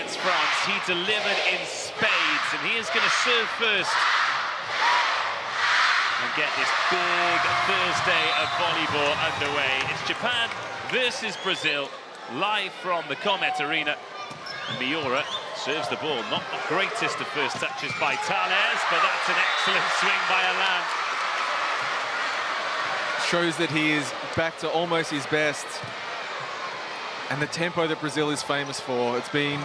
against France. He delivered in spades, and he is going to serve first and get this big Thursday of volleyball underway. It's Japan versus Brazil, live from the Comet Arena. Miura serves the ball. Not the greatest of first touches by Tales, but that's an excellent swing by Alain. Shows that he is back to almost his best. And the tempo that Brazil is famous for. It's been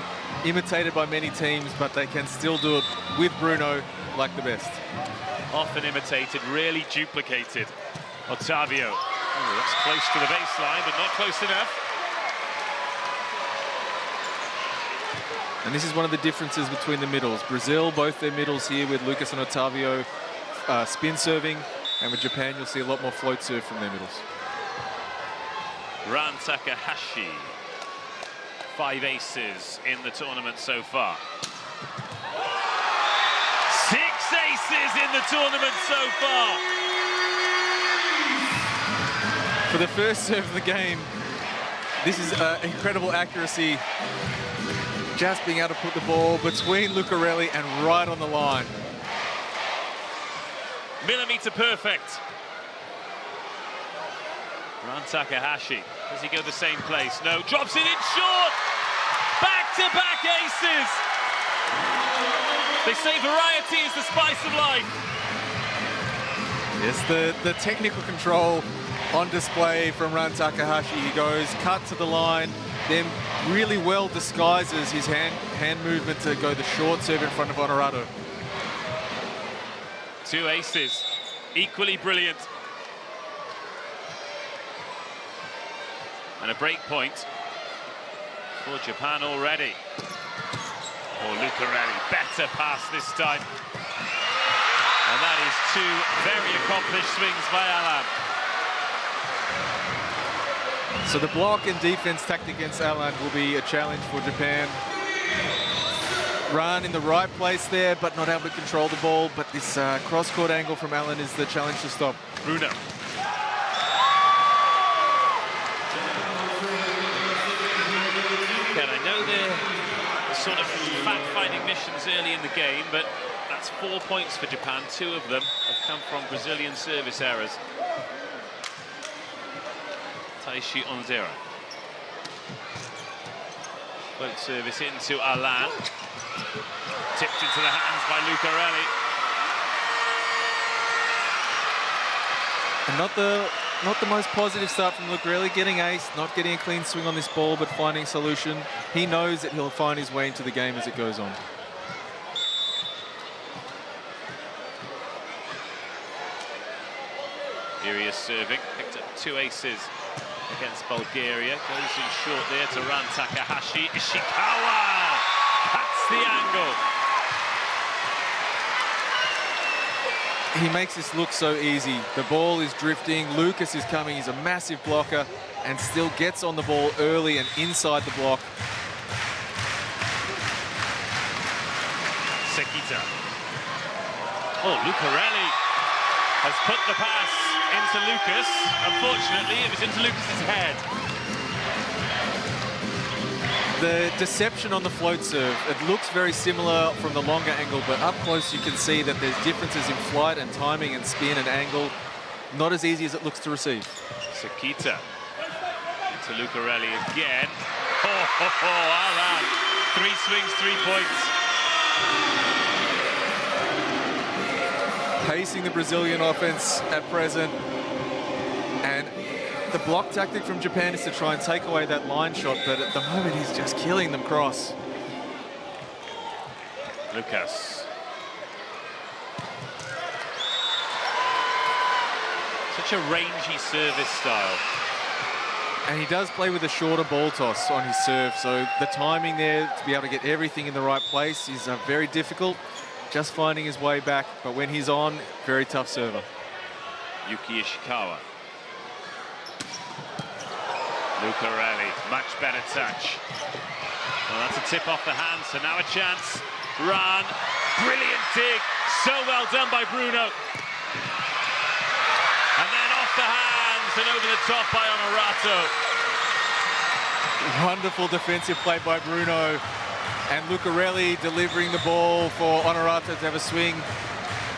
imitated by many teams, but they can still do it with Bruno like the best. Often imitated, rarely duplicated. Otavio. Oh, that's close to the baseline, but not close enough. And this is one of the differences between the middles. Brazil, both their middles here with Lucas and Otavio spin serving. And with Japan, you'll see a lot more float serve from their middles. Ran Takahashi, 5 aces in the tournament so far. 6 aces in the tournament so far. For the first serve of the game, this is incredible accuracy. Just being able to put the ball between Lucarelli and right on the line. Millimeter perfect. Ran Takahashi. Does he go the same place? No. Drops it in short. Back-to-back aces. They say variety is the spice of life. Yes, the technical control on display from Ran Takahashi. He goes cut to the line, then really well disguises his hand movement to go the short serve in front of Honorado. 2 aces, equally brilliant. And a break point for Japan already. Oh, Lucarelli, better pass this time. And that is 2 very accomplished swings by Alain. So the block and defense tactic against Alain will be a challenge for Japan. Ran in the right place there, but not able to control the ball. But this cross-court angle from Alain is the challenge to stop. Bruno. Okay, I know they're sort of fact-finding missions early in the game, but that's 4 points for Japan. 2 of them have come from Brazilian service errors. Taishi Onzera. Float service into Alain. Tipped into the hands by Lucarelli. And not the most positive start from Lucarelli, getting ace, not getting a clean swing on this ball, but finding solution. He knows that he'll find his way into the game as it goes on. Furious serving, picked up 2 aces against Bulgaria. Goes in short there to Ran Takahashi. Ishikawa cuts the angle. He makes this look so easy. The ball is drifting. Lucas is coming. He's a massive blocker and still gets on the ball early and inside the block. Sekita. Oh, Lucarelli has put the pass into Lucas. Unfortunately, it was into Lucas's head. The deception on the float serve, it looks very similar from the longer angle, but up close you can see that there's differences in flight and timing and spin and angle. Not as easy as it looks to receive. Sekita to Lucarelli again. Oh, Alain. 3 swings, 3 points. Pacing the Brazilian offense at present. And the block tactic from Japan is to try and take away that line shot, but at the moment he's just killing them cross. Lucas. Such a rangy service style. And he does play with a shorter ball toss on his serve, so the timing there to be able to get everything in the right place is very difficult. Just finding his way back, but when he's on, very tough server. Yuki Ishikawa. Lucarelli, much better touch. Well, that's a tip off the hand, so now a chance. Ran, brilliant dig, so well done by Bruno. And then off the hands and over the top by Honorato. Wonderful defensive play by Bruno. And Lucarelli delivering the ball for Honorato to have a swing.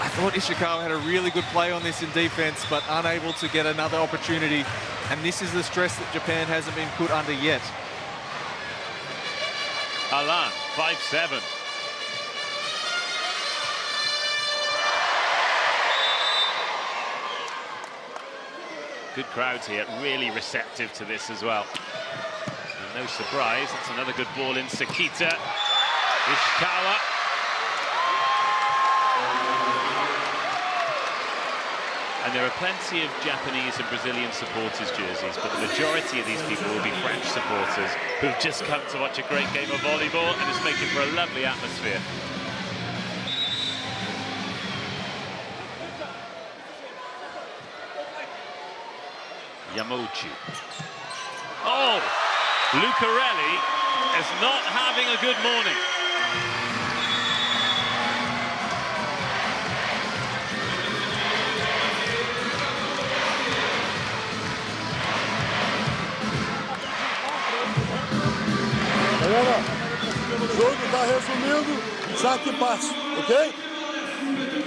I thought Ishikawa had a really good play on this in defense, but unable to get another opportunity. And this is the stress that Japan hasn't been put under yet. Alan, 5-7. Good crowds here, really receptive to this as well. And no surprise, that's another good ball in Sekita. Ishikawa. And there are plenty of Japanese and Brazilian supporters' jerseys, but the majority of these people will be French supporters who've just come to watch a great game of volleyball, and it's making for a lovely atmosphere. Yamauchi. Oh! Lucarelli is not having a good morning. Galera, o jogo está resumindo, saque e passe, ok?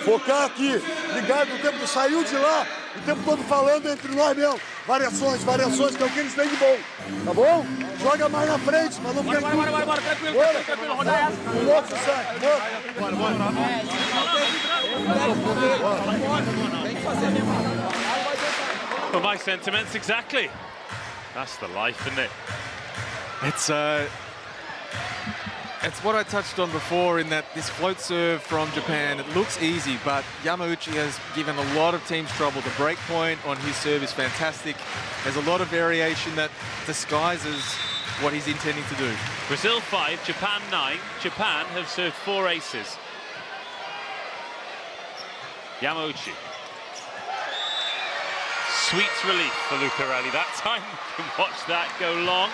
Focar aqui, ligado o tempo, saiu de lá, o tempo todo falando entre nós mesmo. Variações, que é o que eles têm de bom, tá bom? Joga mais na frente, mas não fica aqui. Bora, tranquilo, rodar essa. O outro saque, bora. Well, my sentiments exactly. That's the life, isn't it? It's what I touched on before in that this float serve from Japan, it looks easy, but Yamauchi has given a lot of teams trouble. The break point on his serve is fantastic. There's a lot of variation that disguises what he's intending to do. Brazil 5, Japan 9. Japan have served 4 aces. Yamauchi. Sweet relief for Lucarelli that time. You can watch that go long.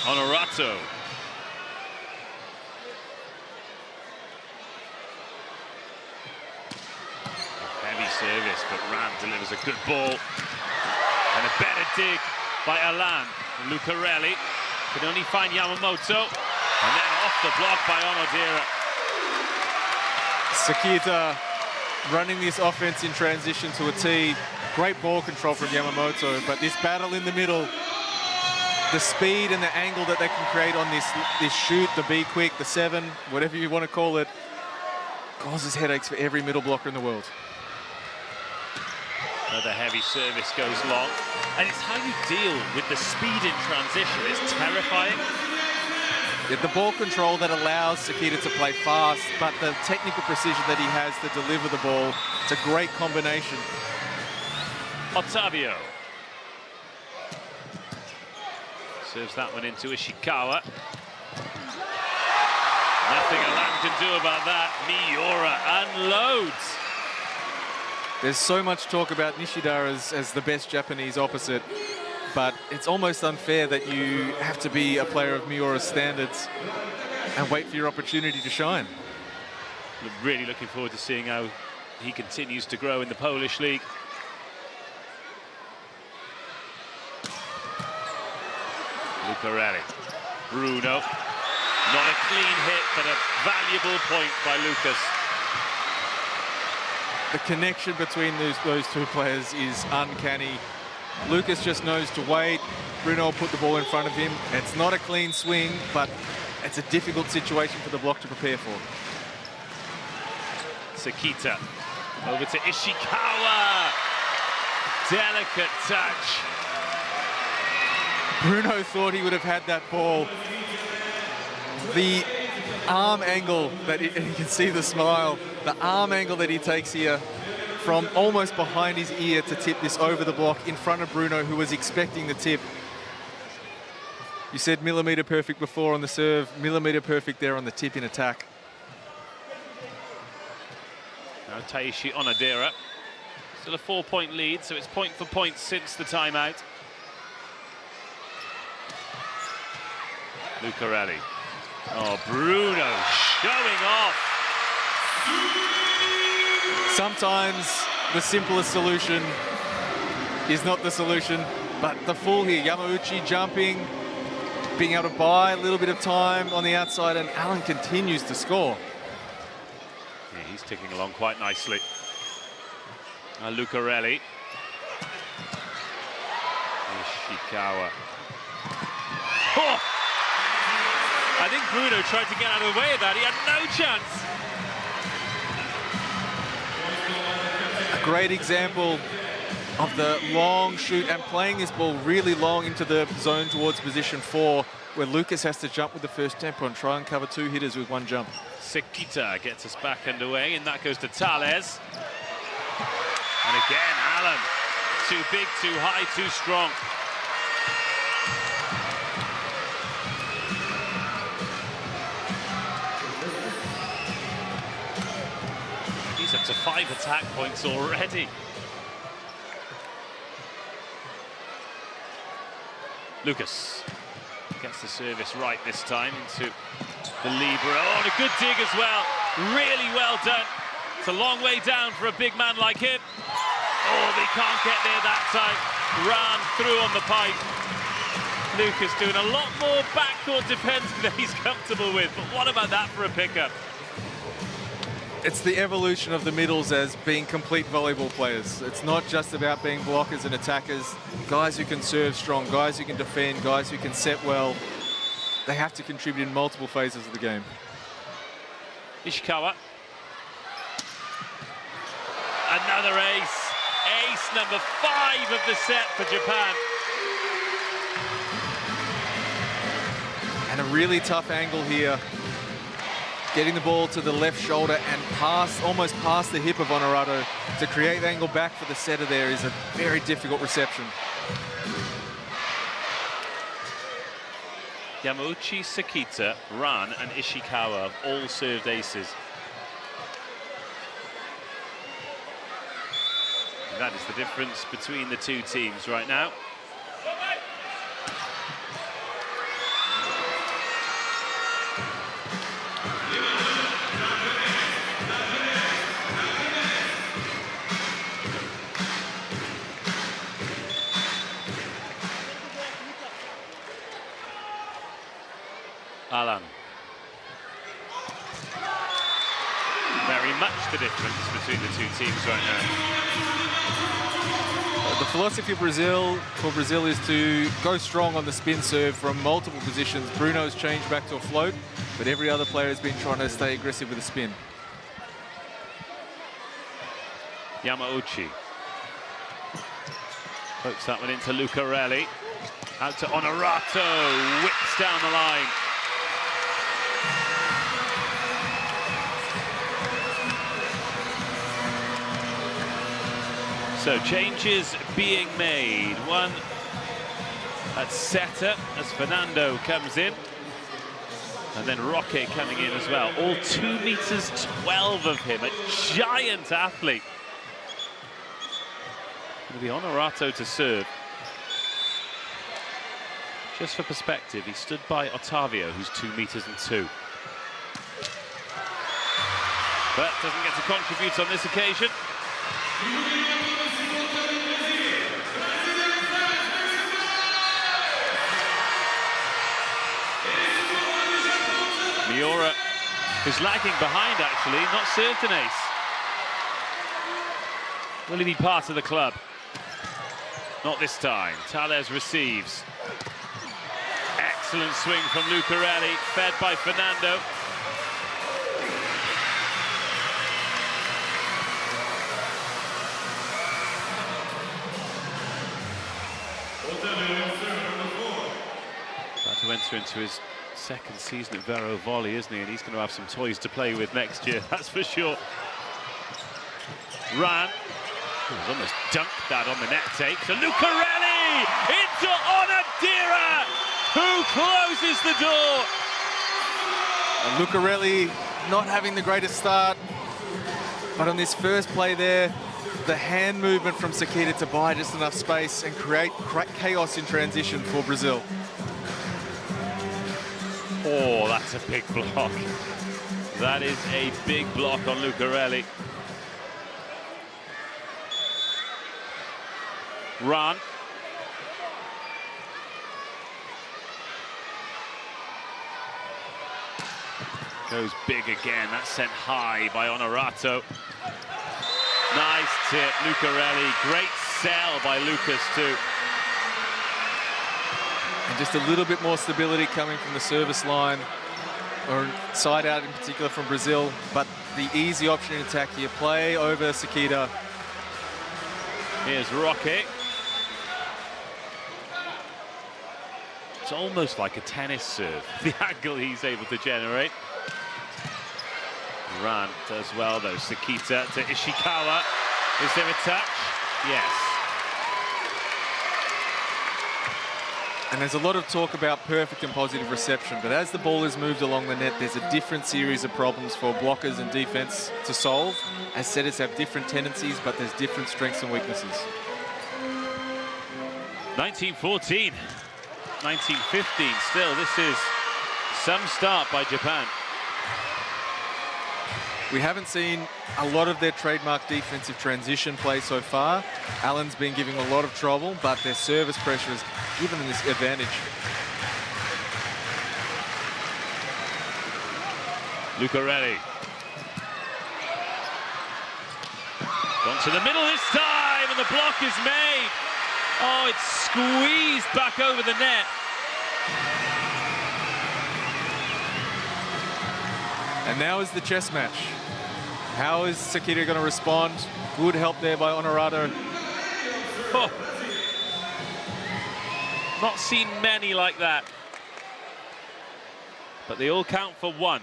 Honorato. Heavy service, but Ram delivers a good ball. And a better dig by Alan. Lucarelli can only find Yamamoto. And then off the block by Onodera. Sekita running this offense in transition to a tee. Great ball control from Yamamoto, but this battle in the middle, the speed and the angle that they can create on this shoot, the be quick, the 7, whatever you want to call it, causes headaches for every middle blocker in the world. Another heavy service goes long. And it's how you deal with the speed in transition. It's terrifying. Yeah, the ball control that allows Sekita to play fast, but the technical precision that he has to deliver the ball, it's a great combination. Otavio. Serves that one into Ishikawa. Nothing Alan can do about that. Miura unloads. There's so much talk about Nishida as the best Japanese opposite, but it's almost unfair that you have to be a player of Miura's standards and wait for your opportunity to shine. Really looking forward to seeing how he continues to grow in the Polish league. Lucarelli. Bruno. Not a clean hit, but a valuable point by Lucas. The connection between those two players is uncanny. Lucas just knows to wait. Bruno will put the ball in front of him. It's not a clean swing, but it's a difficult situation for the block to prepare for. Sekita. Over to Ishikawa. Delicate touch. Bruno thought he would have had that ball. The arm angle that and you can see the smile, the arm angle that he takes here from almost behind his ear to tip this over the block in front of Bruno, who was expecting the tip. You said millimeter perfect before on the serve, millimeter perfect there on the tip in attack. Now Taishi Onodera. Still a 4-point lead, so it's point for point since the timeout. Lucarelli. Oh, Bruno showing off. Sometimes the simplest solution is not the solution. But the full here, Yamauchi jumping, being able to buy a little bit of time on the outside, and Allen continues to score. Yeah, he's ticking along quite nicely. Lucarelli. Ishikawa. Oh! I think Bruno tried to get out of the way of that. He had no chance. A great example of the long shoot and playing this ball really long into the zone towards position 4, where Lucas has to jump with the first tempo and try and cover 2 hitters with 1 jump. Sekita gets us back underway, and that goes to Thales. And again, Allen. Too big, too high, too strong. He's up to 5 attack points already. Lucas gets the service right this time into the libero. Oh, and a good dig as well. Really well done. It's a long way down for a big man like him. Oh, they can't get there that time. Ran through on the pipe. Lucas doing a lot more backcourt defense than he's comfortable with. But what about that for a pickup? It's the evolution of the middles as being complete volleyball players. It's not just about being blockers and attackers. Guys who can serve strong, guys who can defend, guys who can set well. They have to contribute in multiple phases of the game. Ishikawa. Another ace. Ace number 5 of the set for Japan. And a really tough angle here. Getting the ball to the left shoulder and almost past the hip of Honorato to create the angle back for the setter there is a very difficult reception. Yamauchi, Sekita, Ran, and Ishikawa have all served aces. And that is the difference between the 2 teams right now. Alan. Very much the difference between the 2 teams right now. The philosophy of Brazil is to go strong on the spin serve from multiple positions. Bruno's changed back to a float, but every other player has been trying to stay aggressive with the spin. Yamauchi. Pokes that one into Lucarelli. Out to Honorato. Whips down the line. So changes being made. One at setter as Fernando comes in. And then Roque coming in as well. All 2 meters 12 of him, a giant athlete. With the Honorato to serve. Just for perspective, he stood by Otavio, who's 2 meters 2. But doesn't get to contribute on this occasion. Miura, who's lagging behind actually, not served an ace. Will he be part of the club? Not this time. Thales receives. Excellent swing from Lucarelli, fed by Fernando. About to enter into his 2nd season at Vero Volley, isn't he? And he's going to have some toys to play with next year, that's for sure. Ran. He's almost dunked that on the net take. So Lucarelli into Onadira, who closes the door. And Lucarelli not having the greatest start, but on this first play there, the hand movement from Sekita to buy just enough space and create chaos in transition for Brazil. Oh, that's a big block. That is a big block on Lucarelli. Run. Goes big again. That's sent high by Honorato. Nice tip, Lucarelli. Great sell by Lucas too. And just a little bit more stability coming from the service line, or side out in particular from Brazil. But the easy option in attack here, play over Sakita. Here's Roque. It's almost like a tennis serve, the angle he's able to generate. Rand does well though. Sakita to Ishikawa. Is there a touch? Yes. And there's a lot of talk about perfect and positive reception, but as the ball is moved along the net, there's a different series of problems for blockers and defense to solve. As setters have different tendencies, but there's different strengths and weaknesses. 1914, 1915. Still, this is some start by Japan. We haven't seen a lot of their trademark defensive transition play so far. Allen's been giving a lot of trouble, but their service pressure has given them this advantage. Lucarelli. Gone to the middle this time, and the block is made. Oh, it's squeezed back over the net. And now is the chess match. How is Sakita going to respond? Good help there by Honorato. Oh. Not seen many like that. But they all count for one.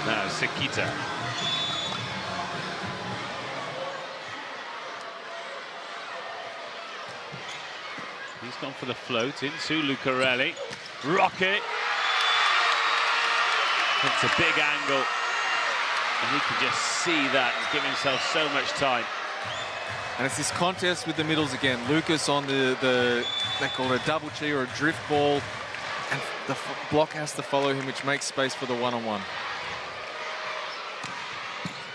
Now Sakita. He's gone for the float into Lucarelli. Rocket. It's a big angle. And he can just see that and give himself so much time. And it's this contest with the middles again. Lucas on they call it a double G or a drift ball. And the block has to follow him, which makes space for the one-on-one.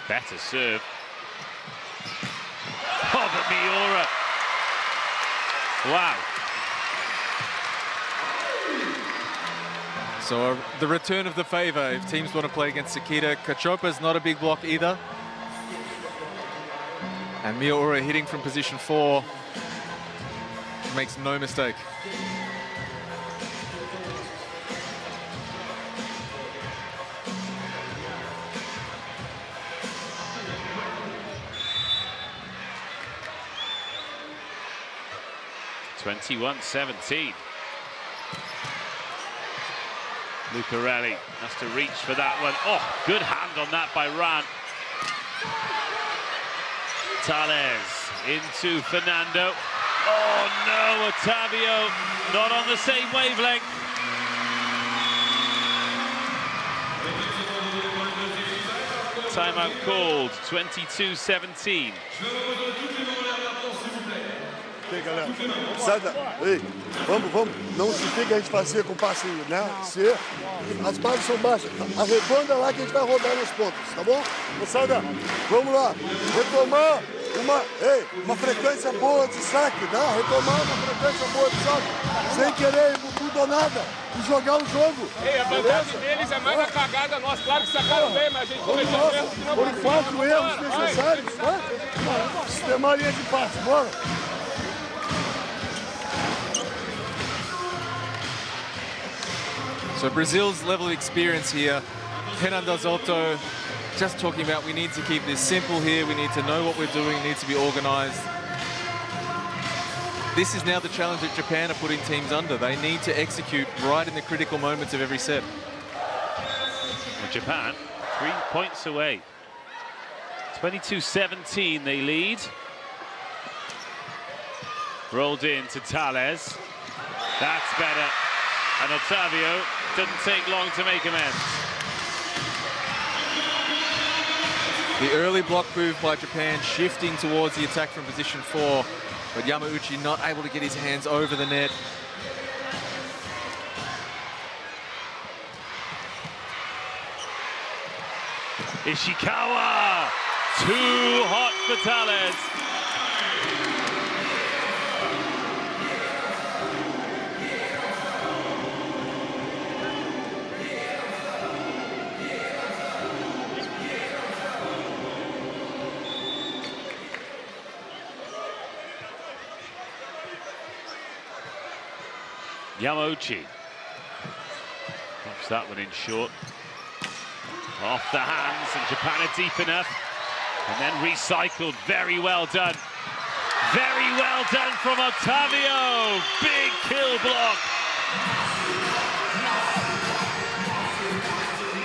Better serve. Oh, but Miura. Wow. So the return of the favor if teams want to play against Sakita. Cachopa's not a big block either. And Miura hitting from position 4 makes no mistake. (21-17). Lucarelli has to reach for that one. Oh, good hand on that by Ran. Tales into Fernando. Oh no, Otavio not on the same wavelength. Timeout called, 22-17. Galera, sai da... Ei, vamos, não se fica a gente fazer com passe, né? Se as bases são baixas, arredonda lá que a gente vai rodar nas pontas, tá bom? Moçada, vamos lá, retomar uma frequência boa de saque, tá? Retomar uma frequência boa de saque, sem querer ir por tudo ou nada, e jogar o jogo. Ei, a vantagem deles é mais a cagada nossa, claro que sacaram bem, mas a gente cometeu erros que não foram 4 erros necessários, tá? Sistemaria de passe, bora! So Brazil's level of experience here, Fernando Zotto just talking about we need to keep this simple here, we need to know what we're doing, it needs to be organized. This is now the challenge that Japan are putting teams under. They need to execute right in the critical moments of every set. Well, Japan, 3 points away. 22-17 they lead. Rolled in to Tales. That's better. And Otavio didn't take long to make amends. The early block move by Japan shifting towards the attack from position 4, but Yamauchi not able to get his hands over the net. Ishikawa, 2 hot fatales. Yamauchi pops that one in short. Off the hands, and Japan are deep enough. And then recycled, very well done. Very well done from Octavio. Big kill block.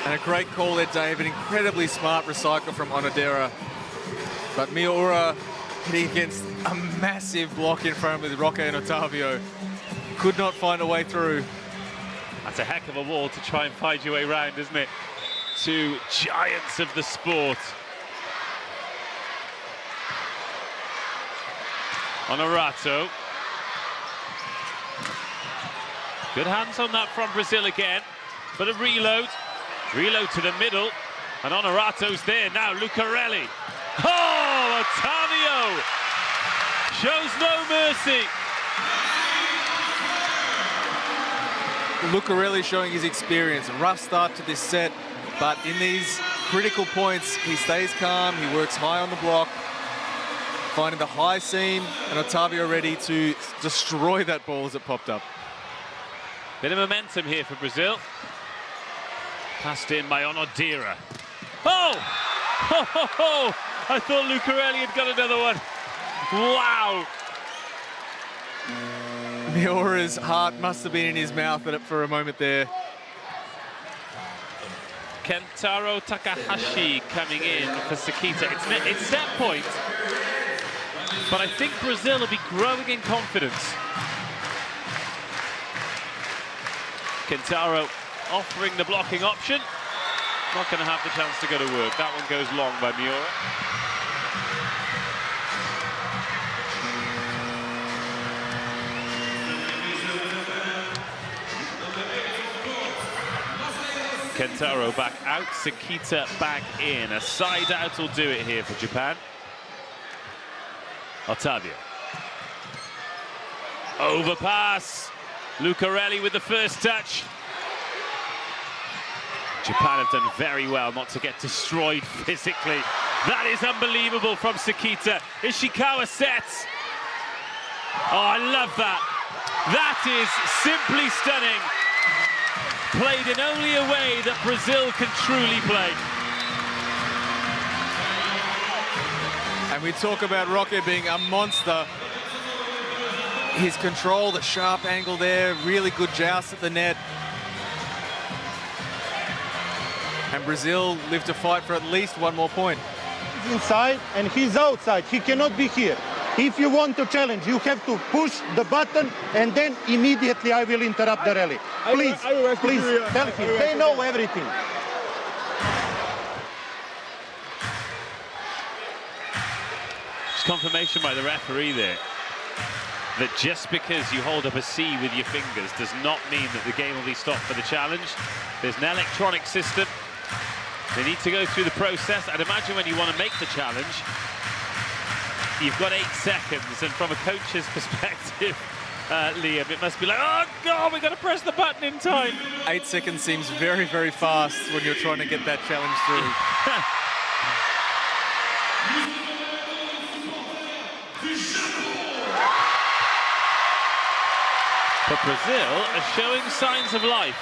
And a great call there, Dave. An incredibly smart recycle from Onodera. But Miura hitting against a massive block in front with Roque and Octavio. Could not find a way through. That's a heck of a wall to try and find your way around, isn't it? 2 giants of the sport. Honorato. Good hands on that from Brazil again. But a reload. Reload to the middle. And Honorato's there now. Lucarelli. Oh, Octavio shows no mercy. Lucarelli showing his experience. A rough start to this set, but in these critical points, he stays calm, he works high on the block, finding the high seam, and Octavio ready to destroy that ball as it popped up. Bit of momentum here for Brazil. Passed in by Onodera. Oh! Ho, ho, ho! I thought Lucarelli had got another one. Wow! Miura's heart must have been in his mouth for a moment there. Kentaro Takahashi coming in for Sakita. It's set point, but I think Brazil will be growing in confidence. Kentaro offering the blocking option. Not going to have the chance to go to work. That one goes long by Miura. Kentaro back out, Sakita back in. A side out will do it here for Japan. Octavio. Overpass. Lucarelli with the first touch. Japan have done very well not to get destroyed physically. That is unbelievable from Sakita. Ishikawa sets. Oh, I love that. That is simply stunning. Played in only a way that Brazil can truly play. And we talk about Roque being a monster. His control, the sharp angle there, really good joust at the net. And Brazil live to fight for at least one more point. He's inside and he's outside. He cannot be here. If you want to challenge, you have to push the button and then immediately I will interrupt the rally. Please, please tell him. They know everything. It's confirmation by the referee there that just because you hold up a C with your fingers does not mean that the game will be stopped for the challenge. There's an electronic system. They need to go through the process. I'd imagine when you want to make the challenge, you've got 8 seconds, and from a coach's perspective, Liam, it must be like, oh God, we've got to press the button in time. 8 seconds seems very, very fast when you're trying to get that challenge through. But Brazil are showing signs of life.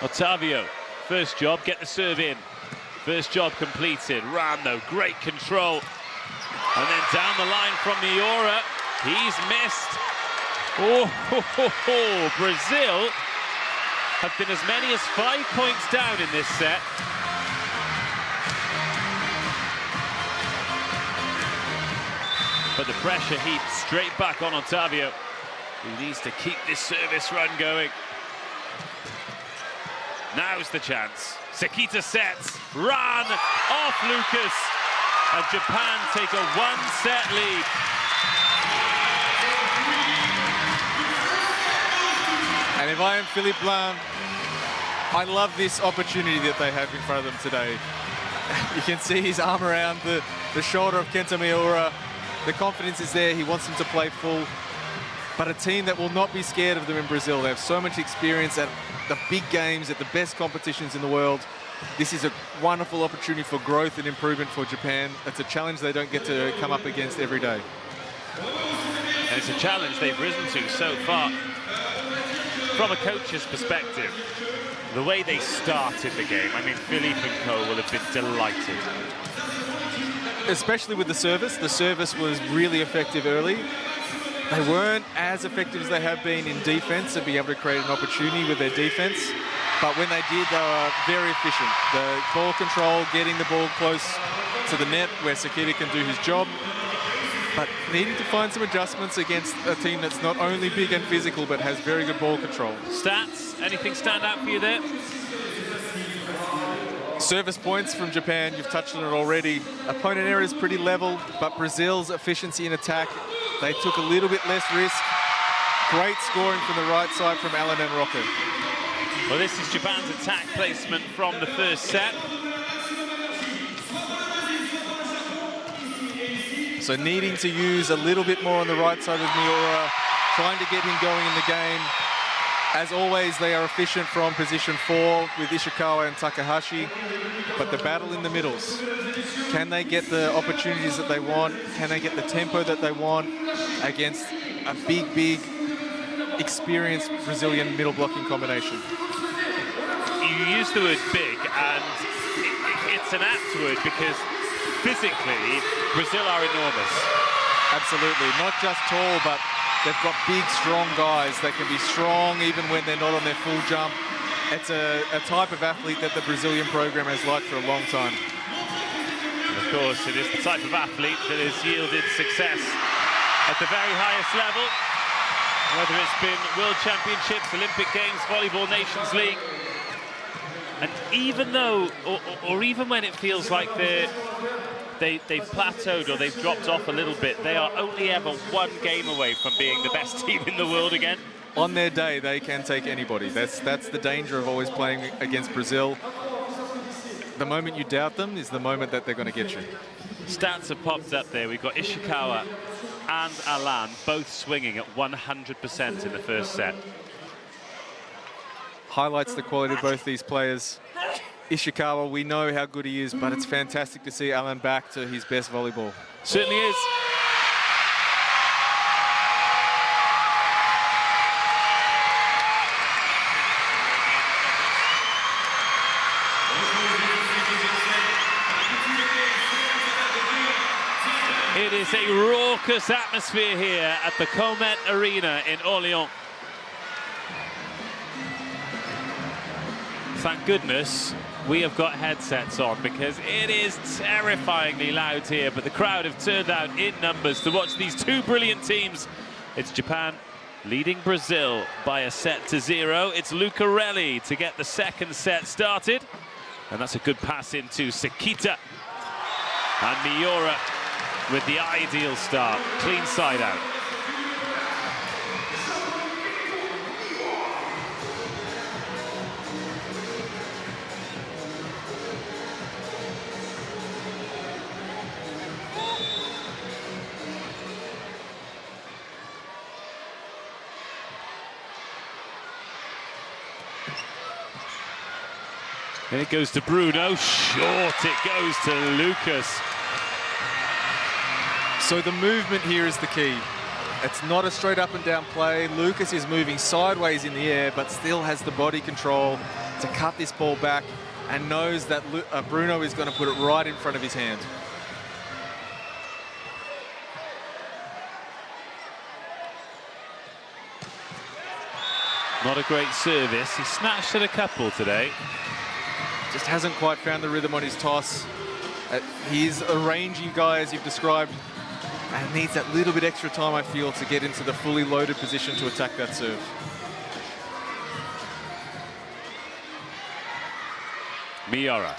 Octavio, first job, get the serve in. First job completed. Rando, great control. And then down the line from Miura, he's missed. Oh, ho, ho, ho. Brazil have been as many as 5 points down in this set. But the pressure heaps straight back on Octavio, who needs to keep this service run going. Now's the chance. Sakita sets, run off Lucas, and Japan take a 1-set lead. And if I am Philippe Blanc, I love this opportunity that they have in front of them today. You can see his arm around the shoulder of Kenta Miura. The confidence is there. He wants them to play full. But a team that will not be scared of them in Brazil. They have so much experience at the big games, at the best competitions in the world. This is a wonderful opportunity for growth and improvement for Japan. It's a challenge they don't get to come up against every day. And it's a challenge they've risen to so far. From a coach's perspective, the way they started the game, I mean, Philippe and co will have been delighted. Especially with the service. The service was really effective early. They weren't as effective as they have been in defense to be able to create an opportunity with their defense. But when they did, they were very efficient. The ball control, getting the ball close to the net where Sakita can do his job. But needing to find some adjustments against a team that's not only big and physical, but has very good ball control. Stats, anything stand out for you there? Service points from Japan, you've touched on it already. Opponent area is pretty level, but Brazil's efficiency in attack, they took a little bit less risk. Great scoring from the right side from Alan and Rocco. Well, this is Japan's attack placement from the first set. So needing to use a little bit more on the right side with Miura, trying to get him going in the game. As always, they are efficient from position 4 with Ishikawa and Takahashi, but the battle in the middles. Can they get the opportunities that they want? Can they get the tempo that they want against a big, experienced Brazilian middle blocking combination? You use the word big, and it's an apt word because physically, Brazil are enormous. Absolutely, not just tall, but they've got big, strong guys that can be strong even when they're not on their full jump. It's a type of athlete that the Brazilian program has liked for a long time. And of course, it is the type of athlete that has yielded success at the very highest level, whether it's been World Championships, Olympic Games, Volleyball Nations League. And even though, or even when it feels like they've plateaued or they've dropped off a little bit, they are only ever one game away from being the best team in the world again. On their day, they can take anybody. That's the danger of always playing against Brazil. The moment you doubt them is the moment that they're going to get you. Stats have popped up there. We've got Ishikawa and Alan both swinging at 100% in the first set. Highlights the quality of both these players. Ishikawa, we know how good he is, but it's fantastic to see Alan back to his best volleyball. Certainly is. It is a raucous atmosphere here at the Comet Arena in Orléans. Thank goodness we have got headsets on because it is terrifyingly loud here, but the crowd have turned out in numbers to watch these two brilliant teams. It's Japan leading Brazil by 1-0. It's Lucarelli to get the second set started. And that's a good pass into Sakita. And Miura with the ideal start, clean side out. And it goes to Bruno, short it goes to Lucas. So the movement here is the key. It's not a straight up and down play. Lucas is moving sideways in the air, but still has the body control to cut this ball back and knows that Bruno is going to put it right in front of his hand. Not a great service. He snatched at a couple today. Just hasn't quite found the rhythm on his toss. He's a rangy guy, as you've described, and needs that little bit extra time, I feel, to get into the fully loaded position to attack that serve. Miura.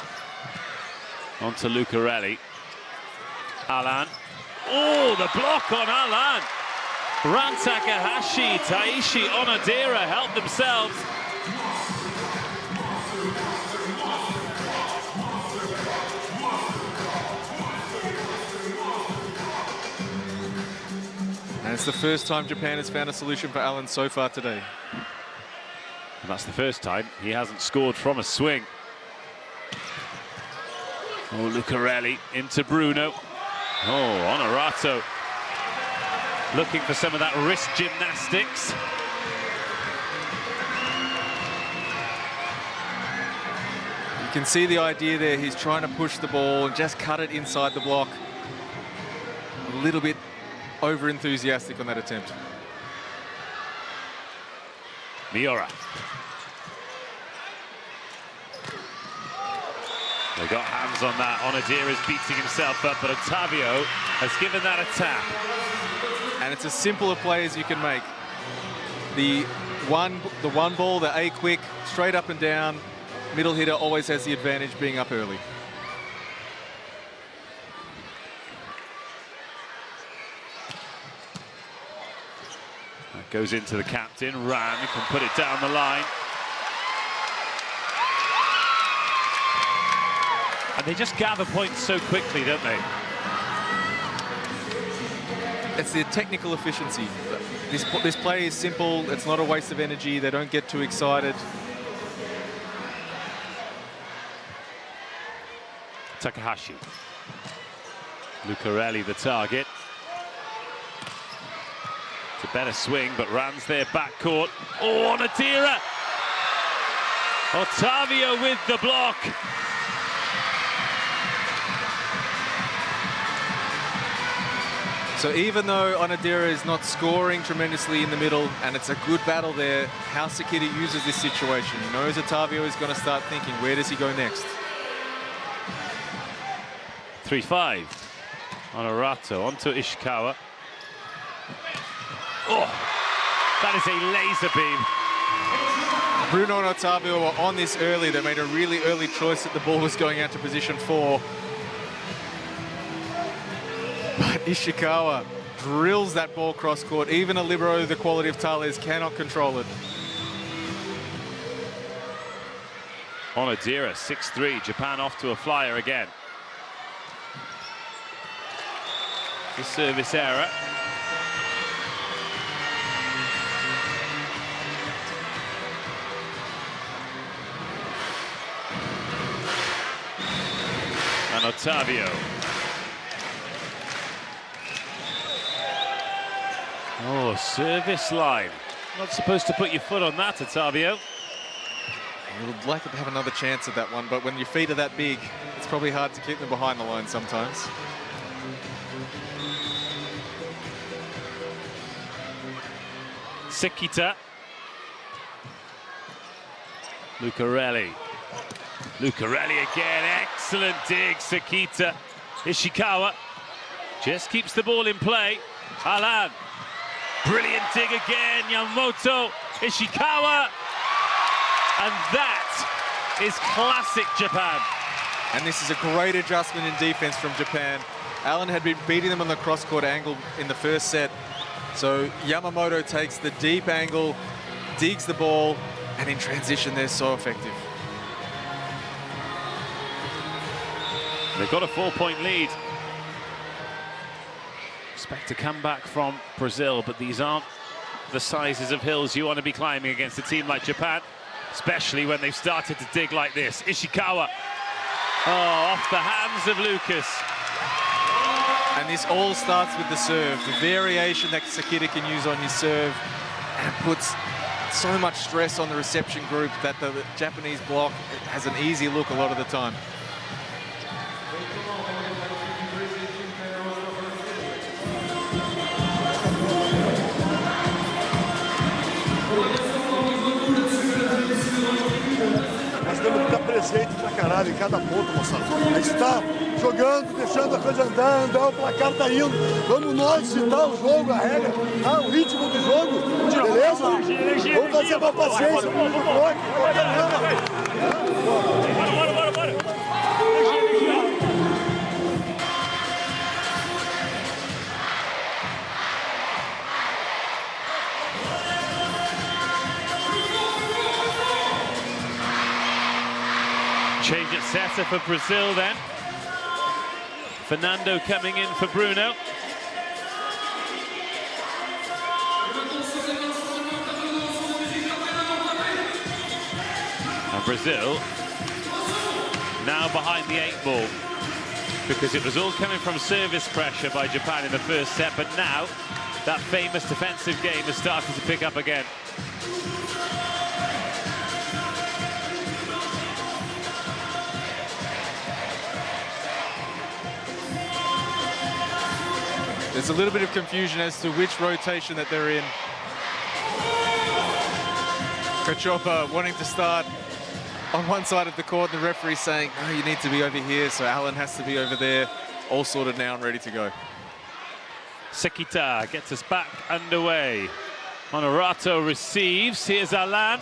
On to Lucarelli. Alan. Oh, the block on Alan. Ran Takahashi, Taishi, Onodera help themselves. And it's the first time Japan has found a solution for Alan so far today. And that's the first time he hasn't scored from a swing. Oh, Lucarelli into Bruno. Oh, Honorato looking for some of that wrist gymnastics. You can see the idea there. He's trying to push the ball and just cut it inside the block. A little bit over-enthusiastic on that attempt. Miura. They got hands on that. Onadir is beating himself up, but Octavio has given that a tap. And it's as simple a play as you can make. The one ball, the A quick, straight up and down. Middle hitter always has the advantage being up early. That goes into the captain, Ran, who can put it down the line. And they just gather points so quickly, don't they? It's their technical efficiency. This play is simple. It's not a waste of energy. They don't get too excited. Takahashi. Lucarelli the target. It's a better swing, but Ran's there backcourt. Oh, Onadira! Octavio with the block. So even though Onadira is not scoring tremendously in the middle, and it's a good battle there, how Sakita uses this situation. He knows Octavio is going to start thinking, where does he go next? 3-5. Honorato onto Ishikawa. Oh, that is a laser beam. Bruno and Octavio were on this early. They made a really early choice that the ball was going out to position 4. But Ishikawa drills that ball cross court. Even a libero the quality of Tales cannot control it. Onadira, 6-3. Japan off to a flyer again. The service error. And Octavio. Oh, service line. Not supposed to put your foot on that, Octavio. You would like to have another chance at that one, but when your feet are that big, it's probably hard to keep them behind the line sometimes. Sekita. Lucarelli. Lucarelli again. Excellent dig, Sekita. Ishikawa just keeps the ball in play. Alan. Brilliant dig again. Yamamoto. Ishikawa. And that is classic Japan. And this is a great adjustment in defense from Japan. Alan had been beating them on the cross-court angle in the first set. So Yamamoto takes the deep angle, digs the ball, and in transition, they're so effective. They've got a 4-point lead. Expect a comeback from Brazil, but these aren't the sizes of hills you want to be climbing against a team like Japan, especially when they've started to dig like this. Ishikawa, oh, off the hands of Lucas. And this all starts with the serve, the variation that Sakita can use on his serve, and it puts so much stress on the reception group that the Japanese block has an easy look a lot of the time. Nós temos que estar presente pra caralho em cada ponto, moçada. A gente tá jogando, deixando a coisa andar, o placar tá indo. Vamos nós citar o jogo, a regra, o ritmo do jogo, beleza? Vamos fazer com paciência, vamos bloco. Bora. Change at setter for Brazil then. Fernando coming in for Bruno. And Brazil now behind the 8 ball, because it was all coming from service pressure by Japan in the first set, but now that famous defensive game has started to pick up again. There's a little bit of confusion as to which rotation that they're in. Kachopa wanting to start on one side of the court, and the referee saying, no, you need to be over here, so Alan has to be over there, all sorted now and ready to go. Sekita gets us back underway. Honorato receives, here's Alan,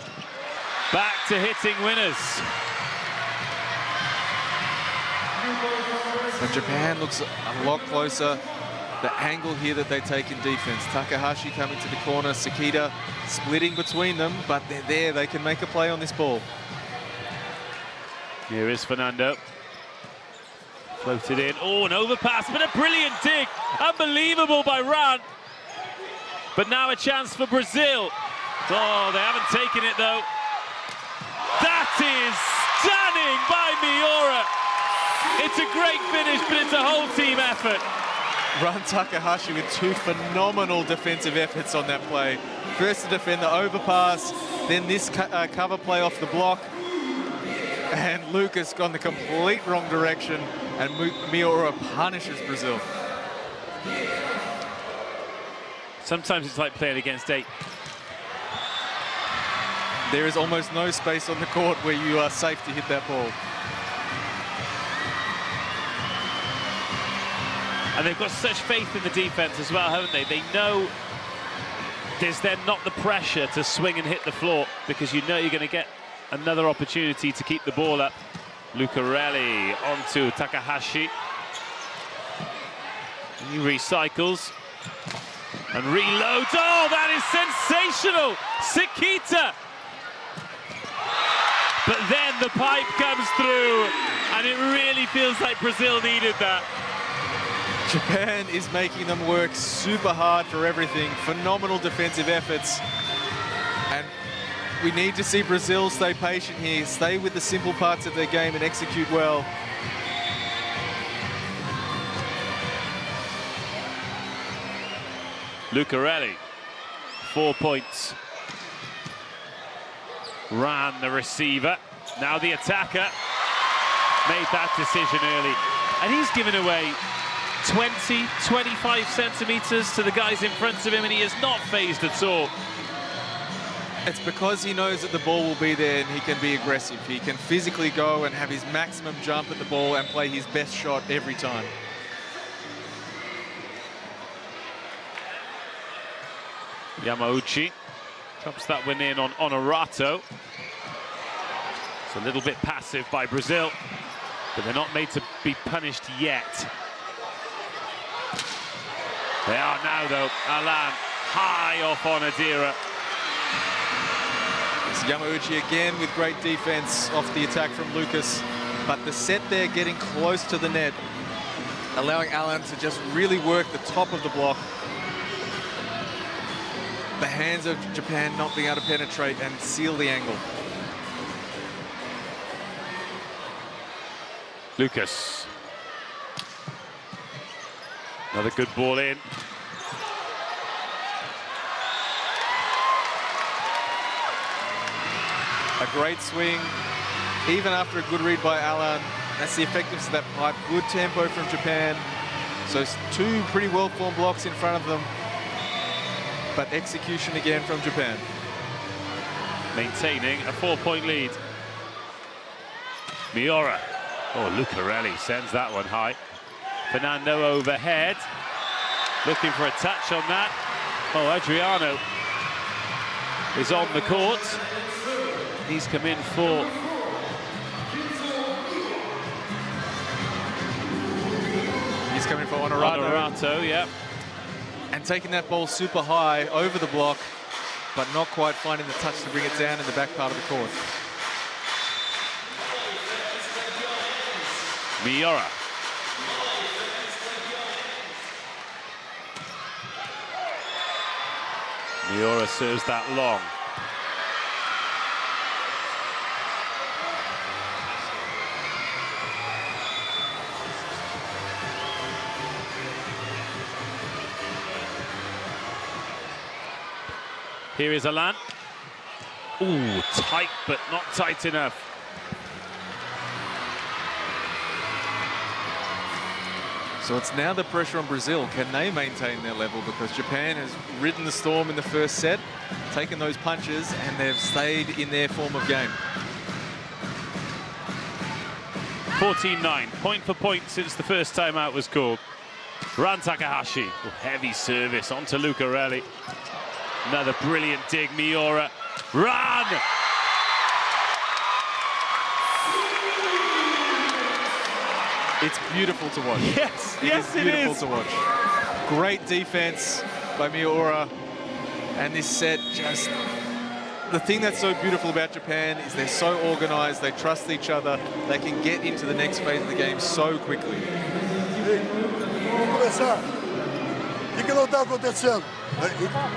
back to hitting winners. And Japan looks a lot closer. The angle here that they take in defense. Takahashi coming to the corner, Sekita splitting between them, but they're there, they can make a play on this ball. Here is Fernando. Floated in, oh, an overpass, but a brilliant dig. Unbelievable by Ran. But now a chance for Brazil. Oh, they haven't taken it though. That is stunning by Miura. It's a great finish, but it's a whole team effort. Ran Takahashi with 2 phenomenal defensive efforts on that play. First to defend the overpass, then this cover play off the block. And Lucas gone the complete wrong direction, and Miura punishes Brazil. Sometimes it's like playing against 8. There is almost no space on the court where you are safe to hit that ball. And they've got such faith in the defense as well, haven't they? They know there's then not the pressure to swing and hit the floor, because you know you're going to get another opportunity to keep the ball up. Lucarelli onto Takahashi. He recycles and reloads. Oh, that is sensational! Sekita! But then the pipe comes through, and it really feels like Brazil needed that. Japan is making them work super hard for everything. Phenomenal defensive efforts. And we need to see Brazil stay patient here, stay with the simple parts of their game and execute well. Lucarelli, 4 points. Ran the receiver, now the attacker. Made that decision early. And he's given away 20, 25 centimeters to the guys in front of him, and he is not phased at all. It's because he knows that the ball will be there and he can be aggressive. He can physically go and have his maximum jump at the ball and play his best shot every time. Yamauchi drops that one in on Honorato. It's a little bit passive by Brazil, but they're not made to be punished yet. They are now, though. Alan high off on Adira. It's Yamauchi again with great defense off the attack from Lucas. But the set there getting close to the net, allowing Alan to just really work the top of the block. The hands of Japan not being able to penetrate and seal the angle. Lucas. Another good ball in. A great swing, even after a good read by Alan. That's the effectiveness of that pipe. Good tempo from Japan. So it's 2 pretty well-formed blocks in front of them, but execution again from Japan. Maintaining a 4-point lead. Miura. Oh, Lucarelli sends that one high. Fernando overhead. Looking for a touch on that. Oh, Adriano is on the court. He's come in for... He's coming for Honorato. Yeah. And taking that ball super high over the block, but not quite finding the touch to bring it down in the back part of the court. Miura. Miura serves that long. Here is Alan. Ooh, tight, but not tight enough. So it's now the pressure on Brazil. Can they maintain their level? Because Japan has ridden the storm in the first set, taken those punches, and they've stayed in their form of game. 14-9, point for point since the first time out was called. Ran Takahashi, heavy service onto Lucarelli. Another brilliant dig, Miura. Run! It's beautiful to watch. Yes, yes, it beautiful is. to watch. Great defense by Miura. And this set just... The thing that's so beautiful about Japan is they're so organized, they trust each other, they can get into the next phase of the game so quickly. Vamos começar. O que não está acontecendo? Desculpa,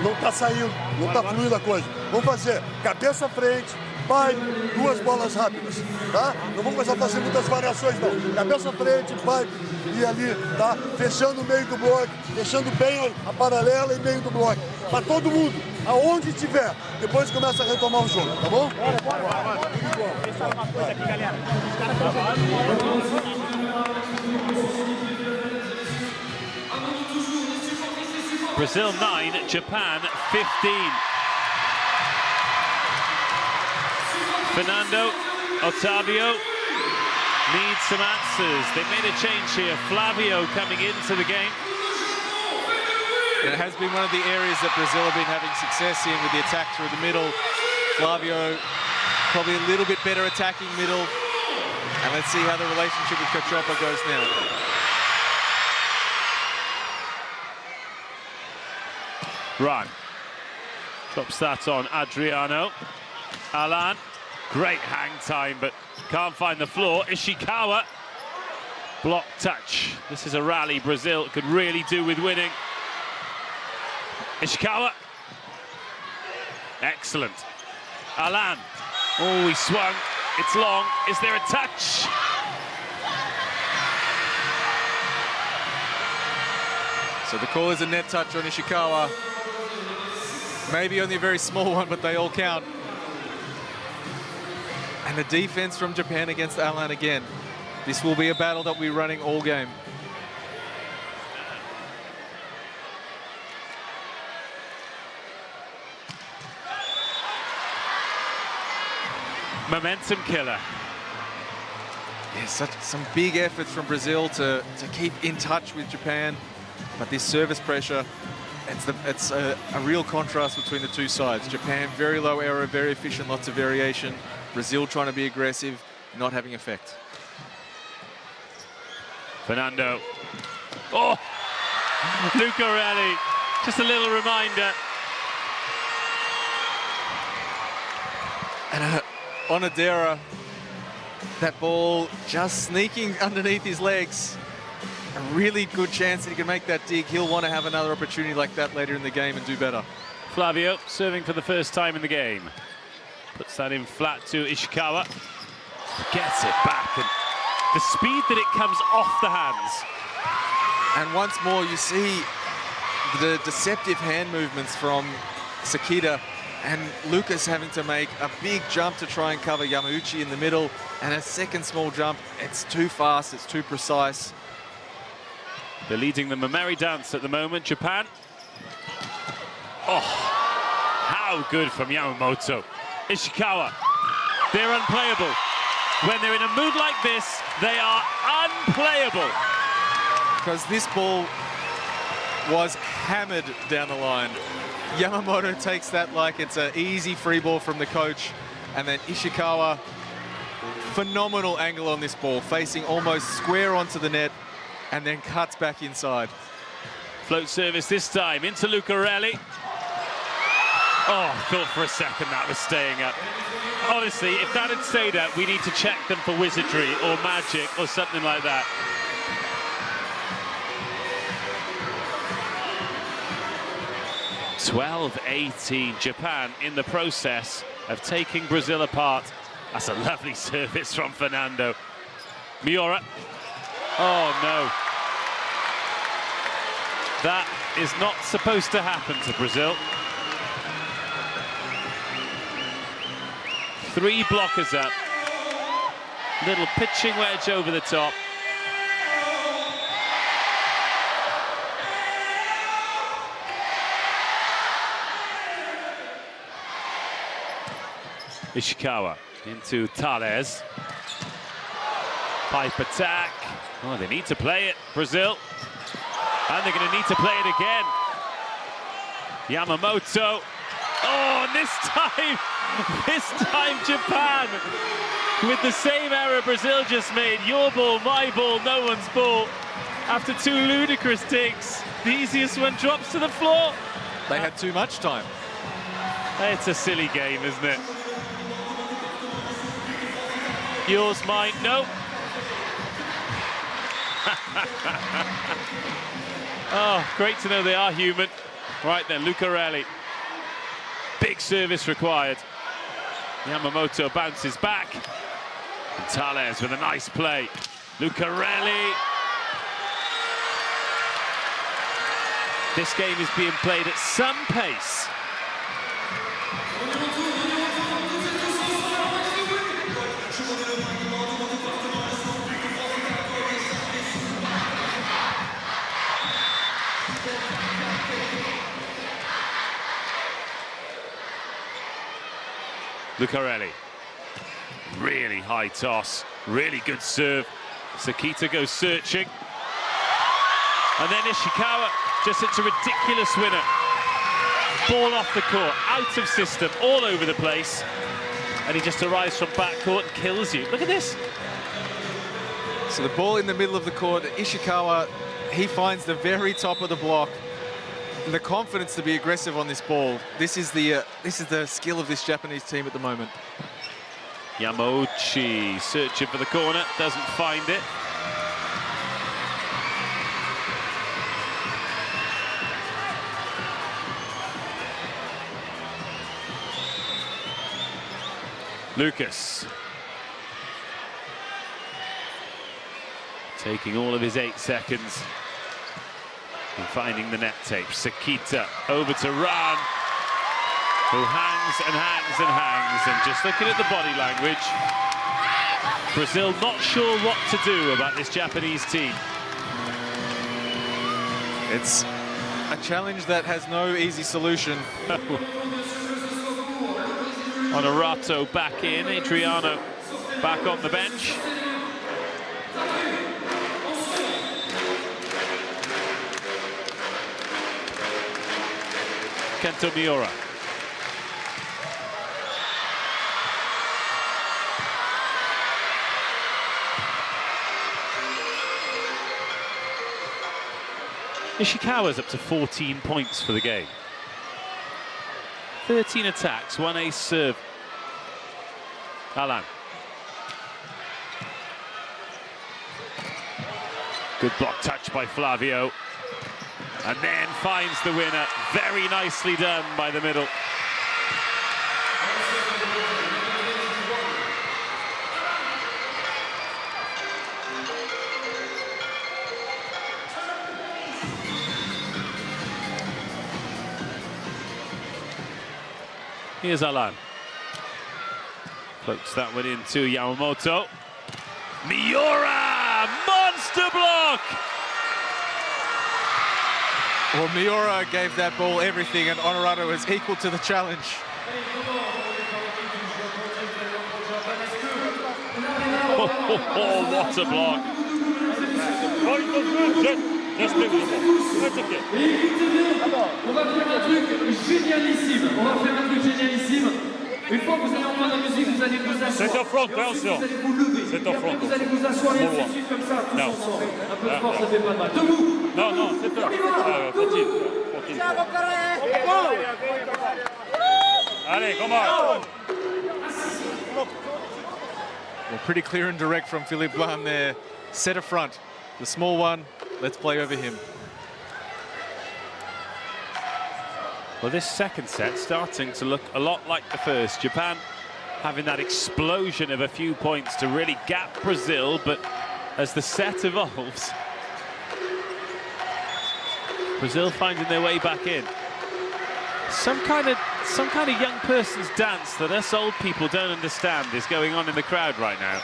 não está saindo, não está fluindo a coisa. Vamos fazer cabeça frente, pai, duas bolas rápidas, tá? Não vamos começar a fazer muitas variações, não. Cabeça frente, pai, e ali, tá? Fechando o meio do bloco, deixando bem a paralela e meio do bloco. Para todo mundo, aonde tiver. Depois começa a retomar o jogo, tá bom? Só uma coisa aqui, galera. Os caras estão jogando. Brazil 9, Japan 15. Fernando, Otavio needs some answers. They made a change here. Flavio coming into the game. It has been one of the areas that Brazil have been having success in with the attack through the middle. Flavio probably a little bit better attacking middle. And let's see how the relationship with Cachopa goes now. Run. Drops that on Adriano. Alan, great hang time, but can't find the floor. Ishikawa, block touch. This is a rally Brazil could really do with winning. Ishikawa, excellent. Alan, oh, he swung, it's long. Is there a touch? So the call is a net touch on Ishikawa. Maybe only a very small one, but they all count. And the defense from Japan against Alan again. This will be a battle that we're running all game. Momentum killer. Yeah, some big efforts from Brazil to keep in touch with Japan. But this service pressure, it's a real contrast between the two sides. Japan, very low error, very efficient, lots of variation. Brazil trying to be aggressive, not having effect. Fernando. Oh, Lucarelli. Just a little reminder. And Onodera, that ball just sneaking underneath his legs. A really good chance that he can make that dig. He'll want to have another opportunity like that later in the game and do better. Flavio serving for the first time in the game. Puts that in flat to Ishikawa. Gets it back, and the speed that it comes off the hands. And once more, you see the deceptive hand movements from Sakita, and Lucas having to make a big jump to try and cover Yamauchi in the middle, and a second small jump. It's too fast, it's too precise. They're leading the Mameri dance at the moment, Japan. Oh, how good from Yamamoto. Ishikawa, they're unplayable. When they're in a mood like this, they are unplayable. Because this ball was hammered down the line. Yamamoto takes that like it's an easy free ball from the coach. And then Ishikawa, phenomenal angle on this ball, facing almost square onto the net, and then cuts back inside. Float service this time into Lucarelli. Oh, I thought for a second that was staying up. Honestly, if that had stayed up, we need to check them for wizardry or magic or something like that. (12-18), Japan in the process of taking Brazil apart. That's a lovely service from Fernando. Miura. Oh, no. That is not supposed to happen to Brazil. 3 blockers up. Little pitching wedge over the top. Ishikawa into Tales. Pipe attack. Oh, they need to play it, Brazil. And they're going to need to play it again. Yamamoto. Oh, and this time Japan, with the same error Brazil just made. Your ball, my ball, no one's ball. After 2 ludicrous digs, the easiest one drops to the floor. They had too much time. It's a silly game, isn't it? Yours, mine, no. Oh, great to know they are human. Right then, Lucarelli. Big service required. Yamamoto bounces back. And Tales with a nice play. Lucarelli. This game is being played at some pace. Lucarelli, really high toss, really good serve. Sakita goes searching. And then Ishikawa just hits a ridiculous winner. Ball off the court, out of system, all over the place. And he just arrives from backcourt and kills you. Look at this. So the ball in the middle of the court, Ishikawa, he finds the very top of the block. The confidence to be aggressive on this ball. This is the skill of this Japanese team at the moment. Yamauchi searching for the corner, doesn't find it. Lucas. Taking all of his 8 seconds. And finding the net tape. Sakita over to Ran, who hangs and hangs and hangs. And just looking at the body language, Brazil not sure what to do about this Japanese team. It's a challenge that has no easy solution. Honorato back in, Adriano back on the bench. Kento Miura. Ishikawa's up to 14 points for the game. 13 attacks, 1 ace serve. Alan. Good block touch by Flavio. And then finds the winner. Very nicely done by the middle. Here's Alan. Floats that one into Yamamoto. Miura! Monster block! Well, Miura gave that ball everything, and Honorato is equal to the challenge. Oh, what a block. Just leave the ball. That's okay. On va faire un truc génialissime. On va faire un truc génialissime. Une fois que vous allez entendre la musique, vous allez vous asseoir. C'est en front, attention. Vous allez vous lever. C'est en front. Vous allez vous asseoir et ainsi de suite comme ça, tous ensemble. Un peu de force, ça fait pas de mal. Debout. Non, non, c'est pas. Debout. Continue. Allez, come on. Well, pretty clear and direct from Philippe Blanc there. Set a front. The small one, let's play over him. Well, this second set starting to look a lot like the first. Japan having that explosion of a few points to really gap Brazil, but as the set evolves, Brazil finding their way back in. Some kind of young person's dance that us old people don't understand is going on in the crowd right now.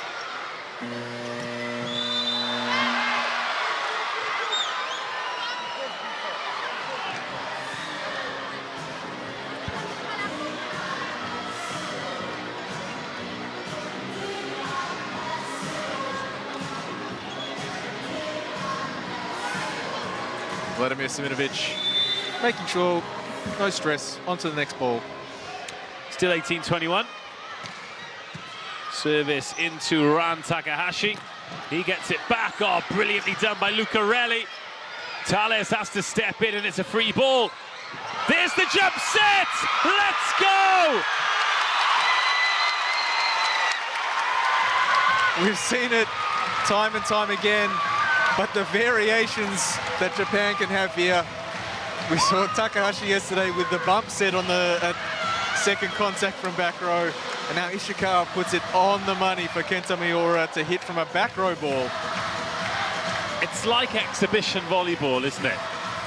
Vladimir Siminovic making sure, no stress, on to the next ball. Still 18-21. Service into Ran Takahashi. He gets it back. Oh, brilliantly done by Lucarelli. Thales has to step in and it's a free ball. There's the jump set! Let's go! We've seen it time and time again, but the variations that Japan can have here. We saw Takahashi yesterday with the bump set on the second contact from back row, and now Ishikawa puts it on the money for Kenta Miura to hit from a back row ball. It's like exhibition volleyball, isn't it?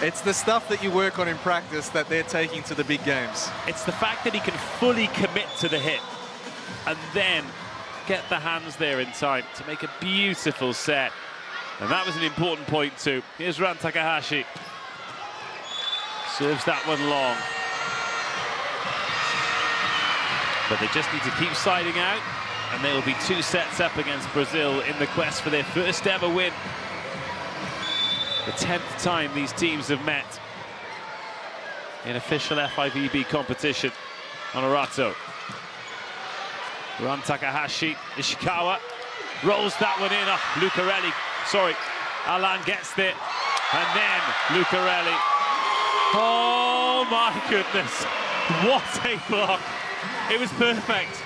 It's the stuff that you work on in practice that they're taking to the big games. It's the fact that he can fully commit to the hit and then get the hands there in time to make a beautiful set. And that was an important point too. Here's Ran Takahashi. Serves that one long. But they just need to keep siding out, and they will be 2 sets up against Brazil in the quest for their first ever win. The 10th time these teams have met in official FIVB competition. Honorato. Ran Takahashi, Ishikawa rolls that one in. Oh, Lucarelli, sorry, Alan gets it, and then Lucarelli. Oh my goodness, what a block. It was perfect.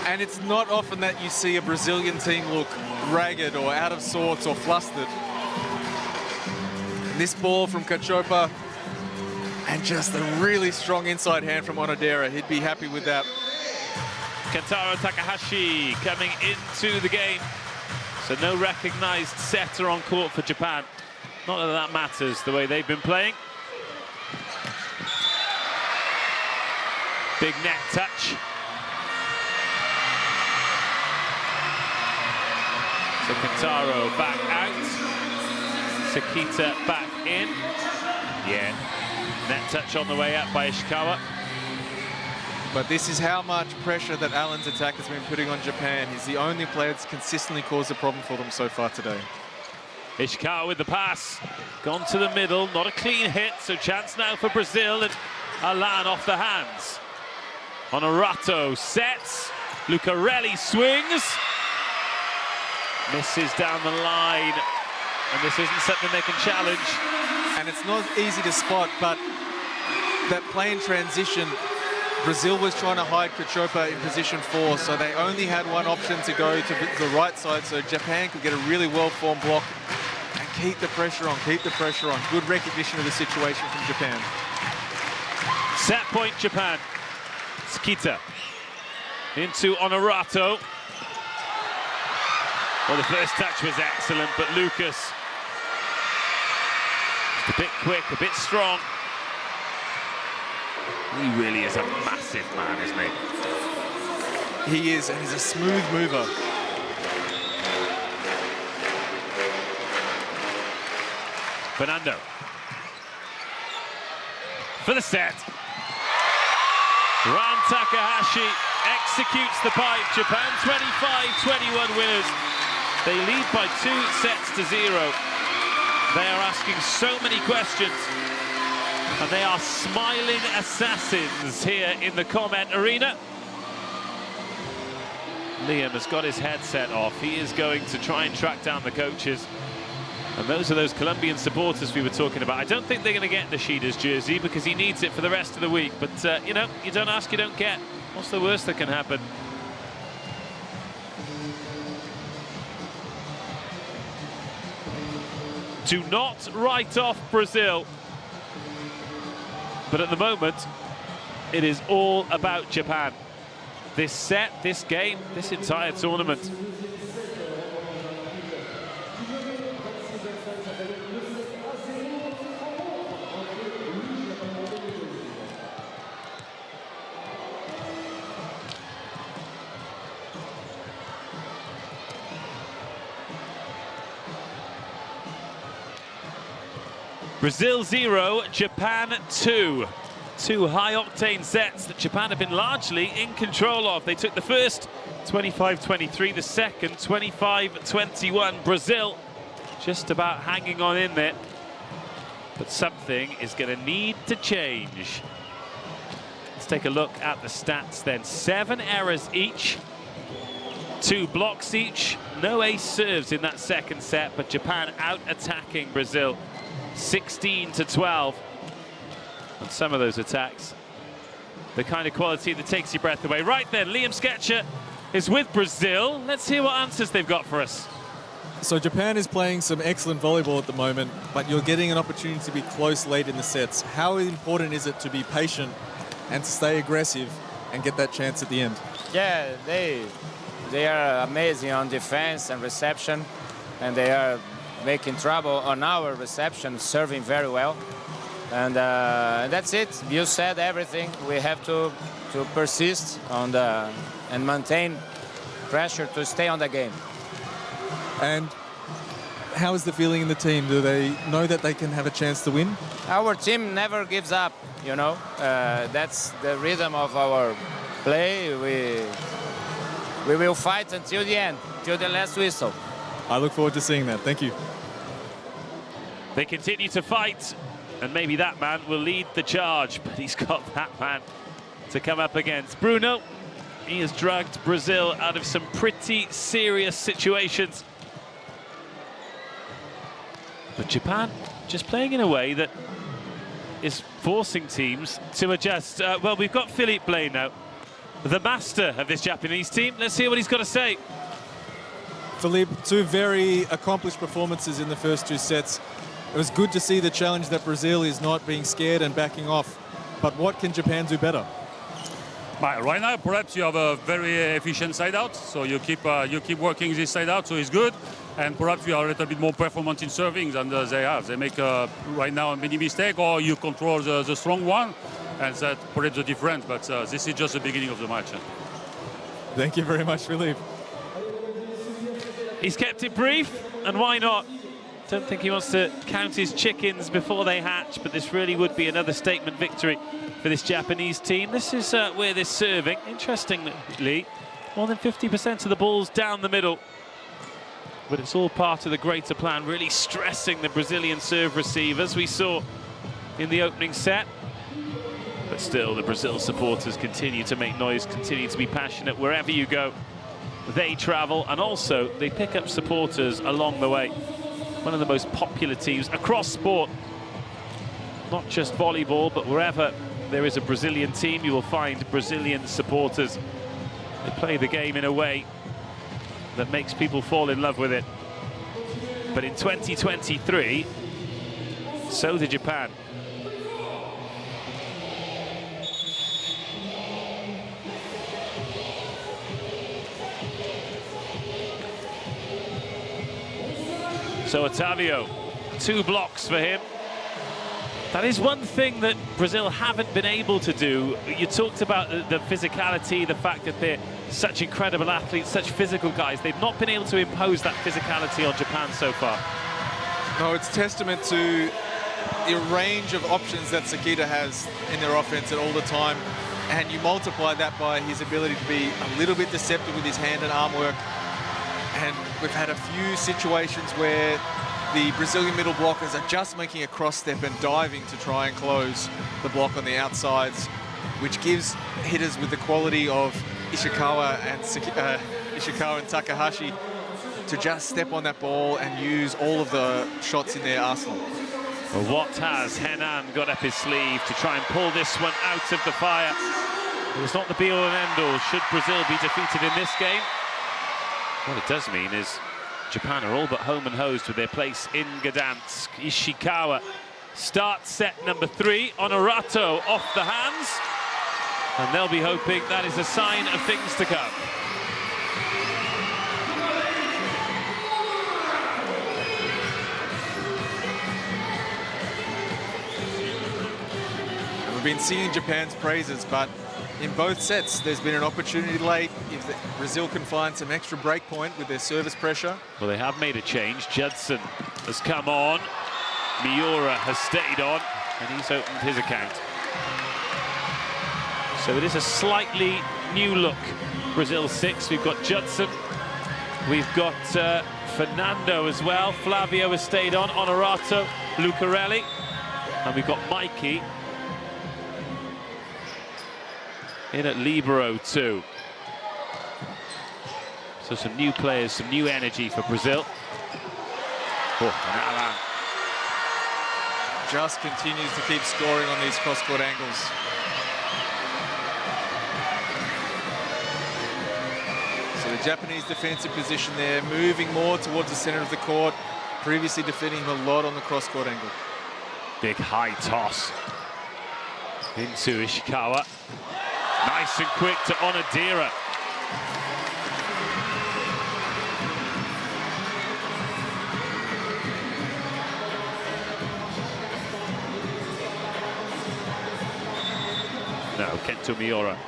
And it's not often that you see a Brazilian team look ragged or out of sorts or flustered. This ball from Cachopa, and just a really strong inside hand from Onodera. He'd be happy with that. Kentaro Takahashi coming into the game. So no recognized setter on court for Japan. Not that that matters the way they've been playing. Big net touch. So Kentaro back out. Sakita back in. Yeah, net touch on the way up by Ishikawa. But this is how much pressure that Alan's attack has been putting on Japan. He's the only player that's consistently caused a problem for them so far today. Ishikawa with the pass. Gone to the middle, not a clean hit, so chance now for Brazil, and Alan off the hands. Honorato sets. Lucarelli swings. Misses down the line. And this isn't something they can challenge. And it's not easy to spot, but that play in transition, Brazil was trying to hide Cachopa in position 4, so they only had one option to go to the right side, so Japan could get a really well-formed block and keep the pressure on, keep the pressure on. Good recognition of the situation from Japan. Set point, Japan. Sakita into Honorato. Well, the first touch was excellent, but Lucas just a bit quick, a bit strong. He really is a massive man, isn't he? He is, and he's a smooth mover. Fernando. For the set. Ran Takahashi executes the pipe. Japan 25-21 winners. They lead by 2-0. They are asking so many questions. And they are smiling assassins here in the comment arena. Liam has got his headset off. He is going to try and track down the coaches. And those are those Colombian supporters we were talking about. I don't think they're going to get Nishida's jersey because he needs it for the rest of the week. But, you know, you don't ask, you don't get. What's the worst that can happen? Do not write off Brazil. But at the moment, it is all about Japan. This set, this game, this entire tournament. Brazil 0, Japan 2. Two high-octane sets that Japan have been largely in control of. They took the first 25-23, the second 25-21. Brazil just about hanging on in there. But something is going to need to change. Let's take a look at the stats then. 7 errors each, 2 blocks each. No ace serves in that second set, but Japan out-attacking Brazil 16-12. And some of those attacks, the kind of quality that takes your breath away. Right then, Liam Sketcher is with Brazil. Let's hear what answers they've got for us. So Japan is playing some excellent volleyball at the moment, but you're getting an opportunity to be close late in the sets. How important is it to be patient and to stay aggressive and get that chance at the end? Yeah, they are amazing on defense and reception, and they are making trouble on our reception, serving very well. And that's it. You said everything. We have to persist on and maintain pressure to stay on the game. And how is the feeling in the team? Do they know that they can have a chance to win? Our team never gives up, you know. That's the rhythm of our play. We will fight until the end, till the last whistle. I look forward to seeing that. Thank you. They continue to fight, and maybe that man will lead the charge, but he's got that man to come up against. Bruno, he has dragged Brazil out of some pretty serious situations. But Japan just playing in a way that is forcing teams to adjust. Well, we've got Philippe Blay now, the master of this Japanese team. Let's hear what he's got to say. Philippe, 2 very accomplished performances in the first 2 sets. It was good to see the challenge that Brazil is not being scared and backing off. But what can Japan do better? Right now, perhaps you have a very efficient side out, so you keep working this side out, so it's good. And perhaps you are a little bit more performant in serving than they have. They make right now a mini mistake, or you control the strong one, and that perhaps the difference. But this is just the beginning of the match. Thank you very much, Philippe. He's kept it brief, and why not? Don't think he wants to count his chickens before they hatch, but this really would be another statement victory for this Japanese team. This is where they're serving. Interestingly, more than 50% of the balls down the middle. But it's all part of the greater plan, really stressing the Brazilian serve receivers we saw in the opening set. But still, the Brazil supporters continue to make noise, continue to be passionate wherever you go. They travel, and also they pick up supporters along the way. One of the most popular teams across sport, not just volleyball, but wherever there is a Brazilian team, you will find Brazilian supporters. They play the game in a way that makes people fall in love with it. But in 2023, so did Japan. So Otavio, 2 blocks for him. That is one thing that Brazil haven't been able to do. You talked about the physicality, the fact that they're such incredible athletes, such physical guys. They've not been able to impose that physicality on Japan so far. No, it's testament to the range of options that Sakita has in their offense at all the time. And you multiply that by his ability to be a little bit deceptive with his hand and arm work. And we've had a few situations where the Brazilian middle blockers are just making a cross step and diving to try and close the block on the outsides, which gives hitters with the quality of Ishikawa and Takahashi to just step on that ball and use all of the shots in their arsenal. Well, what has Henan got up his sleeve to try and pull this one out of the fire? It's not the be-all and end-all. Should Brazil be defeated in this game? What it does mean is Japan are all but home and hosed with their place in Gdansk. Ishikawa starts set number 3. Honorato off the hands. And they'll be hoping that is a sign of things to come. We've been singing Japan's praises, but in both sets, there's been an opportunity late. If Brazil can find some extra break point with their service pressure. Well, they have made a change. Judson has come on. Miura has stayed on, and he's opened his account. So it is a slightly new look. Brazil 6. We've got Judson. We've got Fernando as well. Flavio has stayed on. Honorato, Lucarelli. And we've got Mikey in at libero too. So some new players, some new energy for Brazil. Oh, and Alan just continues to keep scoring on these cross-court angles. So the Japanese defensive position there, moving more towards the center of the court, previously defending him a lot on the cross-court angle. Big high toss into Ishikawa. Nice and quick to Onodera. No, Kento Miura.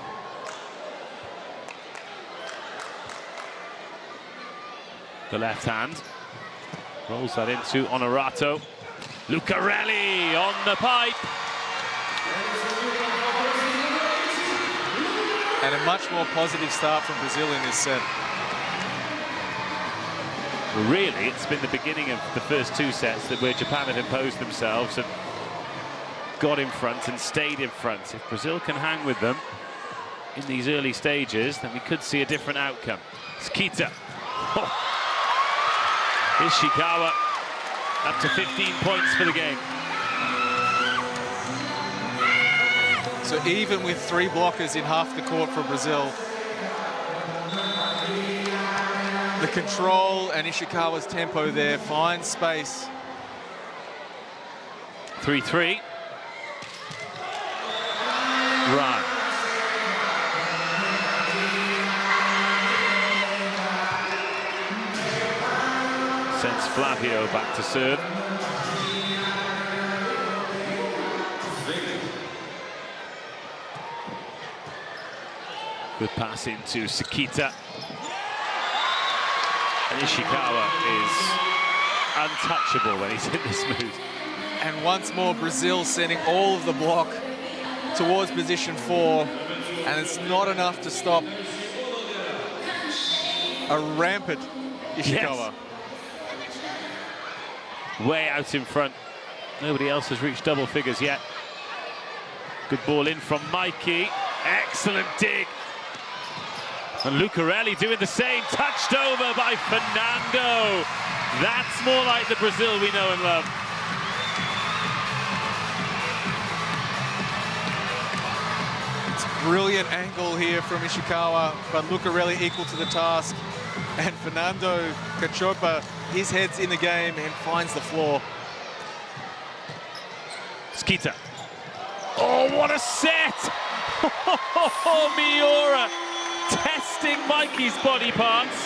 The left hand. Rolls that into Honorato. Lucarelli on the pipe. And a much more positive start from Brazil in this set. Really, it's been the beginning of the first 2 sets where Japan have imposed themselves and got in front and stayed in front. If Brazil can hang with them in these early stages, then we could see a different outcome. Skita. Oh. Ishikawa up to 15 points for the game. So even with 3 blockers in half the court for Brazil, the control and Ishikawa's tempo there finds space. 3-3. Run. Sends Flavio back to serve. Good pass into Sakita. And Ishikawa is untouchable when he's in this mood. And once more, Brazil sending all of the block towards position 4. And it's not enough to stop a rampant Ishikawa. Yes. Way out in front. Nobody else has reached double figures yet. Good ball in from Mikey. Excellent dig. And Lucarelli doing the same, touched over by Fernando. That's more like the Brazil we know and love. It's a brilliant angle here from Ishikawa, but Lucarelli equal to the task. And Fernando Cachopa, his head's in the game and finds the floor. Skita. Oh, what a set! Oh, Miura testing Mikey's body parts.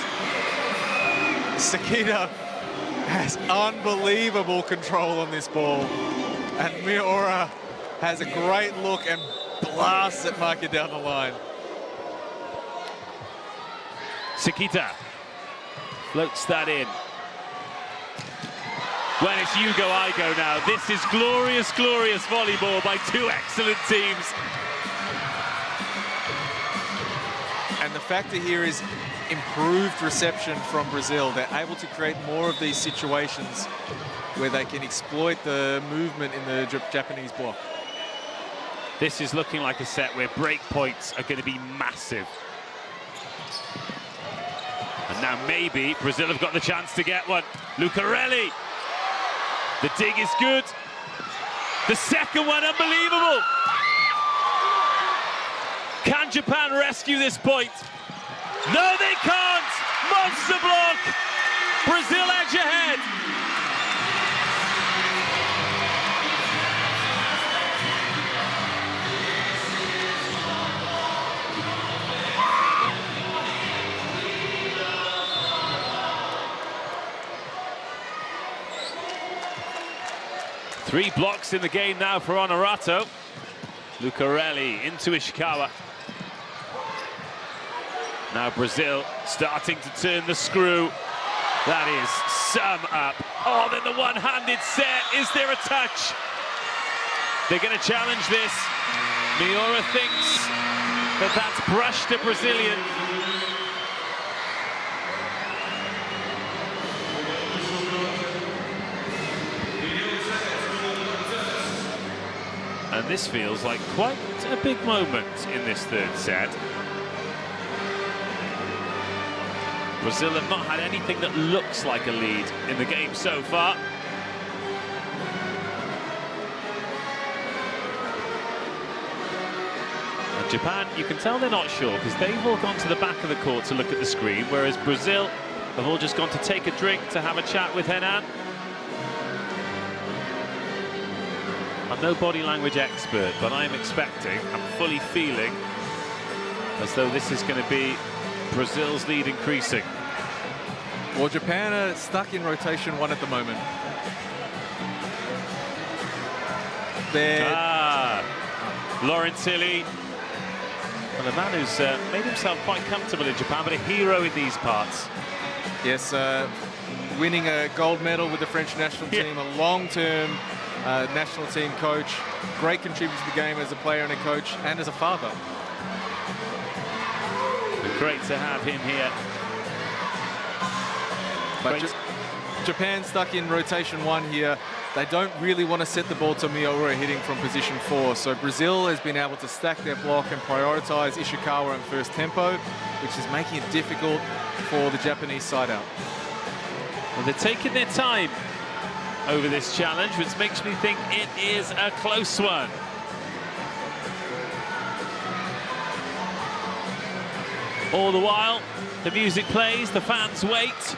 Sakita has unbelievable control on this ball. And Miura has a great look and blasts it Mikey down the line. Sakita floats that in. When it's you go, I go now. This is glorious, glorious volleyball by 2 excellent teams. And the factor here is improved reception from Brazil. They're able to create more of these situations where they can exploit the movement in the Japanese block. This is looking like a set where break points are going to be massive. And Now maybe Brazil have got the chance to get one. Lucarelli. The dig is good. The second one, unbelievable. Can Japan rescue this point? No, they can't. Monster block. Brazil edge ahead. Three blocks in the game now for Honorato. Lucarelli into Ishikawa. Now Brazil starting to turn the screw. That is sum up. Oh, then the one-handed set. Is there a touch? They're going to challenge this. Miura thinks that that's brushed a Brazilian. And this feels like quite a big moment in this third set. Brazil have not had anything that looks like a lead in the game so far. And Japan, you can tell they're not sure because they've all gone to the back of the court to look at the screen, whereas Brazil have all just gone to take a drink, to have a chat with Henan. I'm no body language expert, but I'm expecting, I'm fully feeling as though this is going to be Brazil's lead increasing. Well, Japan are stuck in rotation one at the moment. Lawrence Hilly. Well, a man who's made himself quite comfortable in Japan, but a hero in these parts. Yes, winning a gold medal with the French national team, a long-term national team coach, great contributor to the game as a player and a coach, and as a father. Great to have him here. But Japan stuck in rotation one here. They don't really want to set the ball to Miura hitting from position 4. So Brazil has been able to stack their block and prioritize Ishikawa in first tempo, which is making it difficult for the Japanese side out. Well, they're taking their time over this challenge, which makes me think it is a close one. All the while, the music plays, the fans wait.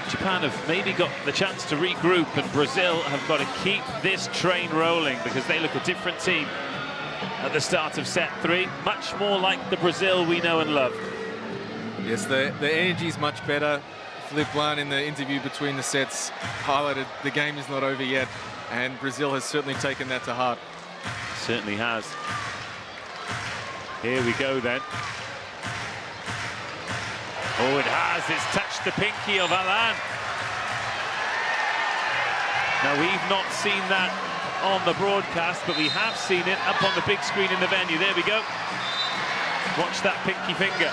Japan have maybe got the chance to regroup, and Brazil have got to keep this train rolling because they look a different team at the start of set 3, much more like the Brazil we know and love. Yes, the energy is much better. Philippe Blanc in the interview between the sets highlighted the game is not over yet, and Brazil has certainly taken that to heart. Certainly has. Here we go then. Oh, it has. It's touched the pinky of Alain. Now, we've not seen that on the broadcast, but we have seen it up on the big screen in the venue. There we go. Watch that pinky finger.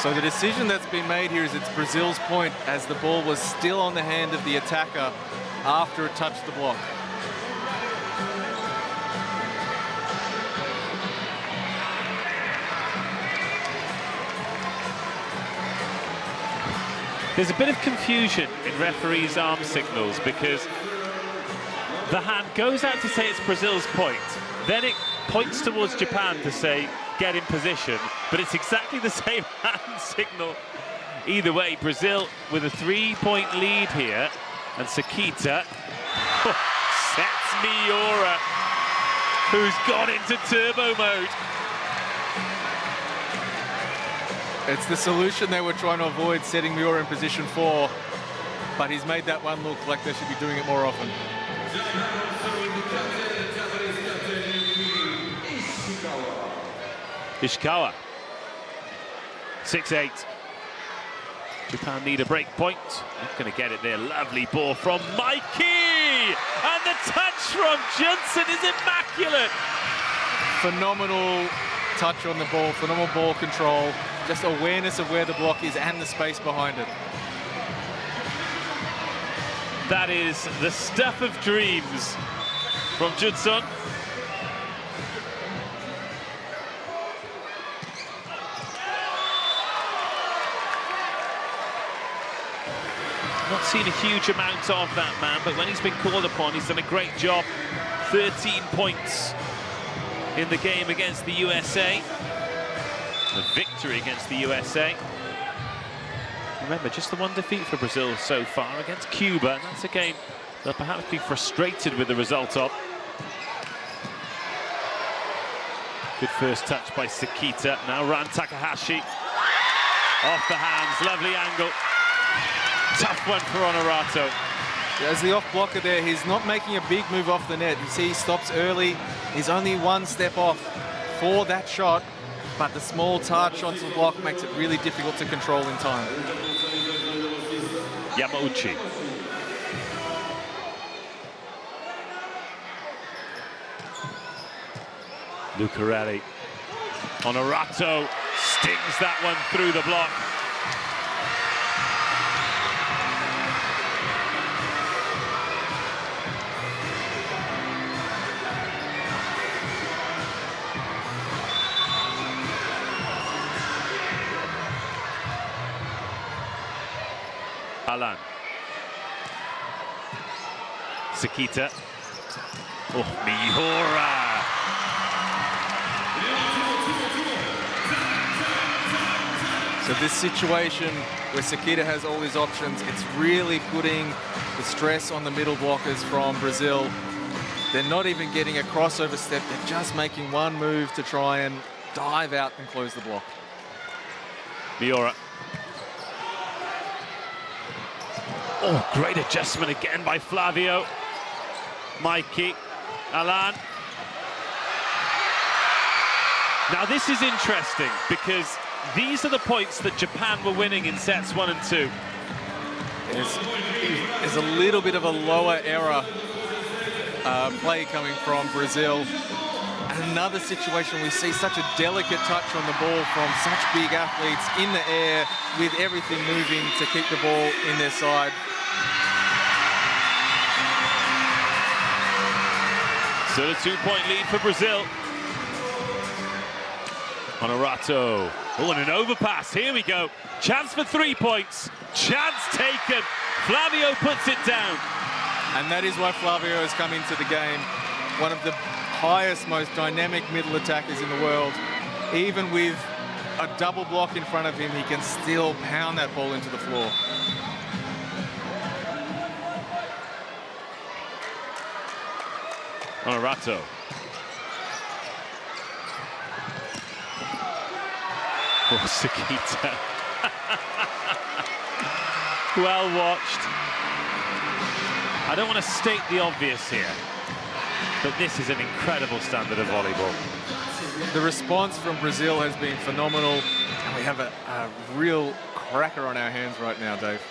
So the decision that's been made here is it's Brazil's point, as the ball was still on the hand of the attacker after it touched the block. There's a bit of confusion in referees' arm signals because the hand goes out to say it's Brazil's point, then it points towards Japan to say get in position, but it's exactly the same hand signal. Either way, Brazil with a 3-point lead here, and Sakita sets Miura, who's gone into turbo mode. It's the solution they were trying to avoid, setting Miura in position 4, but he's made that one look like they should be doing it more often. Ishikawa, 6-8. Japan need a break point. Not going to get it there. Lovely ball from Mikey! And the touch from Johnson is immaculate! Phenomenal touch on the ball, phenomenal ball control, just awareness of where the block is and the space behind it. That is the stuff of dreams from Judson. seen a huge amount of that man, but when he's been called upon, he's done a great job. 13 points in the game against the USA. The victory against the USA. Remember, just the one defeat for Brazil so far against Cuba, and that's a game they'll perhaps be frustrated with the result of. Good first touch by Sakita. Now Ran Takahashi. Off the hands, lovely angle. Tough one for Honorato. As the off blocker there, he's not making a big move off the net. You see he stops early. He's only one step off for that shot, but the small touch onto the block makes it really difficult to control in time. Yamauchi. Lucarelli. Honorato stings that one through the block. Alan. Sakita. Oh, Mihora. So this situation where Sakita has all his options, it's really putting the stress on the middle blockers from Brazil. They're not even getting a crossover step. They're just making one move to try and dive out and close the block. Miura. Oh, great adjustment again by Flavio. Mikey. Alan. Now this is interesting because these are the points that Japan were winning in sets 1 and 2. There's a little bit of a lower error play coming from Brazil. And another situation, we see such a delicate touch on the ball from such big athletes in the air with everything moving to keep the ball in their side. Still a 2-point lead for Brazil. Honorato. Oh, and an overpass. Here we go. Chance for 3 points. Chance taken. Flavio puts it down. And that is why Flavio has come into the game. One of the highest, most dynamic middle attackers in the world. Even with a double block in front of him, he can still pound that ball into the floor. Honorato. Oh, Sakita. Well watched. I don't want to state the obvious here, but this is an incredible standard of volleyball. The response from Brazil has been phenomenal, and we have a real cracker on our hands right now, Dave.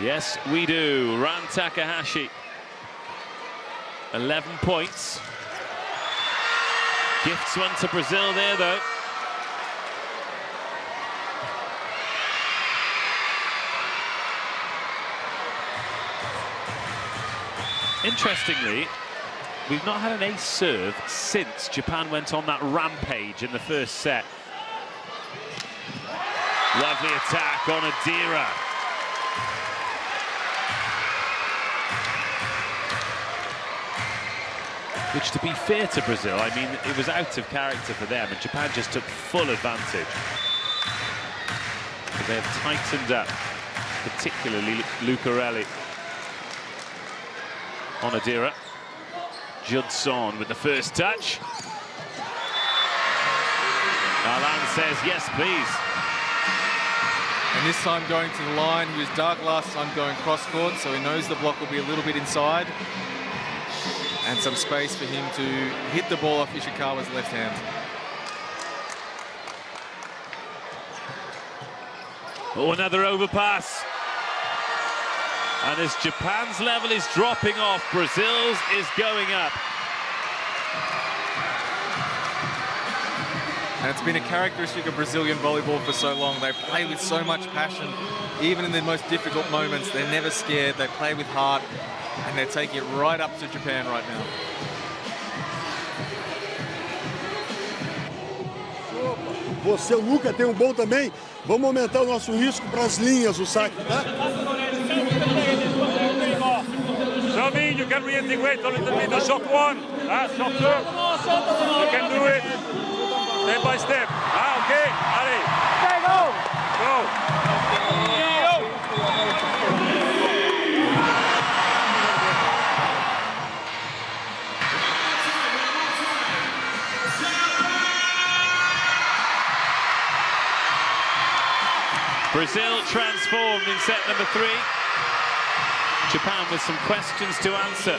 Yes, we do. Ran Takahashi. 11 points. Gifts one to Brazil there, though. Interestingly, we've not had an ace serve since Japan went on that rampage in the first set. Lovely attack on Adira. Which, to be fair to Brazil, I mean, it was out of character for them, and Japan just took full advantage. But they have tightened up, particularly Lucarelli. Onodira. Judson with the first touch. Alan says, yes, please. And this time going to the line. He was dark last time going cross-court, so he knows the block will be a little bit inside. And some space for him to hit the ball off Ishikawa's left hand. Oh, another overpass. And as Japan's level is dropping off, Brazil's is going up. And it's been a characteristic of Brazilian volleyball for so long. They play with so much passion. Even in the most difficult moments, they're never scared. They play with heart. And they're taking it right up to Japan right now. Você, o Luca, tem bom também. Vamos aumentar o nosso risco para as linhas, o saque, tá? you can reintegrate a little bit the short one. Short serve. You can do it. Step by step. Okay. Allez. Go. Brazil transformed in set number 3. Japan with some questions to answer.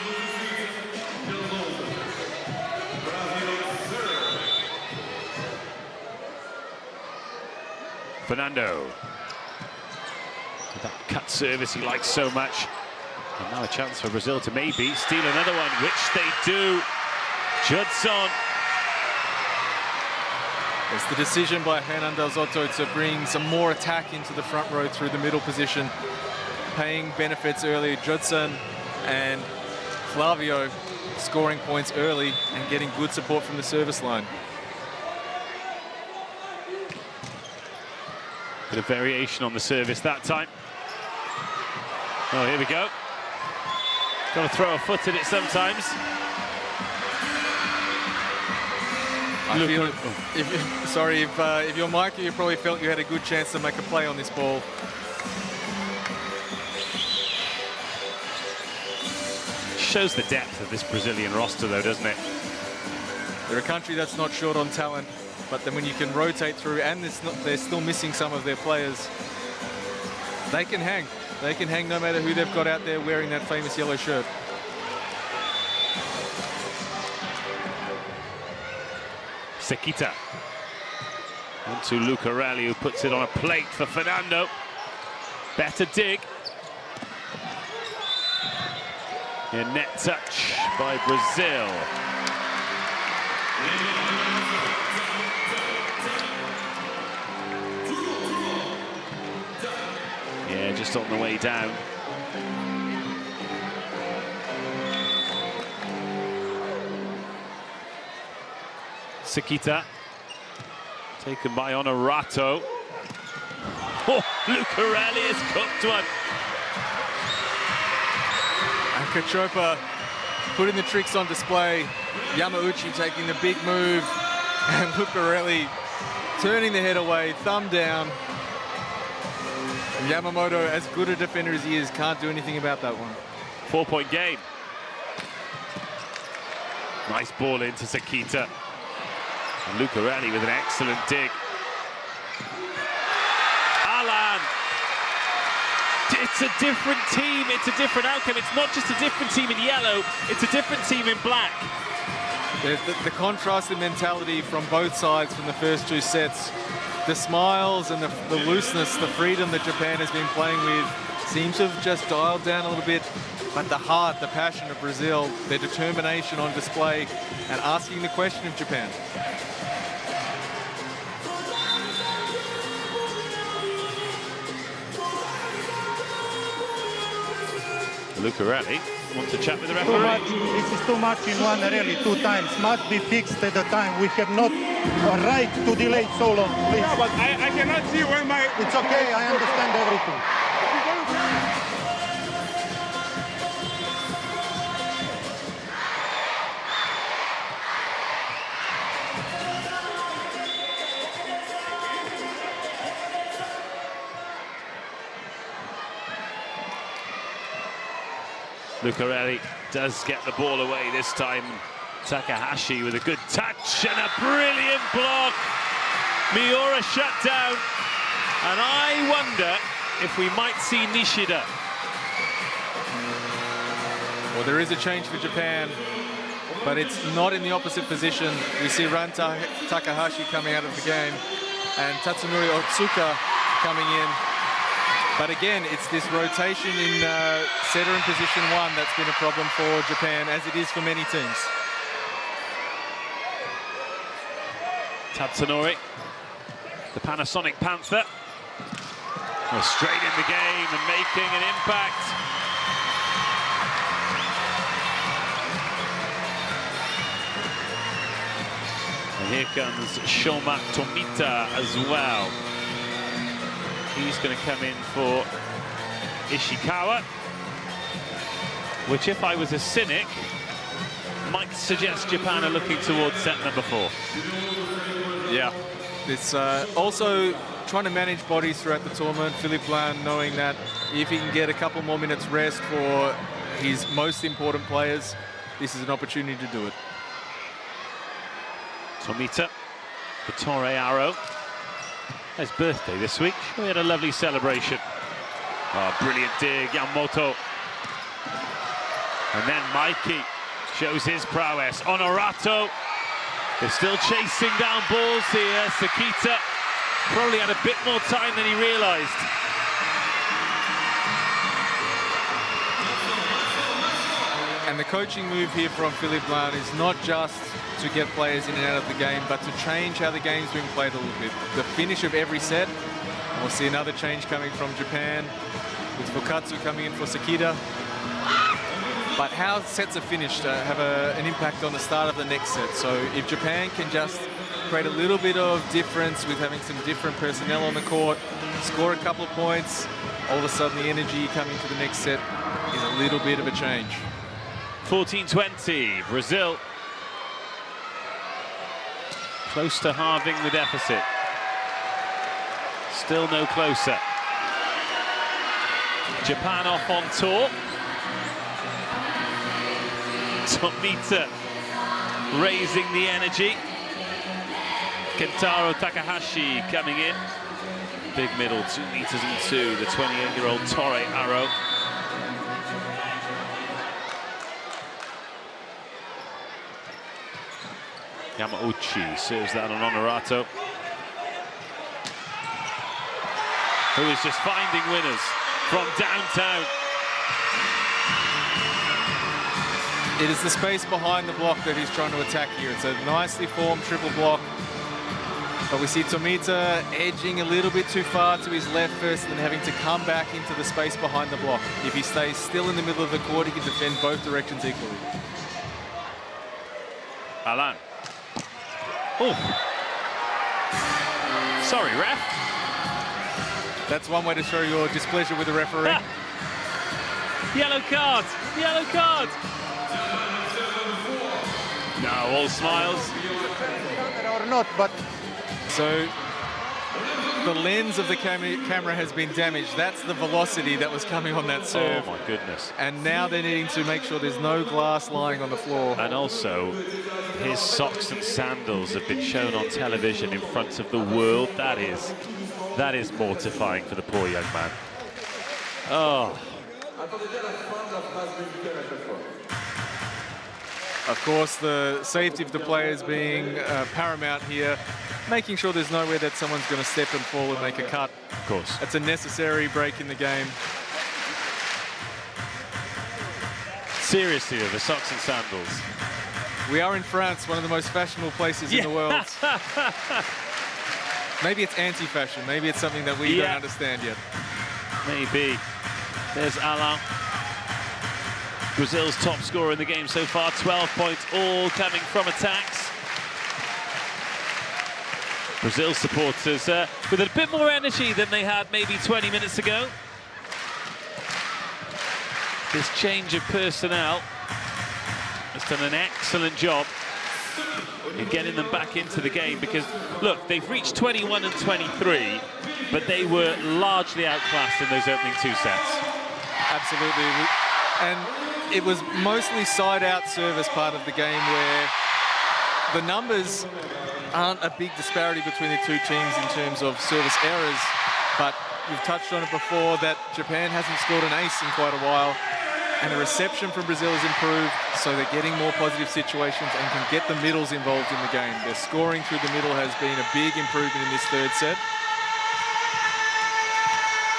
Fernando. That cut service he likes so much. And now a chance for Brazil to maybe steal another one, which they do. Judson. It's the decision by Hernando Soto to bring some more attack into the front row through the middle position, paying benefits early. Judson and Flavio scoring points early and getting good support from the service line. Bit of variation on the service that time. Oh, here we go. Got to throw a foot at it sometimes. I feel, if you're Mikey, you probably felt you had a good chance to make a play on this ball. Shows the depth of this Brazilian roster, though, doesn't it? They're a country that's not short on talent, but then when you can rotate through and they're still missing some of their players, they can hang. They can hang no matter who they've got out there wearing that famous yellow shirt. Sekita. On to Luca Ralli, who puts it on a plate for Fernando. Better dig. A net touch by Brazil. Yeah, just on the way down. Sekita, taken by Honorato. Oh, Luca Ralli has cooked one. And Kachopa putting the tricks on display. Yamauchi taking the big move. And Lucarelli turning the head away, thumb down. Yamamoto, as good a defender as he is, can't do anything about that one. 4-point game. Nice ball into Sekita. And Lucarelli with an excellent dig. Alan. It's a different team, it's a different outcome. It's not just a different team in yellow, it's a different team in black. The contrast in mentality from both sides from the first 2 sets. The smiles and the looseness, the freedom that Japan has been playing with seems to have just dialed down a little bit. But the heart, the passion of Brazil, their determination on display and asking the question of Japan. Lucarelli wants to chat with the referee. This is too much in one rally, 2 times. Must be fixed at the time. We have not a right to delay so long, please. Yeah, but I cannot see when my... It's okay, I understand everything. Lucarelli does get the ball away this time. Takahashi with a good touch and a brilliant block. Miura shut down. And I wonder if we might see Nishida. Well, there is a change for Japan, but it's not in the opposite position. We see Ranta Takahashi coming out of the game and Tatsunori Otsuka coming in. But again, it's this rotation in setter in position 1 that's been a problem for Japan, as it is for many teams. Tatsunori, the Panasonic Panther. Well, straight in the game and making an impact. And here comes Shoma Tomita as well. He's going to come in for Ishikawa. which, if I was a cynic, might suggest Japan are looking towards set number 4. Yeah. It's also trying to manage bodies throughout the tournament. Philippe Lain knowing that if he can get a couple more minutes rest for his most important players, this is an opportunity to do it. Tomita, the Torre arrow. His birthday this week. We had a lovely celebration. Oh, brilliant dig, Yamamoto. And then Mikey shows his prowess. Honorato. They're still chasing down balls here. Sakita probably had a bit more time than he realized. And the coaching move here from Philippe Lain is not just to get players in and out of the game, but to change how the game's being played a little bit. The finish of every set, and we'll see another change coming from Japan, with Fukatsu coming in for Sakita. But how sets are finished have an impact on the start of the next set. So if Japan can just create a little bit of difference with having some different personnel on the court, score a couple of points, all of a sudden the energy coming to the next set is a little bit of a change. 14-20, Brazil. Close to halving the deficit. Still no closer. Japan off on tour. Tomita raising the energy. Kentaro Takahashi coming in. Big middle, 2 meters and 2, the 28-year-old Torre arrow. Yamauchi serves that on Honorato, who is just finding winners from downtown. It is the space behind the block that he's trying to attack here. It's a nicely formed triple block. But we see Tomita edging a little bit too far to his left first and then having to come back into the space behind the block. If he stays still in the middle of the court, he can defend both directions equally. Alain. Oh. Sorry, ref. That's one way to show your displeasure with the referee. Yellow card. Yellow card. No, all smiles. Or not, but so the lens of the camera has been damaged. That's the velocity that was coming on that serve. Oh my goodness. And now they're needing to make sure there's no glass lying on the floor. And also, his socks and sandals have been shown on television in front of the world. That is mortifying for the poor young man. Oh. Of course, the safety of the players being paramount here, making sure there's nowhere that someone's going to step and fall and make a cut. Of course. It's a necessary break in the game. Seriously, though, the socks and sandals. We are in France, one of the most fashionable places in the world. Maybe it's anti-fashion. Maybe it's something that we don't understand yet. Maybe. There's Alain. Brazil's top scorer in the game so far, 12 points, all coming from attacks. Brazil supporters with a bit more energy than they had maybe 20 minutes ago. This change of personnel has done an excellent job in getting them back into the game because, look, they've reached 21 and 23, but they were largely outclassed in those opening 2 sets. Absolutely. And it was mostly side-out service part of the game where the numbers aren't a big disparity between the two teams in terms of service errors, but we've touched on it before that Japan hasn't scored an ace in quite a while, and the reception from Brazil has improved, so they're getting more positive situations and can get the middles involved in the game. Their scoring through the middle has been a big improvement in this 3rd set.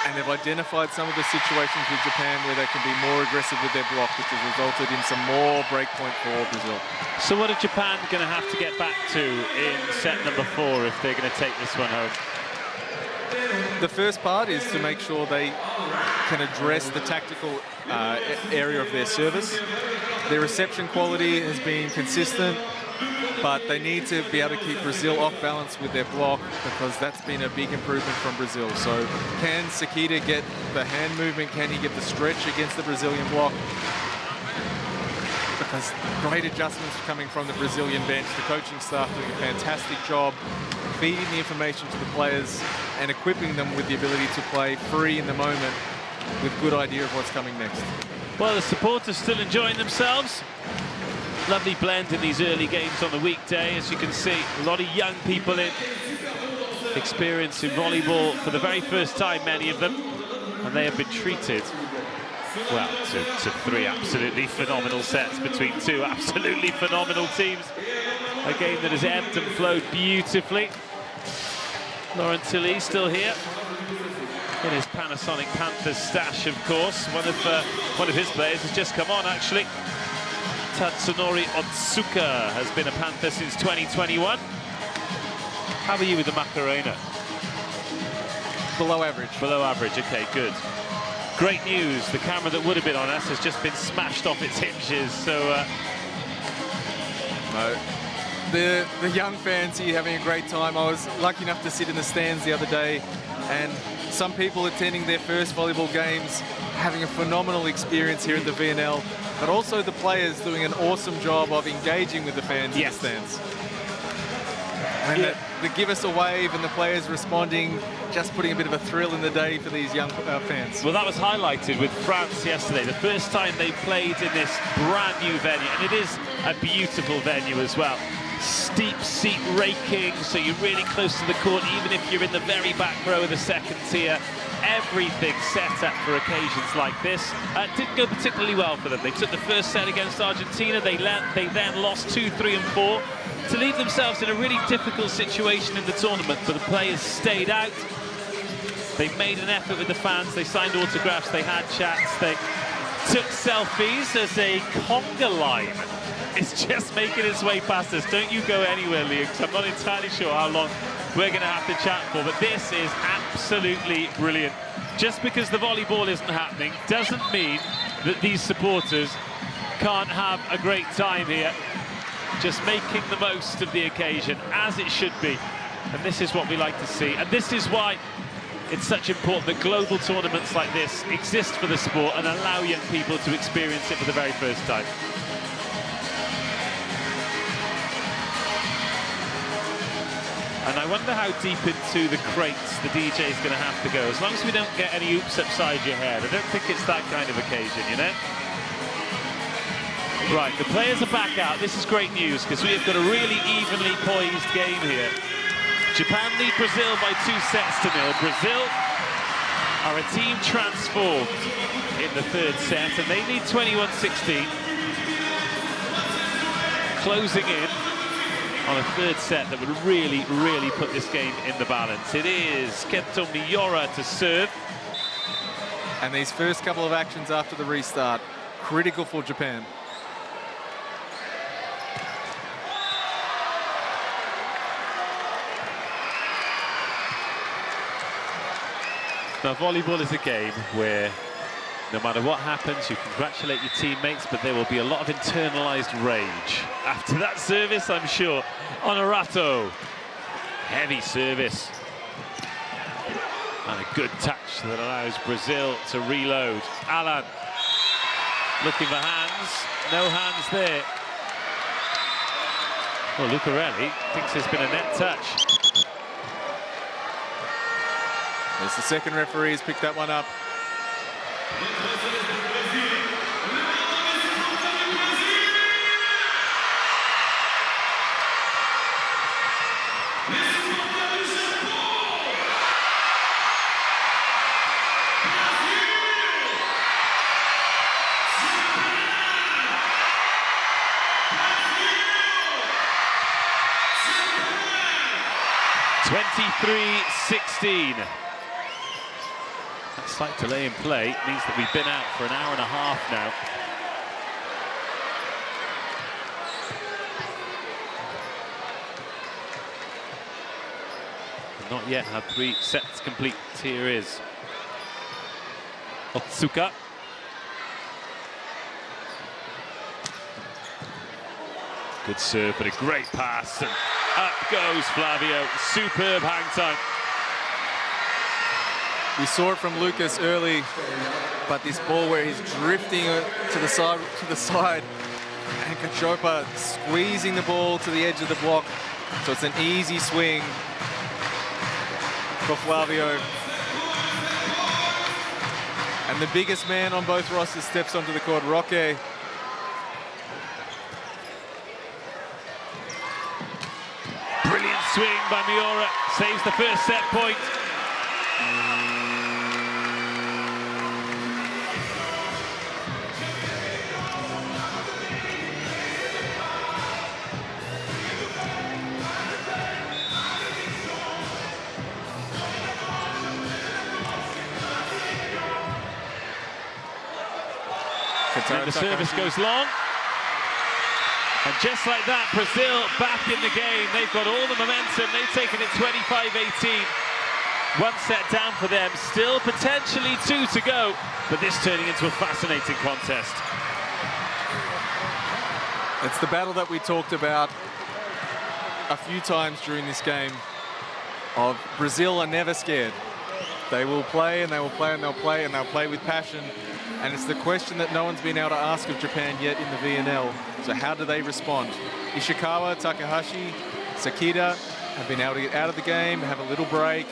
And they've identified some of the situations with Japan where they can be more aggressive with their block, which has resulted in some more breakpoint for Brazil. So what are Japan going to have to get back to in set number 4 if they're going to take this one home? The first part is to make sure they can address the tactical area of their service. Their reception quality has been consistent, but they need to be able to keep Brazil off balance with their block because that's been a big improvement from Brazil. So can Sakita get the hand movement? Can he get the stretch against the Brazilian block? There's great adjustments coming from the Brazilian bench. The coaching staff doing a fantastic job feeding the information to the players and equipping them with the ability to play free in the moment with good idea of what's coming next. Well, the supporters still enjoying themselves. Lovely blend in these early games on the weekday. As you can see, a lot of young people in, experiencing volleyball for the very first time, many of them, and they have been treated, well, to three absolutely phenomenal sets between two absolutely phenomenal teams. A game that has ebbed and flowed beautifully. Laurent Tilly still here in his Panasonic Panthers stash, of course. One of his players has just come on, actually. Tatsunori Otsuka has been a Panther since 2021. How are you with the Macarena? Below average. Below average, okay, good. Great news, the camera that would have been on us has just been smashed off its hinges, so... No. The young fans here having a great time. I was lucky enough to sit in the stands the other day, and some people attending their first volleyball games having a phenomenal experience here at the VNL, but also the players doing an awesome job of engaging with the fans in the stands. And they give us a wave and the players responding, just putting a bit of a thrill in the day for these young fans. Well, that was highlighted with France yesterday, the first time they played in this brand new venue, and it is a beautiful venue as well. Steep seat raking, so you're really close to the court, even if you're in the very back row of the second tier. Everything set up for occasions like this. Didn't go particularly well for them. They took the first set against Argentina. They then lost 2, 3, and 4 to leave themselves in a really difficult situation in the tournament. But the players stayed out. They made an effort with the fans. They signed autographs. They had chats. They took selfies as a conga line. It's just making its way past us. Don't you go anywhere, Liam, because I'm not entirely sure how long we're going to have to chat for. But this is absolutely brilliant. Just because the volleyball isn't happening doesn't mean that these supporters can't have a great time here. Just making the most of the occasion, as it should be. And this is what we like to see. And this is why it's such important that global tournaments like this exist for the sport and allow young people to experience it for the very first time. And I wonder how deep into the crates the DJ is going to have to go. As long as we don't get any oops upside your head. I don't think it's that kind of occasion, you know? Right, the players are back out. This is great news because we have got a really evenly poised game here. Japan lead Brazil by 2 sets to 0. Brazil are a team transformed in the third set, and they lead 21-16. Closing in on a third set that would really, really put this game in the balance. It is Kento Miura to serve. And these first couple of actions after the restart, critical for Japan. Now, volleyball is a game where no matter what happens, you congratulate your teammates, but there will be a lot of internalized rage after that service, I'm sure. Honorato, heavy service. And a good touch that allows Brazil to reload. Alan, looking for hands. No hands there. Well, Lucarelli thinks there's been a net touch. As the second referee has picked that one up. That slight delay in play means that we've been out for an hour and a half now. Not yet had 3 sets complete. Here is Otsuka. Good serve, but a great pass. And up goes Flavio. Superb hang time. We saw it from Lucas early, but this ball where he's drifting to the side And Cachopa squeezing the ball to the edge of the block. So it's an easy swing for Flavio. And the biggest man on both rosters steps onto the court, Roque. Brilliant swing by Miura, saves the first set point. And the service goes long. And just like that, Brazil back in the game. They've got all the momentum. They've taken it 25-18. One set down for them. Still potentially 2 to go. But this turning into a fascinating contest. It's the battle that we talked about a few times during this game of Brazil are never scared. They will play and they will play and they'll play and they'll play with passion. And it's the question that no one's been able to ask of Japan yet in the VNL. So how do they respond? Ishikawa, Takahashi, Sakita have been able to get out of the game, have a little break,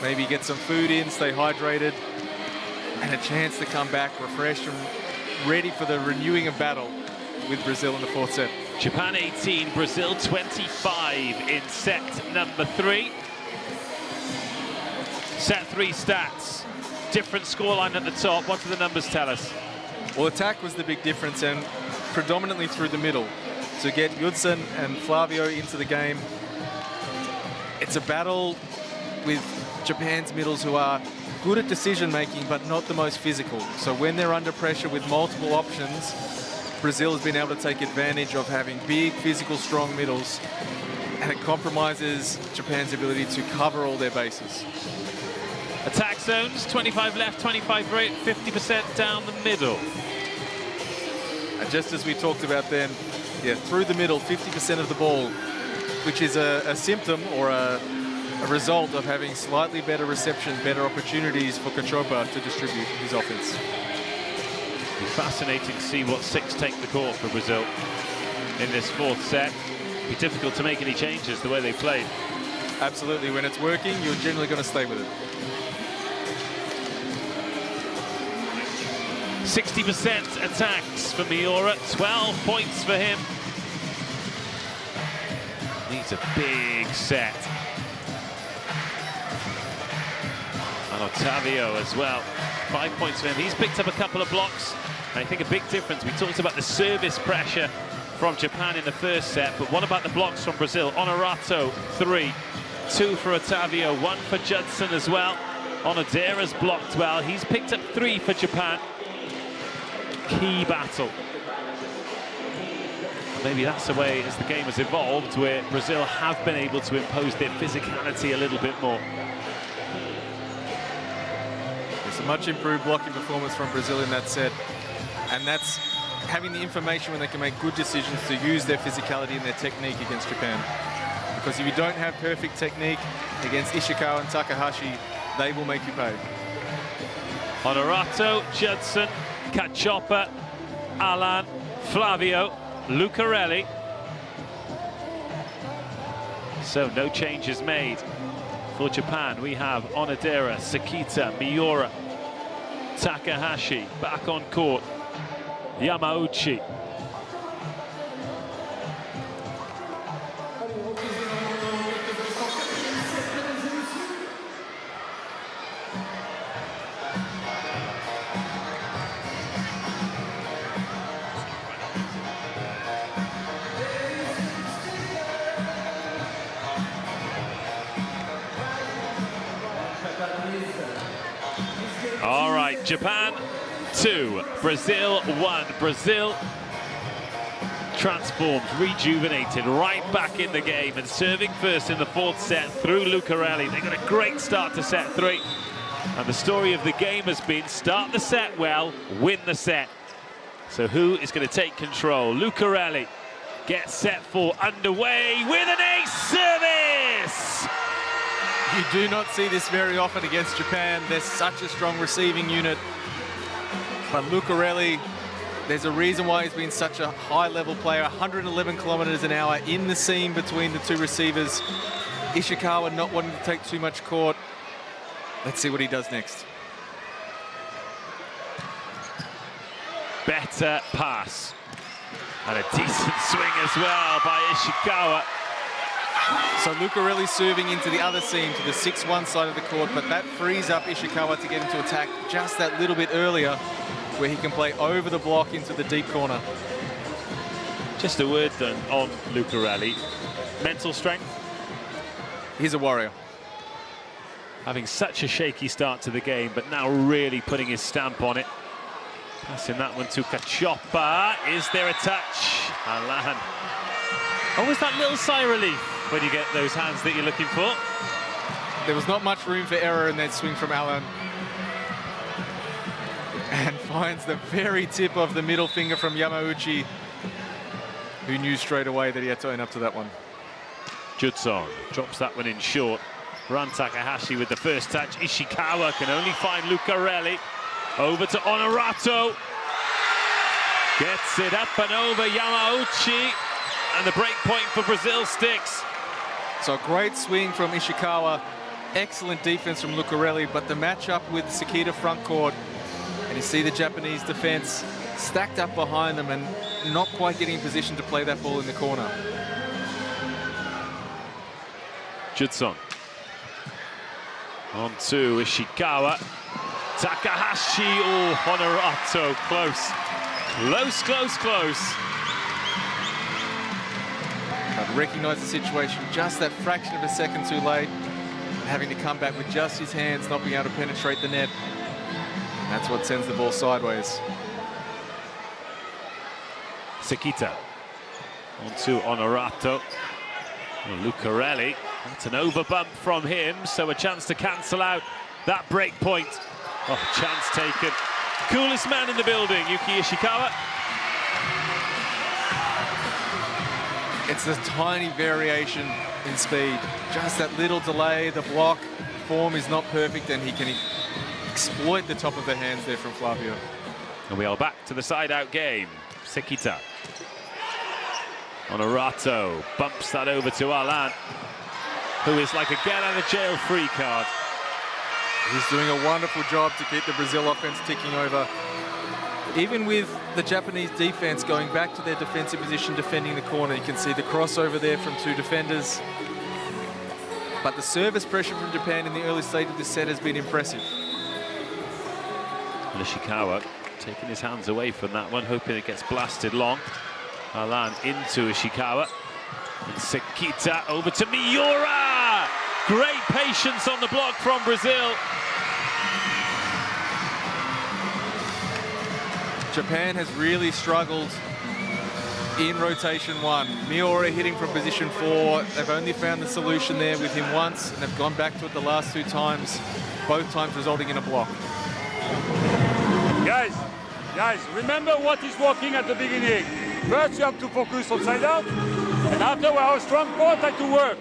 maybe get some food in, stay hydrated, and a chance to come back refreshed and ready for the renewing of battle with Brazil in the 4th set. Japan 18, Brazil 25 in set number 3. Set 3 stats. Different scoreline at the top. What do the numbers tell us? Well, attack was the big difference, and predominantly through the middle. To get Judson and Flavio into the game, it's a battle with Japan's middles who are good at decision-making, but not the most physical. So when they're under pressure with multiple options, Brazil has been able to take advantage of having big, physical, strong middles, and it compromises Japan's ability to cover all their bases. Attack zones, 25 left, 25 right, 50% down the middle. And just as we talked about then, yeah, through the middle, 50% of the ball, which is a symptom or a result of having slightly better reception, better opportunities for Cachopa to distribute his offense. It'll be fascinating to see what 6 take the court for Brazil in this 4th set. It'll be difficult to make any changes the way they played. Absolutely, when it's working, you're generally going to stay with it. 60% attacks for Miura, 12 points for him. Needs a big set. And Octavio as well, 5 points for him. He's picked up a couple of blocks. And I think a big difference, we talked about the service pressure from Japan in the 1st set, but what about the blocks from Brazil? Honorato, 3. 2 for Octavio, 1 for Judson as well. Onodera's blocked well. He's picked up 3 for Japan. Key battle. Maybe that's the way as the game has evolved, where Brazil have been able to impose their physicality a little bit more. It's a much improved blocking performance from Brazil in that set, and that's having the information when they can make good decisions to use their physicality and their technique against Japan. Because if you don't have perfect technique against Ishikawa and Takahashi, they will make you pay. Honorato, Judson, Cachopa, Alan, Flavio, Lucarelli. So no changes made for Japan. We have Onodera, Sakita, Miura, Takahashi back on court, Yamauchi. All right, Japan 2, Brazil 1. Brazil transformed, rejuvenated, right back in the game and serving first in the 4th set through Lucarelli. They got a great start to set 3. And the story of the game has been start the set well, win the set. So who is going to take control? Lucarelli gets set 4 underway with an ace service! You do not see this very often against Japan. They're such a strong receiving unit. But Lucarelli There's a reason why he's been such a high-level player, 111 kilometers an hour in the seam between the two receivers. Ishikawa not wanting to take too much court. Let's see what he does next. Better pass. And a decent swing as well by Ishikawa. So Lucarelli serving into the other seam to the 6-1 side of the court, but that frees up Ishikawa to get into attack just that little bit earlier, where he can play over the block into the deep corner. Just a word then on Lucarelli. Mental strength? He's a warrior. Having such a shaky start to the game, but now really putting his stamp on it. Passing that one to Kachopa. Is there a touch? Alan. Always that little sigh of relief when you get those hands that you're looking for. There was not much room for error in that swing from Alan. And finds the very tip of the middle finger from Yamauchi, who knew straight away that he had to own up to that one. Judson drops that one in short. Ran Takahashi with the first touch. Ishikawa can only find Lucarelli. Over to Honorato. Gets it up and over Yamauchi. And the break point for Brazil sticks. So a great swing from Ishikawa. Excellent defense from Lucarelli, but the matchup with Sekita front court, and you see the Japanese defense stacked up behind them and not quite getting in position to play that ball in the corner. Judson. On to Ishikawa. Takahashi, oh, Honorato, close. Close, close, close. But recognize the situation just that fraction of a second too late, having to come back with just his hands, not being able to penetrate the net. And that's what sends the ball sideways. Sekita. On to Honorato. Lucarelli. That's an overbump from him, so a chance to cancel out that break point. Oh, chance taken. Coolest man in the building, Yuki Ishikawa. It's a tiny variation in speed. Just that little delay, the block form is not perfect, and he can exploit the top of the hands there from Flavio. And we are back to the side-out game. Sekita. Honorato bumps that over to Alan, who is like a get-out-of-jail-free card. He's doing a wonderful job to keep the Brazil offense ticking over. Even with the Japanese defense going back to their defensive position, defending the corner, you can see the crossover there from two defenders. But the service pressure from Japan in the early stage of this set has been impressive. And Ishikawa taking his hands away from that one, hoping it gets blasted long. Alan into Ishikawa. And Sekita over to Miura! Great patience on the block from Brazil. Japan has really struggled in rotation one. Miura hitting from position 4. They've only found the solution there with him once, and they've gone back to it the last 2 times, both times resulting in a block. Guys, remember what is working at the beginning. First, you have to focus on side out, and after we have a strong court, have to work.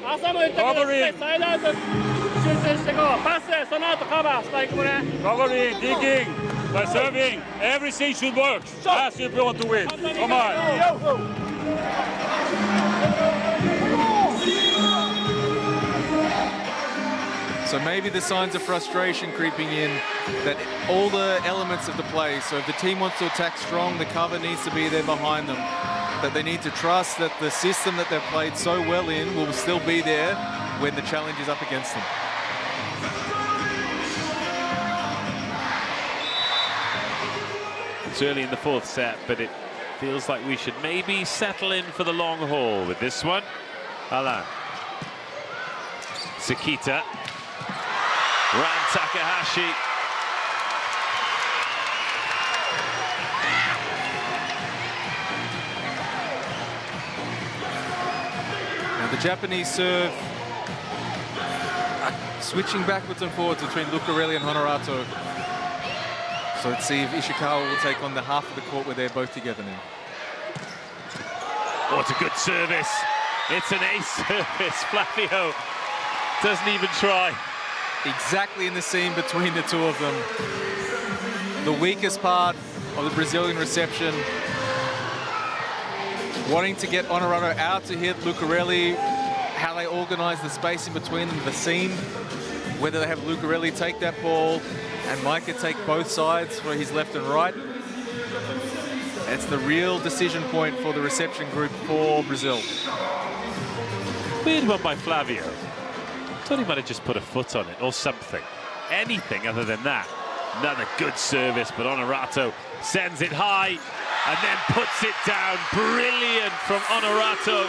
Covering, digging, by serving, everything should work. That's if you want to win. Come on. So maybe the signs of frustration creeping in, that all the elements of the play, so if the team wants to attack strong, the cover needs to be there behind them. That they need to trust that the system that they've played so well in will still be there when the challenge is up against them. It's early in the 4th set, but it feels like we should maybe settle in for the long haul with this one. Alan. Sekita. Ran Takahashi. Now the Japanese serve switching backwards and forwards between Lucarelli and Honorato. So let's see if Ishikawa will take on the half of the court where they're both together now. Oh, it's a good service. It's an ace service. Flavio doesn't even try. Exactly in the seam between the two of them. The weakest part of the Brazilian reception. Wanting to get Honorato out to hit Lucarelli, how they organize the space in between them, the seam, whether they have Lucarelli take that ball and Micah take both sides for his left and right. It's the real decision point for the reception group for Brazil. Weird one by Flavio. Thought he might have just put a foot on it or something. Anything other than that. Another good service, but Honorato sends it high and then puts it down. Brilliant from Honorato.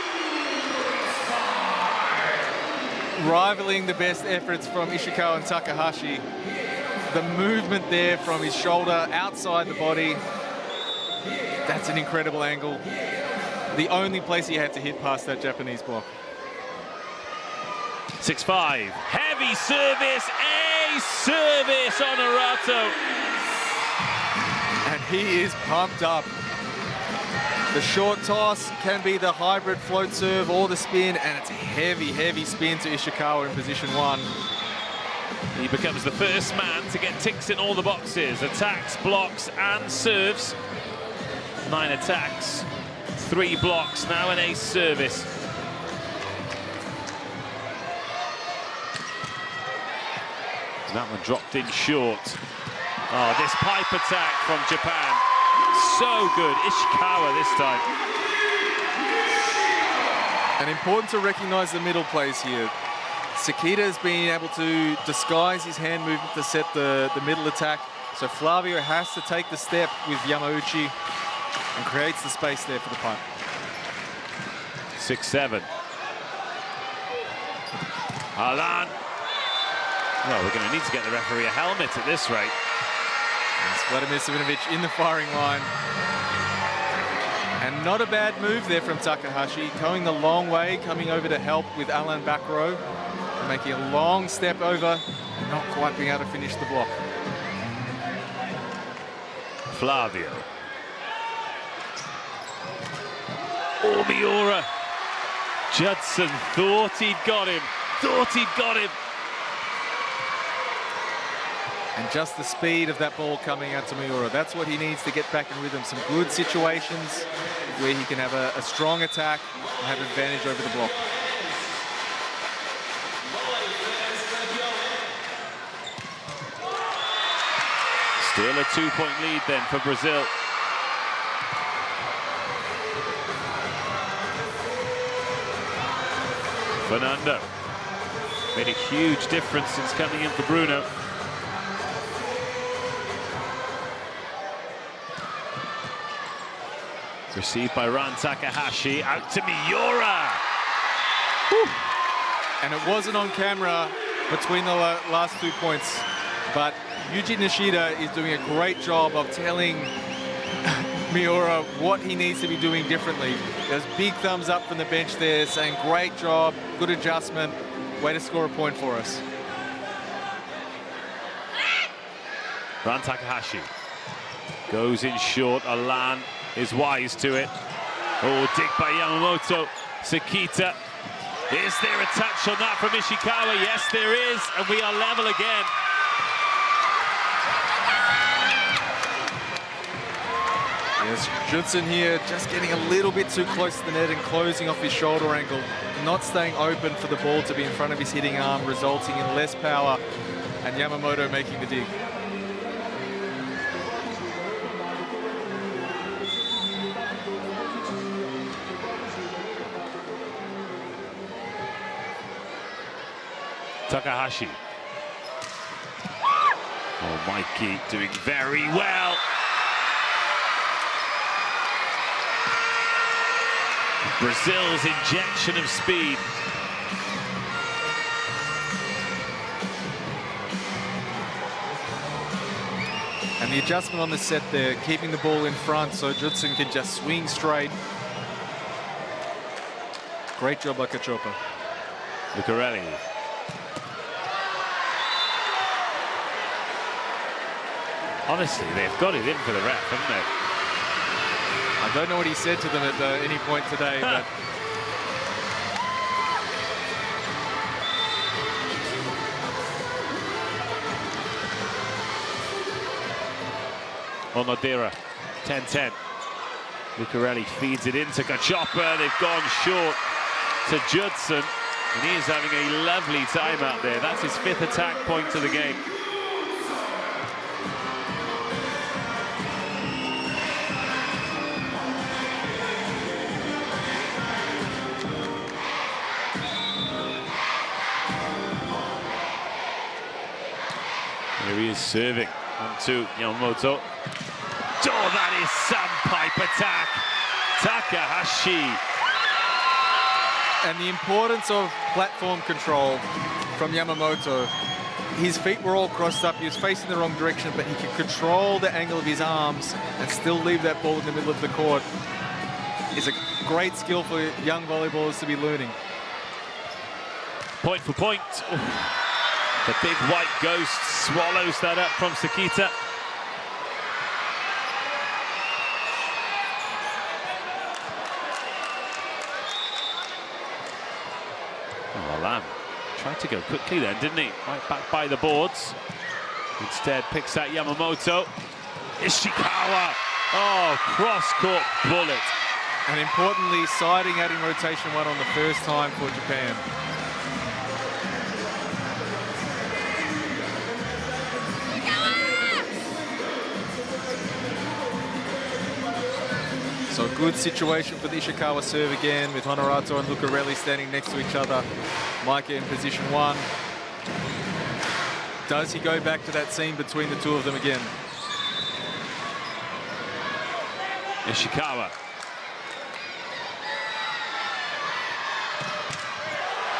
Rivaling the best efforts from Ishikawa and Takahashi. The movement there from his shoulder outside the body. That's an incredible angle. The only place he had to hit past that Japanese block. 6-5. Heavy service. Ace service, Honorato. And he is pumped up. The short toss can be the hybrid float serve or the spin, and it's a heavy, heavy spin to Ishikawa in position 1. He becomes the first man to get ticks in all the boxes. Attacks, blocks, and serves. 9 attacks, 3 blocks, now an ace service. That one dropped in short. Oh, this pipe attack from Japan. So good. Ishikawa this time. And important to recognize the middle plays here. Sakita's been able to disguise his hand movement to set the middle attack. So Flavio has to take the step with Yamauchi and creates the space there for the pipe. 6-7. Alan. Well, we're going to need to get the referee a helmet at this rate. It's Vladimir Savinovic in the firing line. And not a bad move there from Takahashi, going the long way, coming over to help with Alan back row, making a long step over, and not quite being able to finish the block. Flavio. Oh, Miura. Judson thought he'd got him. And just the speed of that ball coming out to Miura. That's what he needs to get back in rhythm. Some good situations where he can have a strong attack and have advantage over the block. Still a 2-point lead then for Brazil. Fernando made a huge difference since coming in for Bruno. Received by Ran Takahashi, out to Miura. Whew. And it wasn't on camera between the last 2 points, but Yuji Nishida is doing a great job of telling Miura what he needs to be doing differently. There's big thumbs up from the bench there, saying great job, good adjustment, way to score a point for us. Ran Takahashi goes in short. Alan is wise to it. Oh, dig by Yamamoto. Sakita. Is there a touch on that from Ishikawa? Yes, there is, and we are level again. Yes, Judson here just getting a little bit too close to the net and closing off his shoulder angle, not staying open for the ball to be in front of his hitting arm, resulting in less power, and Yamamoto making the dig. Takahashi. Oh, Mikey doing very well. Brazil's injection of speed. And the adjustment on the set there, keeping the ball in front so Judson can just swing straight. Great job by Cachopa. Lucarelli. Honestly, they've got it in for the ref, haven't they? I don't know what he said to them at any point today, but... Onodera 10-10. Lucarelli feeds it into Kachopper. They've gone short to Judson, and he is having a lovely time out there. That's his 5th attack point of the game. Here he is serving onto Yamamoto. Oh, that is sandpipe attack. Takahashi. And the importance of platform control from Yamamoto. His feet were all crossed up. He was facing the wrong direction, but he could control the angle of his arms and still leave that ball in the middle of the court. It's a great skill for young volleyballers to be learning. Point for point. Ooh. The big white ghost swallows that up from Sakita. Oh, Lam tried to go quickly then, didn't he? Right back by the boards. Instead picks out Yamamoto. Ishikawa. Oh, cross-court bullet. And importantly, siding adding rotation 1 on the first time for Japan. So a good situation for the Ishikawa serve again, with Honorato and Lucarelli standing next to each other. Micah in position 1. Does he go back to that seam between the two of them again? Ishikawa.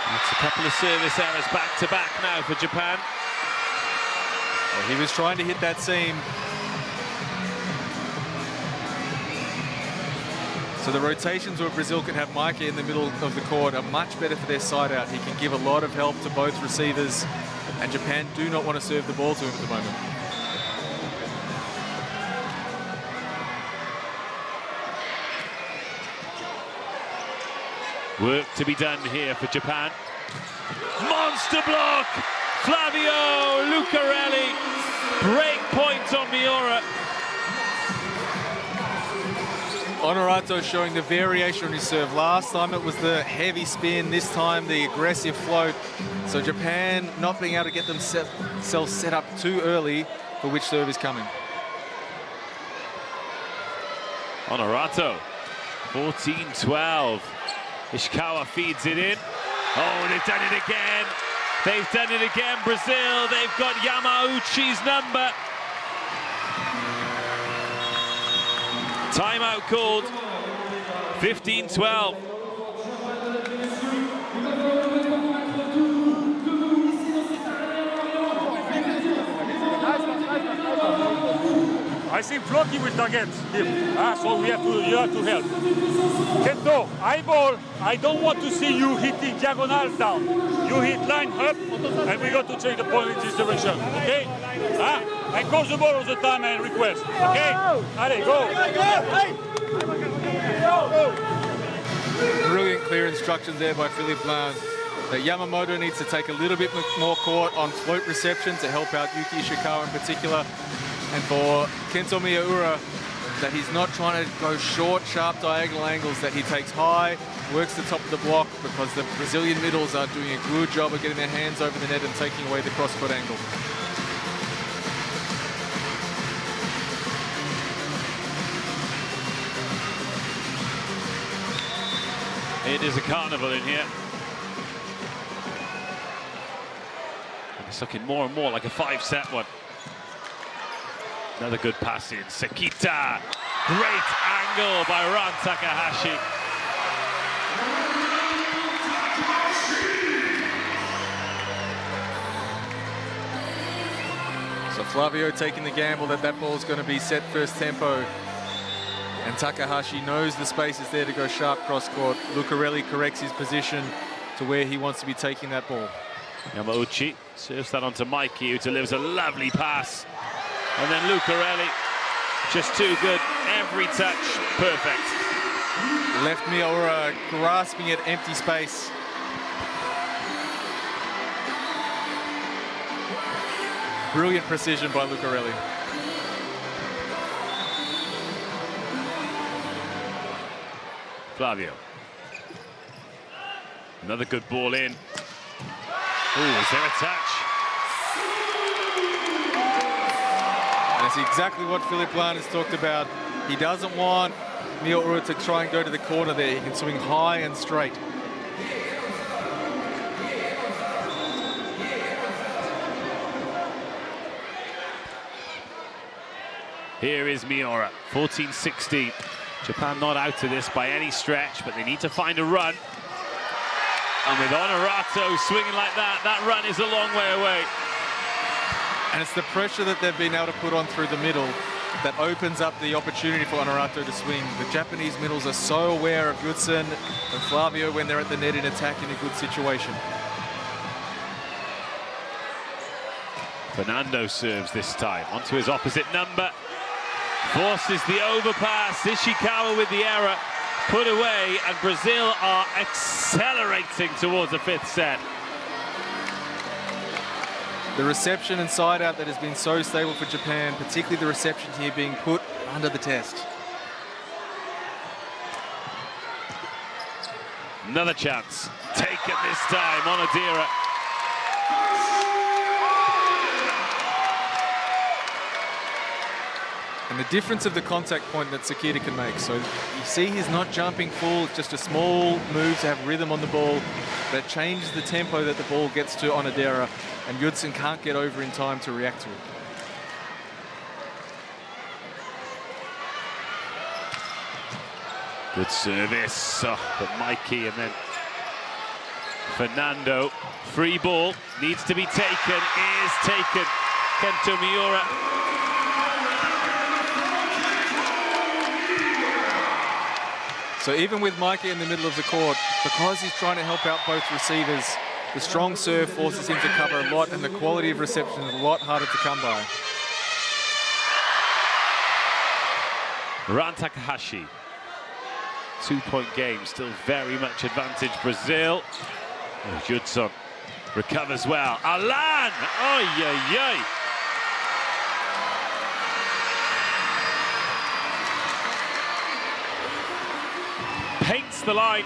That's a couple of service errors back to back now for Japan. Well, he was trying to hit that seam. So the rotations where Brazil can have Micah in the middle of the court are much better for their side out. He can give a lot of help to both receivers, and Japan do not want to serve the ball to him at the moment. Work to be done here for Japan. Monster block! Flavio Lucarelli. Break point on Miura. Honorato showing the variation on his serve. Last time it was the heavy spin, this time the aggressive float. So Japan not being able to get themselves set up too early for which serve is coming. Honorato, 14-12. Ishikawa feeds it in. Oh, they've done it again. They've done it again, Brazil. They've got Yamauchi's number. Timeout called. 15-12. I think Floki will target him, so you have to help. Kento, eyeball, I don't want to see you hitting diagonal down. You hit line up, and we got to change the point in this direction, okay? And coach the ball all the time and request, okay? Allez, go! Brilliant clear instructions there by Philippe Blanc. That Yamamoto needs to take a little bit more court on float reception to help out Yuki Ishikawa in particular. And for Kento Miura, that he's not trying to go short, sharp diagonal angles, that he takes high, works the top of the block, because the Brazilian middles are doing a good job of getting their hands over the net and taking away the cross-court angle. It is a carnival in here. It's looking more and more like a 5-set one. Another good pass in. Sakita. Great angle by Ran Takahashi. So Flavio taking the gamble that that ball is going to be set first tempo. And Takahashi knows the space is there to go sharp cross-court. Lucarelli corrects his position to where he wants to be taking that ball. Yamauchi serves that onto Mikey, who delivers a lovely pass. And then Lucarelli, just too good. Every touch, perfect. Left Miura grasping at empty space. Brilliant precision by Lucarelli. Flavio. Another good ball in. Oh, is there a touch? That's exactly what Philipp Lahm has talked about. He doesn't want Miura to try and go to the corner there. He can swing high and straight. Here is Miura, 14-16. Japan not out of this by any stretch, but they need to find a run. And with Honorato swinging like that, that run is a long way away. And it's the pressure that they've been able to put on through the middle that opens up the opportunity for Honorato to swing. The Japanese middles are so aware of Goodson and Flavio when they're at the net in attack in a good situation. Fernando serves this time, onto his opposite number. Forces the overpass, Ishikawa with the error, put away, and Brazil are accelerating towards the fifth set. The reception and side out that has been so stable for Japan, particularly the reception here being put under the test. Another chance, taken this time, Onodera. And the difference of the contact point that Sekita can make. So you see he's not jumping full, just a small move to have rhythm on the ball, but it changes the tempo that the ball gets to Onodera, and Judson can't get over in time to react to it. Good service, but Mikey, and then Fernando. Free ball, needs to be taken, is taken. Kento Miura. So even with Mikey in the middle of the court, because he's trying to help out both receivers, the strong serve forces him to cover a lot, and the quality of reception is a lot harder to come by. Ran Takahashi. 2-point game, still very much advantage Brazil. Oh, Judson recovers well. Alan! Oy, oy, oy. Paints the line.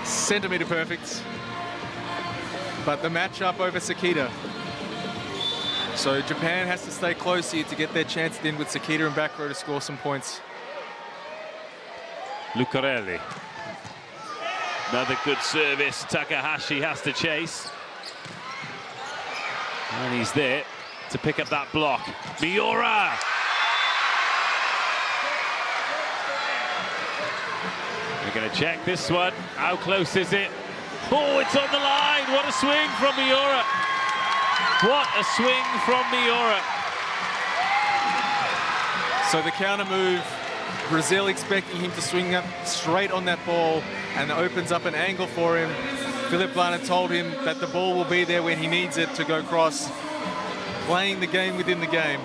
Centimetre perfect. But the matchup over Sekita. So Japan has to stay close here to get their chance in with Sekita and back row to score some points. Lucarelli. Another good service. Takahashi has to chase. And he's there to pick up that block. Miura! We're going to check this one. How close is it? Oh, it's on the line. What a swing from Miura. What a swing from Miura. So the counter move, Brazil expecting him to swing up straight on that ball, and it opens up an angle for him. Philipp Lahm told him that the ball will be there when he needs it to go cross. Playing the game within the game.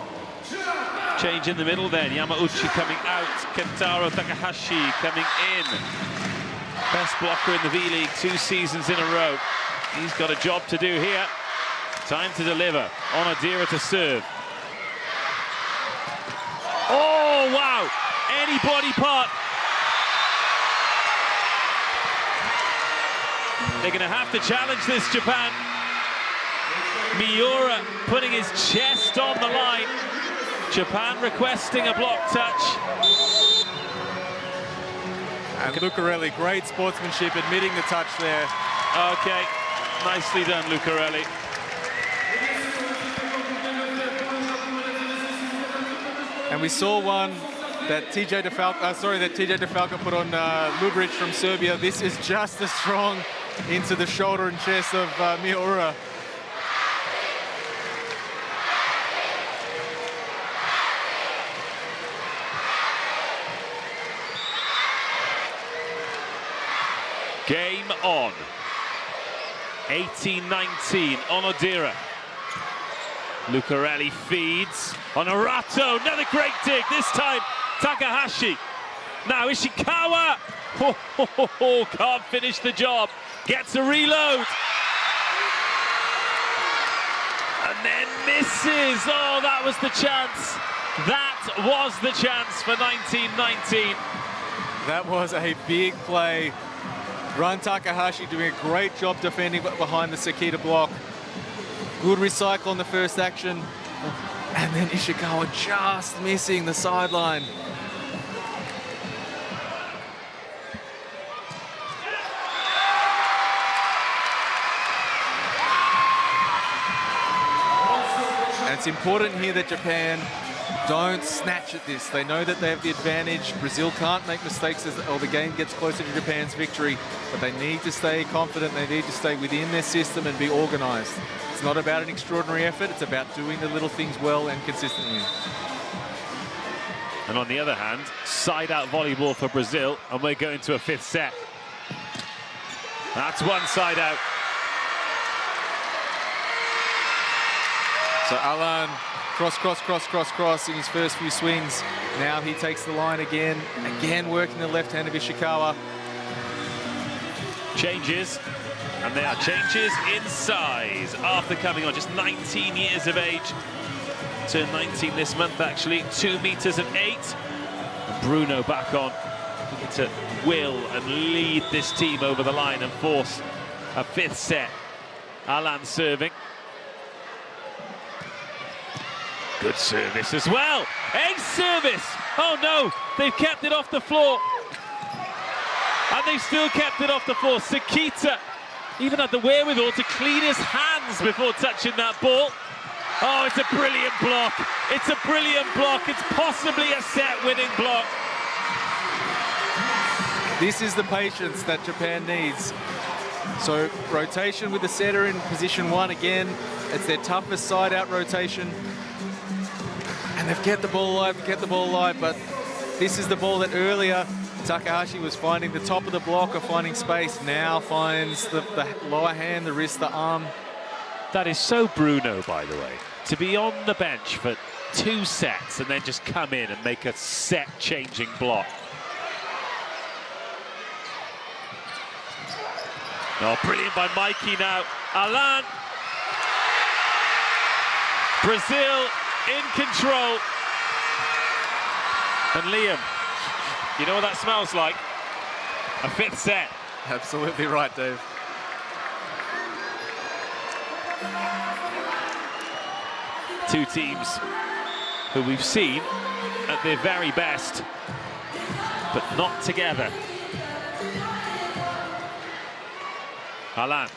Change in the middle then. Yamauchi coming out. Kentaro Takahashi coming in. Best blocker in the V-League 2 seasons in a row. He's got a job to do here. Time to deliver. Onodera to serve. Oh, wow. Any body part. They're going to have to challenge this, Japan. Miura putting his chest on the line. Japan requesting a block touch. And Lucarelli, great sportsmanship, admitting the touch there. Okay, nicely done, Lucarelli. And we saw one that TJ DeFalco put on Lubric from Serbia. This is just as strong into the shoulder and chest of Miura. Game on. 18-19, Onodera. Lucarelli feeds. Honorato, another great dig, this time Takahashi. Now Ishikawa. Can't finish the job. Gets a reload. And then misses. Oh, that was the chance. That was the chance for 19-19. That was a big play. Run Takahashi doing a great job defending behind the Sekita block. Good recycle on the first action. And then Ishikawa just missing the sideline. And it's important here that Japan don't snatch at this. They know that they have the advantage. Brazil can't make mistakes or the game gets closer to Japan's victory, but they need to stay confident. They need to stay within their system and be organized. It's not about an extraordinary effort. It's about doing the little things well and consistently. And on the other hand, side-out volleyball for Brazil, and we're going to a fifth set. That's one side out. So Alan, cross, cross, cross, cross, cross in his first few swings. Now he takes the line again working the left hand of Ishikawa. Changes, and they are changes in size after coming on, just 19 years of age. Turned 19 this month, actually, 2 meters and 8. And Bruno back on, looking to will and lead this team over the line and force a fifth set. Alan serving. Good service as well. Ace service. Oh no, they've kept it off the floor. And they've still kept it off the floor. Sekita even had the wherewithal to clean his hands before touching that ball. Oh, it's a brilliant block. It's a brilliant block. It's possibly a set-winning block. This is the patience that Japan needs. So rotation with the setter in position 1 again. It's their toughest side-out rotation. And they've kept the ball alive, but this is the ball that earlier Takahashi was finding the top of the block or finding space. Now finds the lower hand, the wrist, the arm. That is so Bruno, by the way, to be on the bench for 2 sets and then just come in and make a set-changing block. Oh, brilliant by Mikey now. Alan. Brazil in control. And Liam, you know what that smells like? A fifth set. Absolutely right, Dave. Two teams who we've seen at their very best, but not together. Alan.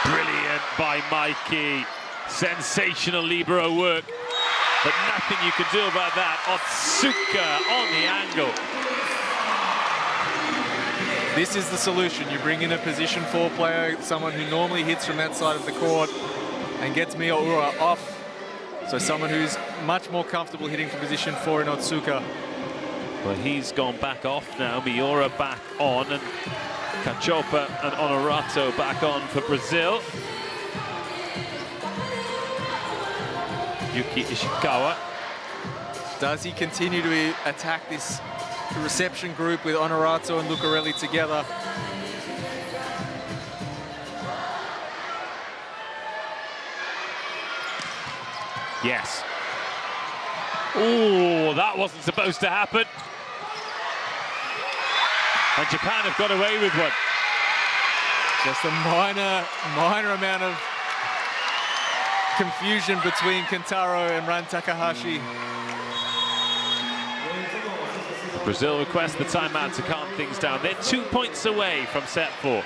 Brilliant by Mikey. Sensational libero work, but nothing you can do about that. Otsuka on the angle. This is the solution. You bring in a position 4 player, someone who normally hits from that side of the court and gets Miyaura off. So someone who's much more comfortable hitting from position 4 in Otsuka. Well, he's gone back off now. Miyaura back on, and Cachopa and Honorato back on for Brazil. Yuki Ishikawa. Does he continue to attack this reception group with Honorato and Lucarelli together? Yes. Oh, that wasn't supposed to happen. And Japan have got away with one. Just a minor amount of confusion between Kentaro and Ran Takahashi. Brazil request the timeout to calm things down. They're 2 points away from set 4.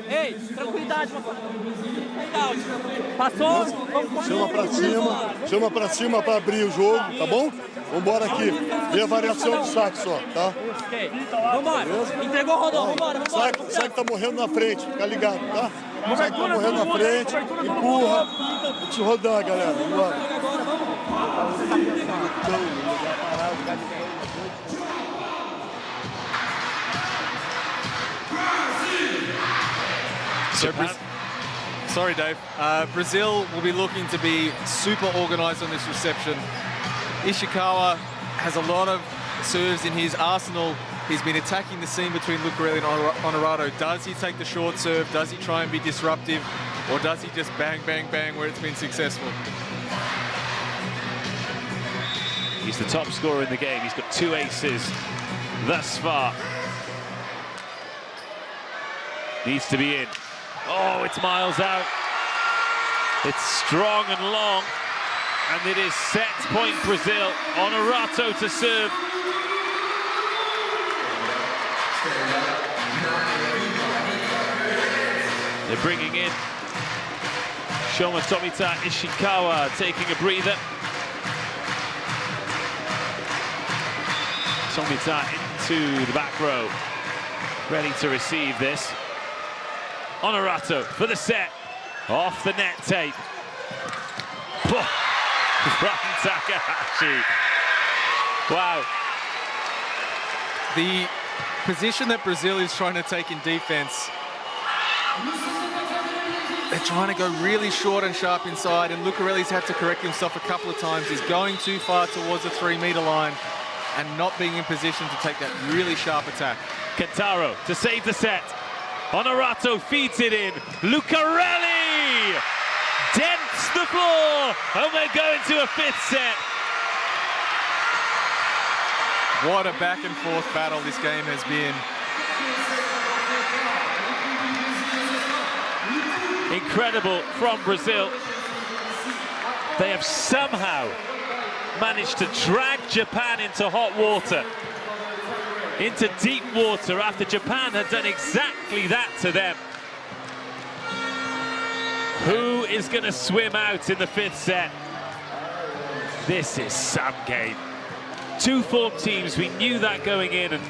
Ei, tranquilidade, passou, chama pra cima para abrir o jogo, tá bom? Vambora aqui, vê a variação do saque só, tá? Ok, vambora, entregou, rodou, vambora. Saque tá morrendo na frente, fica ligado, tá? Saque tá morrendo na frente, empurra, deixa eu rodar, galera, vambora. So sorry, Dave. Brazil will be looking to be super organized on this reception. Ishikawa has a lot of serves in his arsenal. He's been attacking the seam between Lucarelli and Honorato. Does he take the short serve? Does he try and be disruptive? Or does he just bang, bang, bang where it's been successful? He's the top scorer in the game. He's got 2 aces thus far. Needs to be in. Oh, it's miles out. It's strong and long. And it is set point Brazil. Honorato to serve. They're bringing in Shoma Tomita Ishikawa, taking a breather. Tomita into the back row, ready to receive this. Honorato for the set, off the net tape. From Takahashi. Wow. The position that Brazil is trying to take in defense, they're trying to go really short and sharp inside, and Lucarelli's had to correct himself a couple of times. He's going too far towards the 3-meter line and not being in position to take that really sharp attack. Kentaro to save the set. Honorato feeds it in. Lucarelli dents the floor, and we're going to a 5th set. What a back and forth battle this game has been. Incredible from Brazil. They have somehow managed to drag Japan into hot water, into deep water, after Japan had done exactly that to them. Who is going to swim out in the 5th set? This is some game. 2 form teams, we knew that going in, and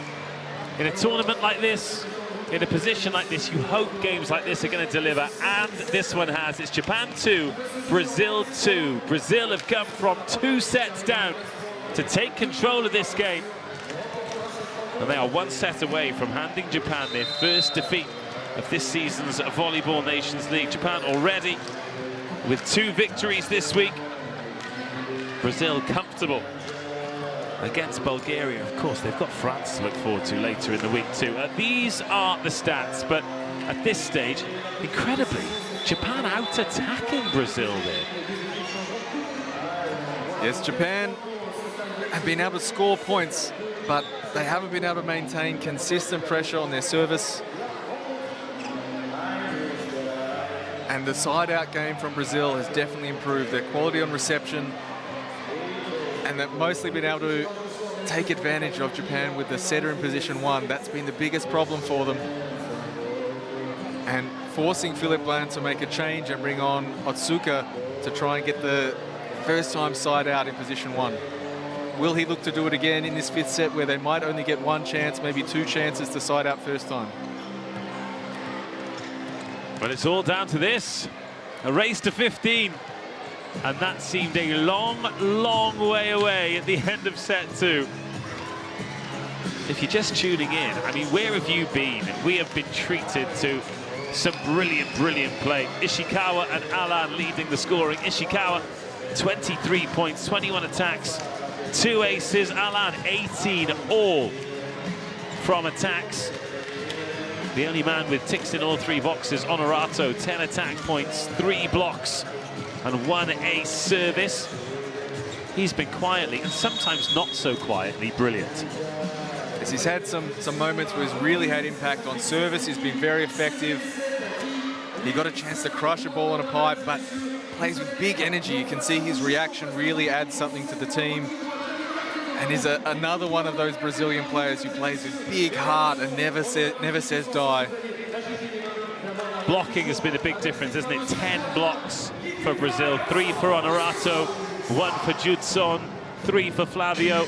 in a tournament like this, in a position like this, you hope games like this are going to deliver, and this one has. It's Japan 2, Brazil 2. Brazil have come from 2 sets down to take control of this game, and they are 1 set away from handing Japan their first defeat of this season's Volleyball Nations League. Japan already with 2 victories this week. Brazil comfortable against Bulgaria. Of course, they've got France to look forward to later in the week too. These are the stats, but at this stage, incredibly, Japan out-attacking Brazil there. Yes, Japan have been able to score points, but they haven't been able to maintain consistent pressure on their service. And the side-out game from Brazil has definitely improved. Their quality on reception, and they've mostly been able to take advantage of Japan with the setter in position 1. That's been the biggest problem for them. And forcing Philipp Blanc to make a change and bring on Otsuka to try and get the first time side out in position 1. Will he look to do it again in this 5th set, where they might only get 1 chance, maybe 2 chances to side out first time? But it's all down to this. A race to 15. And that seemed a long, long way away at the end of set 2. If you're just tuning in, I mean, where have you been? We have been treated to some brilliant, brilliant play. Ishikawa and Alan leading the scoring. Ishikawa, 23 points, 21 attacks, 2 aces. Alan, 18 all from attacks. The only man with ticks in all 3 boxes, Honorato, 10 attack points, 3 blocks, and 1 ace service. He's been quietly, and sometimes not so quietly, brilliant. Yes, he's had some moments where he's really had impact on service. He's been very effective. He got a chance to crush a ball on a pipe, but plays with big energy. You can see his reaction really adds something to the team. And is another one of those Brazilian players who plays with big heart and never says die. Blocking has been a big difference, isn't it? 10 blocks for Brazil, 3 for Honorato, 1 for Judson, 3 for Flavio,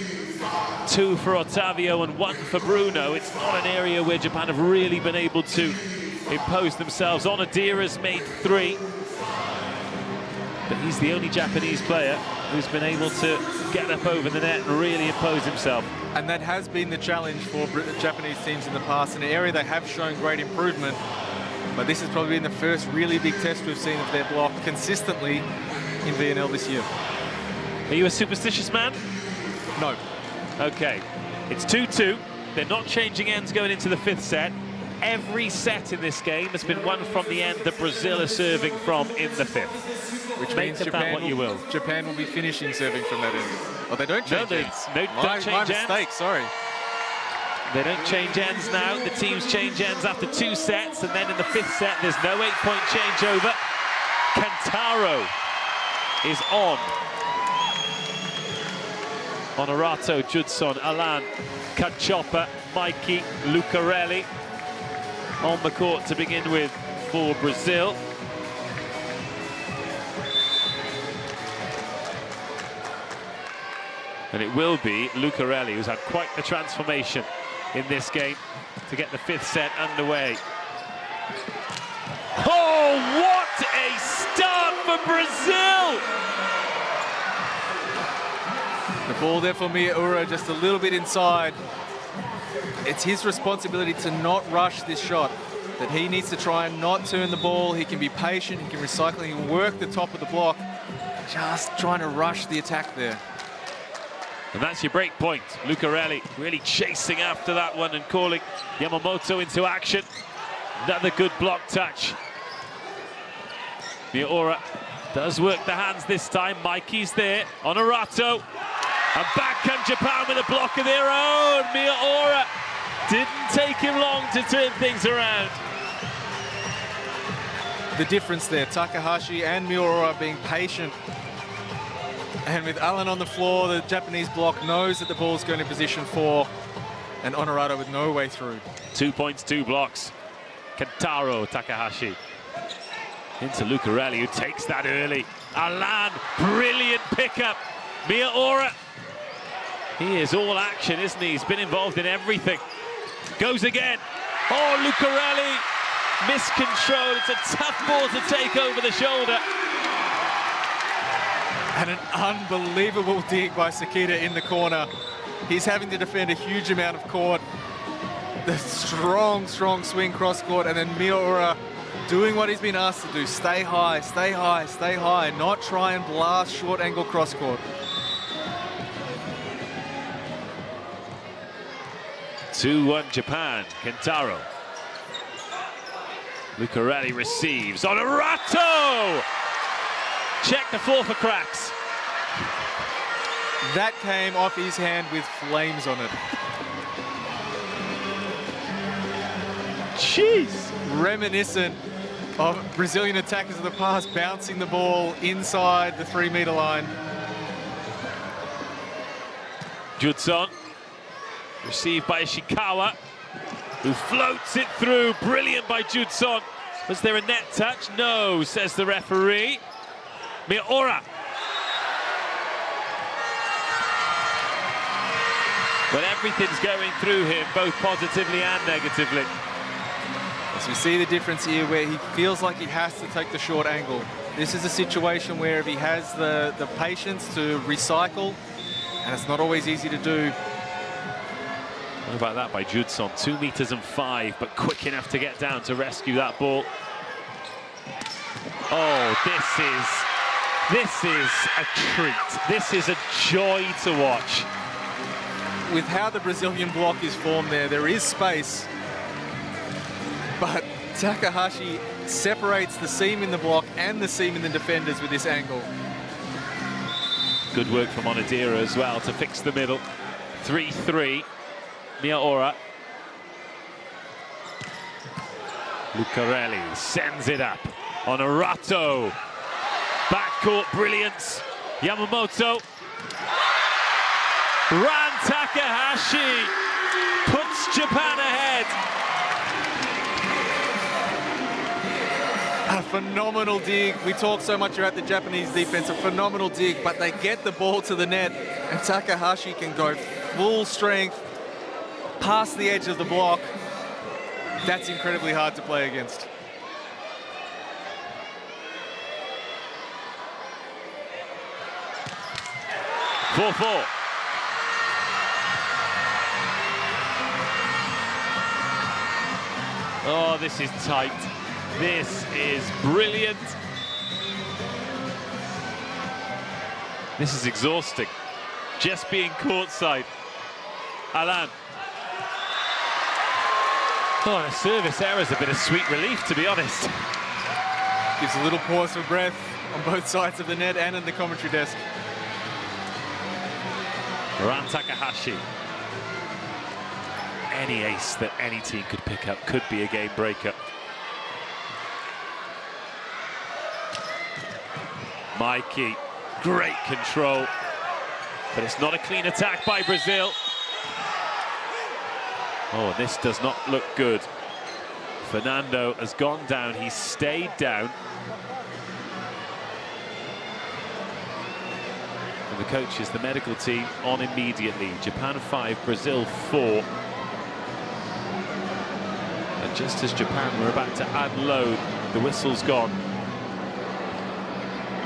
2 for Otavio, and 1 for Bruno. It's not an area where Japan have really been able to impose themselves. Onodira's made 3, but he's the only Japanese player who's been able to get up over the net and really impose himself. And that has been the challenge for Japanese teams in the past, an area they have shown great improvement. But this has probably been the first really big test we've seen of their block consistently in VNL this year. Are you a superstitious man? No. Okay, it's 2-2. They're not changing ends going into the 5th set. every set in this game has been won from the end that Brazil are serving from in the fifth. Which Make means of that what you will. Japan will be finishing serving from that end. Oh, they don't change ends. No, don't change my ends. mistake, sorry. They don't change ends now. The teams change ends after 2 sets, and then in the 5th set, there's no 8-point changeover. Kantaro is on. Honorato, Judson, Alan, Kachopa, Mikey, Lucarelli on the court to begin with for Brazil. And it will be Lucarelli, who's had quite the transformation in this game to get the 5th set underway. Oh, what a start for Brazil! The ball there for Miura, just a little bit inside. It's his responsibility to not rush this shot, that he needs to try and not turn the ball. He can be patient, he can recycle, he can work the top of the block. Just trying to rush the attack there. And that's your break point. Lucarelli really chasing after that one and calling Yamamoto into action. Another good block touch. Miura does work the hands this time. Mikey's there. Honorato. And back comes Japan with a block of their own. Miura didn't take him long to turn things around. The difference there, Takahashi and Miura being patient. And with Allen on the floor, the Japanese block knows that the ball's going to position 4, and Honorato with no way through. 2 points, 2 blocks. Kentaro Takahashi into Lucarelli, who takes that early. Alan, brilliant pickup. Miura, he is all action, isn't he? He's been involved in everything. Goes again. Oh, Lucarelli, miscontrol. It's a tough ball to take over the shoulder. And an unbelievable dig by Sakita in the corner. He's having to defend a huge amount of court. The strong, strong swing cross court, and then Miura doing what he's been asked to do. Stay high, stay high, stay high. Not try and blast short angle cross court. 2-1 Japan. Kentaro. Lucarelli receives. Honorato! Check the floor for cracks. That came off his hand with flames on it. Jeez. Reminiscent of Brazilian attackers of the past, bouncing the ball inside the 3-meter line. Judson. Received by Ishikawa, who floats it through. Brilliant by Judson. Was there a net touch? No, says the referee. Miura. But everything's going through him, both positively and negatively. As we see the difference here where he feels like he has to take the short angle. This is a situation where if he has the patience to recycle, and it's not always easy to do. What about that by Judson? 2 meters and 5, but quick enough to get down to rescue that ball. Oh, this is a treat. This is a joy to watch. With how the Brazilian block is formed there is space. But Takahashi separates the seam in the block and the seam in the defenders with this angle. Good work from Onodera as well to fix the middle. 3-3. Miura. Lucarelli sends it up. Honorato. Backcourt brilliance. Yamamoto. Ran Takahashi. Puts Japan ahead. A phenomenal dig. We talk so much about the Japanese defense, a phenomenal dig, but they get the ball to the net, and Takahashi can go full strength past the edge of the block. That's incredibly hard to play against. Four. Oh, this is tight. This is brilliant. This is exhausting. Just being courtside. Alan. Oh, and a service error is a bit of sweet relief, to be honest. Gives a little pause for breath on both sides of the net and in the commentary desk. Ran Takahashi. Any ace that any team could pick up could be a game breaker. Mikey, great control, but it's not a clean attack by Brazil. Oh, this does not look good. Fernando has gone down, he's stayed down. And the coaches, the medical team, on immediately. Japan 5, Brazil 4. And just as Japan were about to unload, the whistle's gone.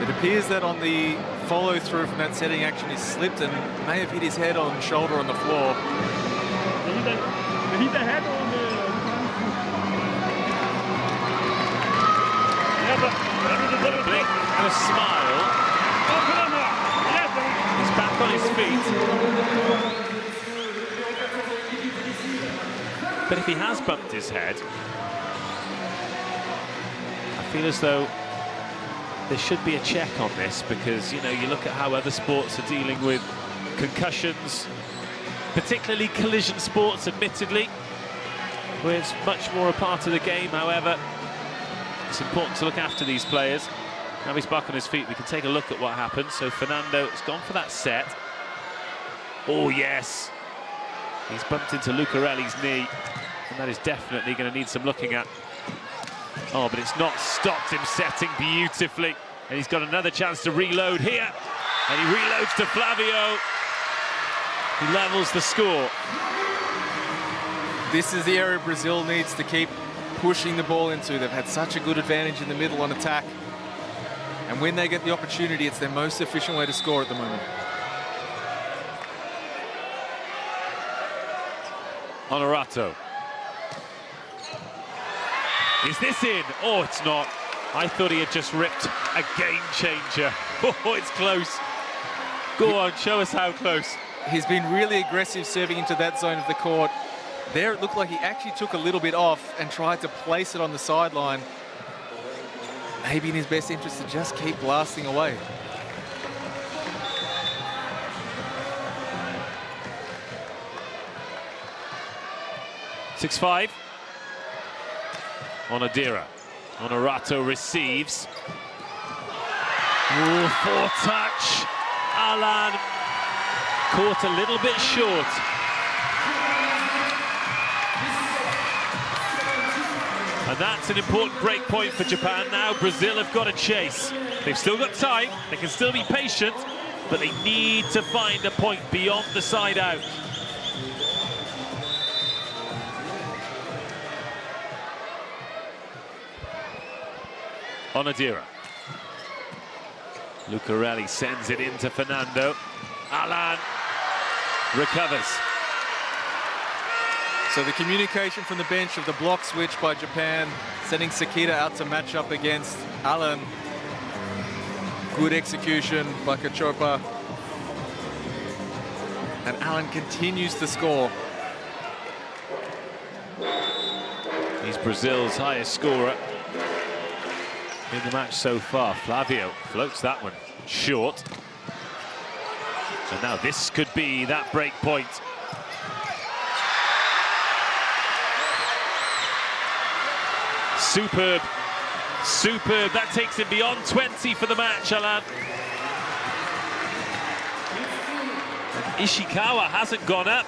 It appears that on the follow-through from that setting action, he slipped and may have hit his head on shoulder on the floor. Hit the head on the... A blink and a smile. He's back on his feet. But if he has bumped his head, I feel as though there should be a check on this, because, you know, you look at how other sports are dealing with concussions, particularly collision sports, admittedly, where it's much more a part of the game. However, it's important to look after these players. Now he's back on his feet, we can take a look at what happened. So Fernando has gone for that set. Oh yes, he's bumped into Lucarelli's knee, and that is definitely going to need some looking at. Oh, but it's not stopped him setting beautifully. And he's got another chance to reload here. And he reloads to Flavio. He levels the score. This is the area Brazil needs to keep pushing the ball into. They've had such a good advantage in the middle on attack. And when they get the opportunity, it's their most efficient way to score at the moment. Honorato. Is this in? Oh, it's not. I thought he had just ripped a game changer. Oh, it's close. Go on, show us how close. He's been really aggressive serving into that zone of the court. There, it looked like he actually took a little bit off and tried to place it on the sideline. Maybe in his best interest to just keep blasting away. (6-5). Onodira. Honorato receives. Ooh, four-touch. Alan caught a little bit short. And that's an important break point for Japan. Now Brazil have got to chase. They've still got time, they can still be patient, but they need to find a point beyond the side out. Onodira. Lucarelli sends it into Fernando. Alan recovers. So the communication from the bench of the block switch by Japan, sending Sekita out to match up against Alan. Good execution by Kachopa. And Alan continues to score. He's Brazil's highest scorer in the match so far. Flavio floats that one short. And now this could be that break point. Superb, superb. That takes him beyond 20 for the match, Alan. And Ishikawa hasn't gone up.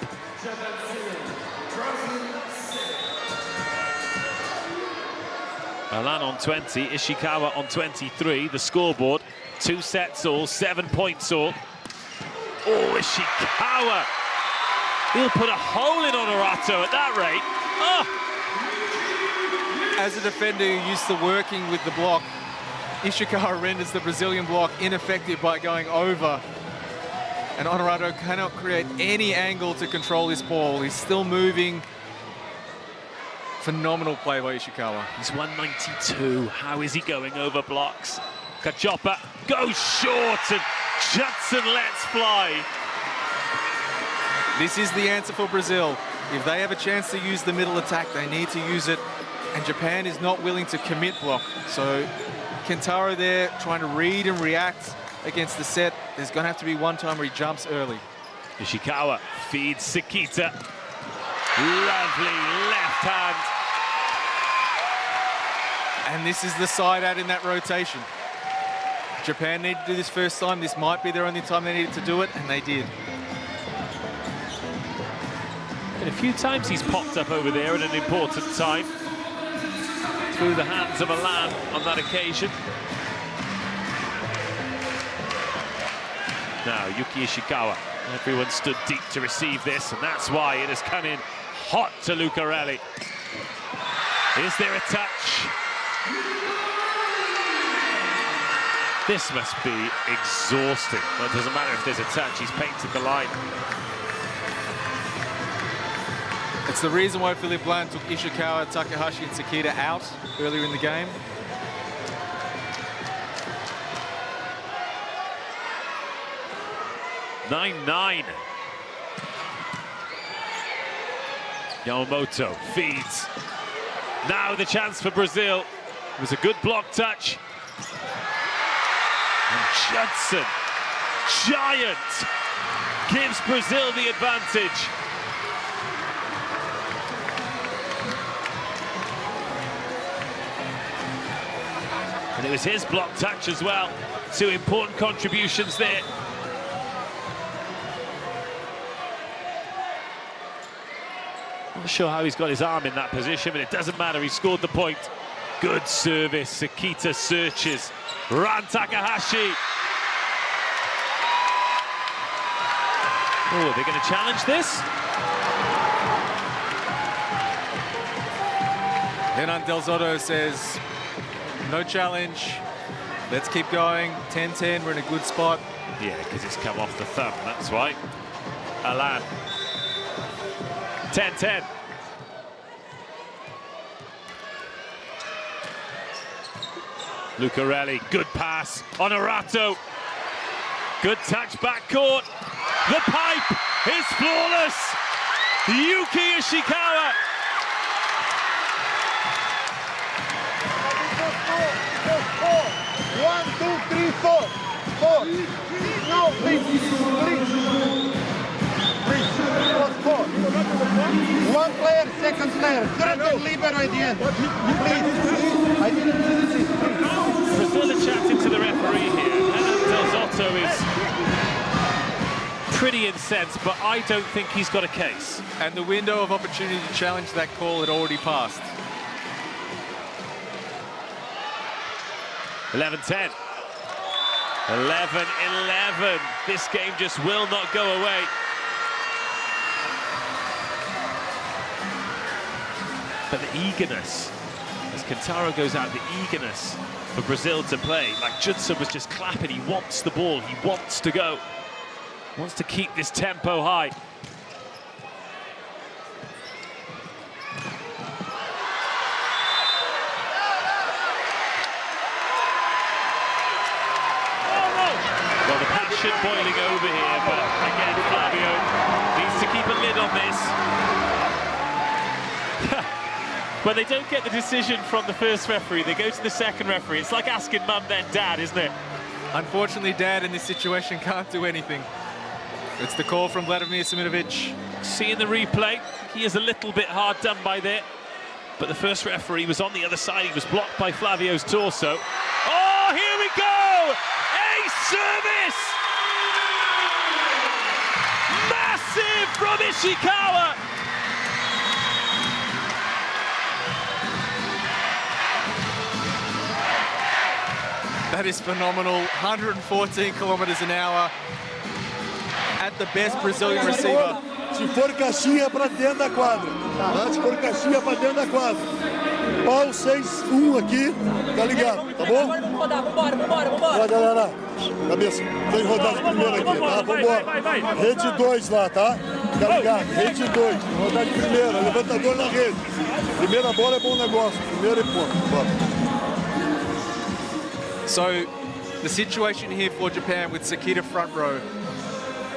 Alan on 20, Ishikawa on 23. The scoreboard, 2 sets all, 7 points all. Oh, Ishikawa! He'll put a hole in Honorato at that rate. Oh! As a defender who used to working with the block, Ishikawa renders the Brazilian block ineffective by going over. And Honorato cannot create any angle to control this ball. He's still moving. Phenomenal play by Ishikawa. He's 192. How is he going over blocks? Kachopa goes short and Judson lets fly. This is the answer for Brazil. If they have a chance to use the middle attack, they need to use it. And Japan is not willing to commit block. So Kentaro there trying to read and react against the set. There's going to have to be one time where he jumps early. Ishikawa feeds Sekita. Lovely left hand. And this is the side out in that rotation. Japan need to do this first time. This might be their only time they needed to do it, and they did. And a few times he's popped up over there at an important time. Through the hands of Alan on that occasion. Now, Yuki Ishikawa. Everyone stood deep to receive this, and that's why it has come in hot to Lucarelli. Is there a touch? This must be exhausting. Well, it doesn't matter if there's a touch, he's painted the line. It's the reason why Philippe Blanc took Ishikawa, Takahashi and Sekita out earlier in the game. (9-9). Yamamoto feeds. Now the chance for Brazil. It was a good block touch. And Judson, giant, gives Brazil the advantage. And it was his block touch as well. Two important contributions there. Not sure how he's got his arm in that position, but it doesn't matter. He scored the point. Good service. Sekita searches. Ran Takahashi. Oh, are they going to challenge this? Hernan Del Zotto says, no challenge. Let's keep going. 10-10, we're in a good spot. Yeah, because it's come off the thumb, that's why. Alan. 10-10. Lucarelli, good pass on Arato. Good touch back court. The pipe is flawless. Yuki Ishikawa. One, two, three, four. Four. No, please. Four. One player, second player. Third and libero at the end. Please. I didn't see. Brazil are chatting to the referee here. Hernan Del Zotto is pretty incensed, but I don't think he's got a case. And the window of opportunity to challenge that call had already passed. 11-10. 11-11. This game just will not go away. But the eagerness, as Kentaro goes out, the eagerness for Brazil to play. Like Judson was just clapping, he wants the ball, he wants to go. Wants to keep this tempo high. Well, the passion boiling over here, but again, Flavio needs to keep a lid on this. When they don't get the decision from the first referee, they go to the second referee. It's like asking mum then dad, isn't it? Unfortunately, Dad in this situation can't do anything. It's the call from Vladimir Simonovic. Seeing the replay, he is a little bit hard done by there. But the first referee was on the other side. He was blocked by Flavio's torso. Oh, here we go! A service! Massive from Ishikawa! That is phenomenal. 114 kilometers an hour at the best Brazilian receiver. Se for caixinha para dentro da quadra, tá? Se for caixinha para dentro da quadra. Pau 6-1 aqui, tá ligado, tá bom? Vambora. Vai, galera. Cabeça, tem rodada de primeira aqui, tá? Vambora. Rede 2 lá, tá? Tá ligado? Rede 2, rodada de primeira, levantador na rede. Primeira bola é bom negócio, primeira e ponto. Bora. So, the situation here for Japan with Sekita front row.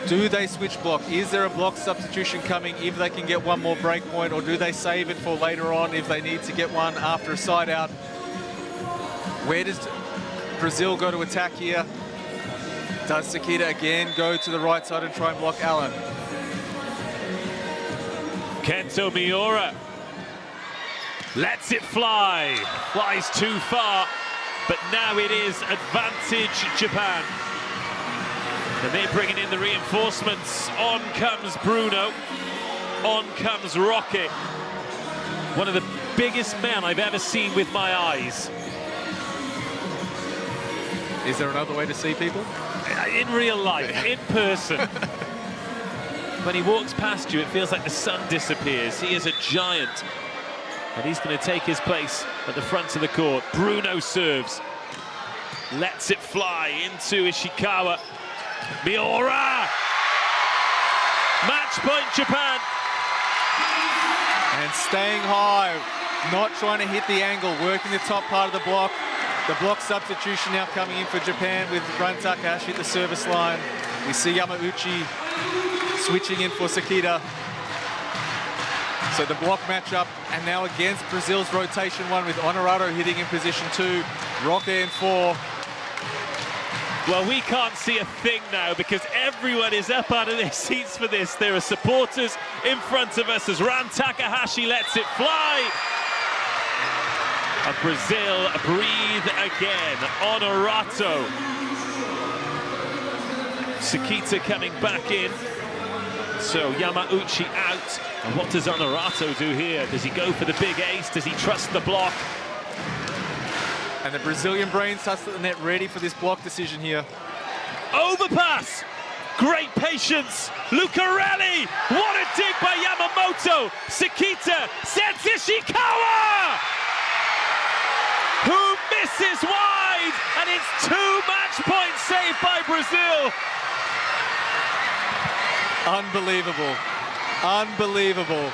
Do they switch block? Is there a block substitution coming if they can get one more break point, or do they save it for later on if they need to get one after a side out? Where does Brazil go to attack here? Does Sakita again go to the right side and try and block Allen? Kento Miura lets it fly. Flies too far, but now it is advantage Japan. And they're bringing in the reinforcements. On comes Bruno. On comes Rocky. One of the biggest men I've ever seen with my eyes. Is there another way to see people? In real life, in person. When he walks past you, it feels like the sun disappears. He is a giant. And he's going to take his place at the front of the court. Bruno serves. Lets it fly into Ishikawa. Miura! Match point Japan. And staying high, not trying to hit the angle, working the top part of the block. The block substitution now coming in for Japan with Run Takahashi at the service line. We see Yamauchi switching in for Sakita. So the block matchup, and now against Brazil's rotation one with Honorato hitting in position 2, Roque in 4. Well, we can't see a thing now because everyone is up out of their seats for this. There are supporters in front of us as Ran Takahashi lets it fly. And Brazil breathe again. Honorato. Sakita coming back in. So Yamauchi out. And what does Honorato do here? Does he go for the big ace? Does he trust the block? And the Brazilian brains touch at the net, ready for this block decision here. Overpass! Great patience! Lucarelli! What a dig by Yamamoto! Sakita sends Ishikawa! Who misses wide, and it's 2 match points saved by Brazil. Unbelievable, unbelievable.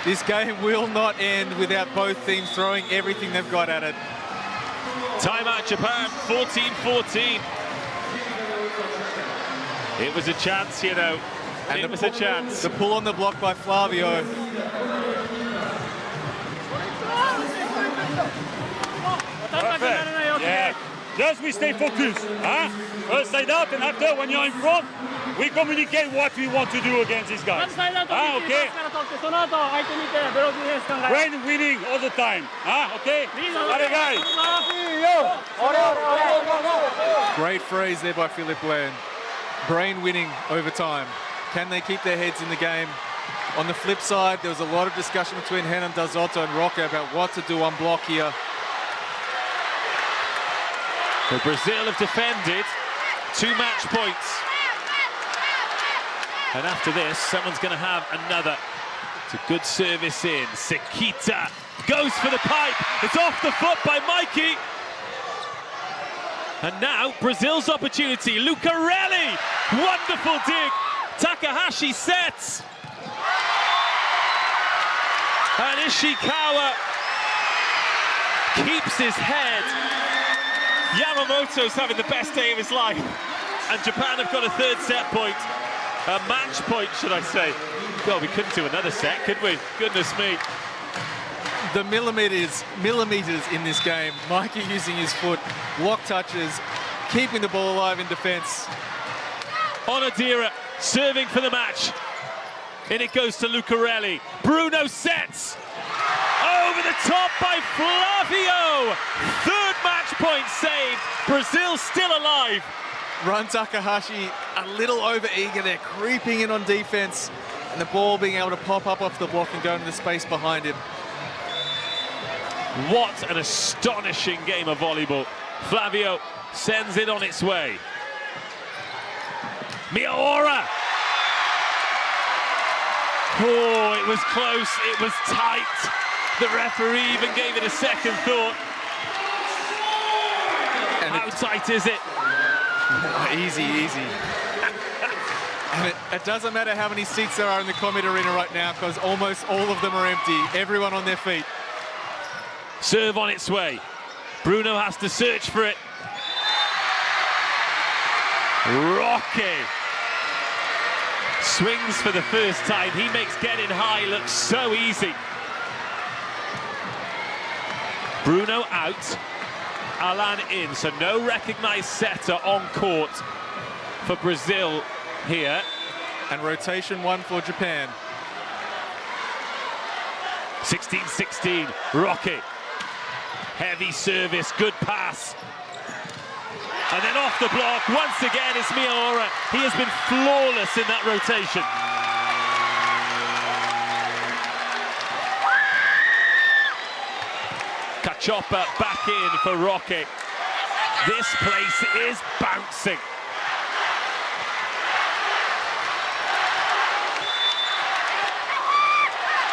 This game will not end without both teams throwing everything they've got at it. Timeout Japan, 14-14. It was a chance, you know. And it was a chance. The pull on the block by Flavio. Perfect. Yeah. Just we stay focused. Huh? First side out, and after, when you're in front, we communicate what we want to do against these guys. Okay? Brain winning all the time. Okay? Great phrase there by Philippe Bland. Brain winning over time. Can they keep their heads in the game? On the flip side, there was a lot of discussion between Renan Dazotto and Roque about what to do on block here. But Brazil have defended 2 match points. And after this, someone's going to have another. It's a good service in. Sakita goes for the pipe. It's off the foot by Mikey. And now Brazil's opportunity. Lucarelli, wonderful dig. Takahashi sets. And Ishikawa keeps his head. Yamamoto's having the best day of his life. And Japan have got a 3rd set point. A match point, should I say. God, we couldn't do another set, could we? Goodness me. The millimeters in this game. Mikey using his foot, block touches, keeping the ball alive in defense. Onodira serving for the match. In it goes to Lucarelli. Bruno sets. Over the top by Flavio. 3rd match point saved. Brazil still alive. Run Takahashi a little over-eager there, creeping in on defense, and the ball being able to pop up off the block and go into the space behind him. What an astonishing game of volleyball. Flavio sends it on its way. Miura. Oh, it was close, it was tight. The referee even gave it a second thought. And how tight is it? Easy, easy. And it doesn't matter how many seats there are in the Comet Arena right now, because almost all of them are empty. Everyone on their feet. Serve on its way. Bruno has to search for it. Rocky. Swings for the first time. He makes getting high look so easy. Bruno out, Alan in, so no recognised setter on court for Brazil here. And rotation 1 for Japan. 16-16, Rocky. Heavy service, good pass. And then off the block, once again, it's Miura. He has been flawless in that rotation. Cachopa back in for Rocky. This place is bouncing.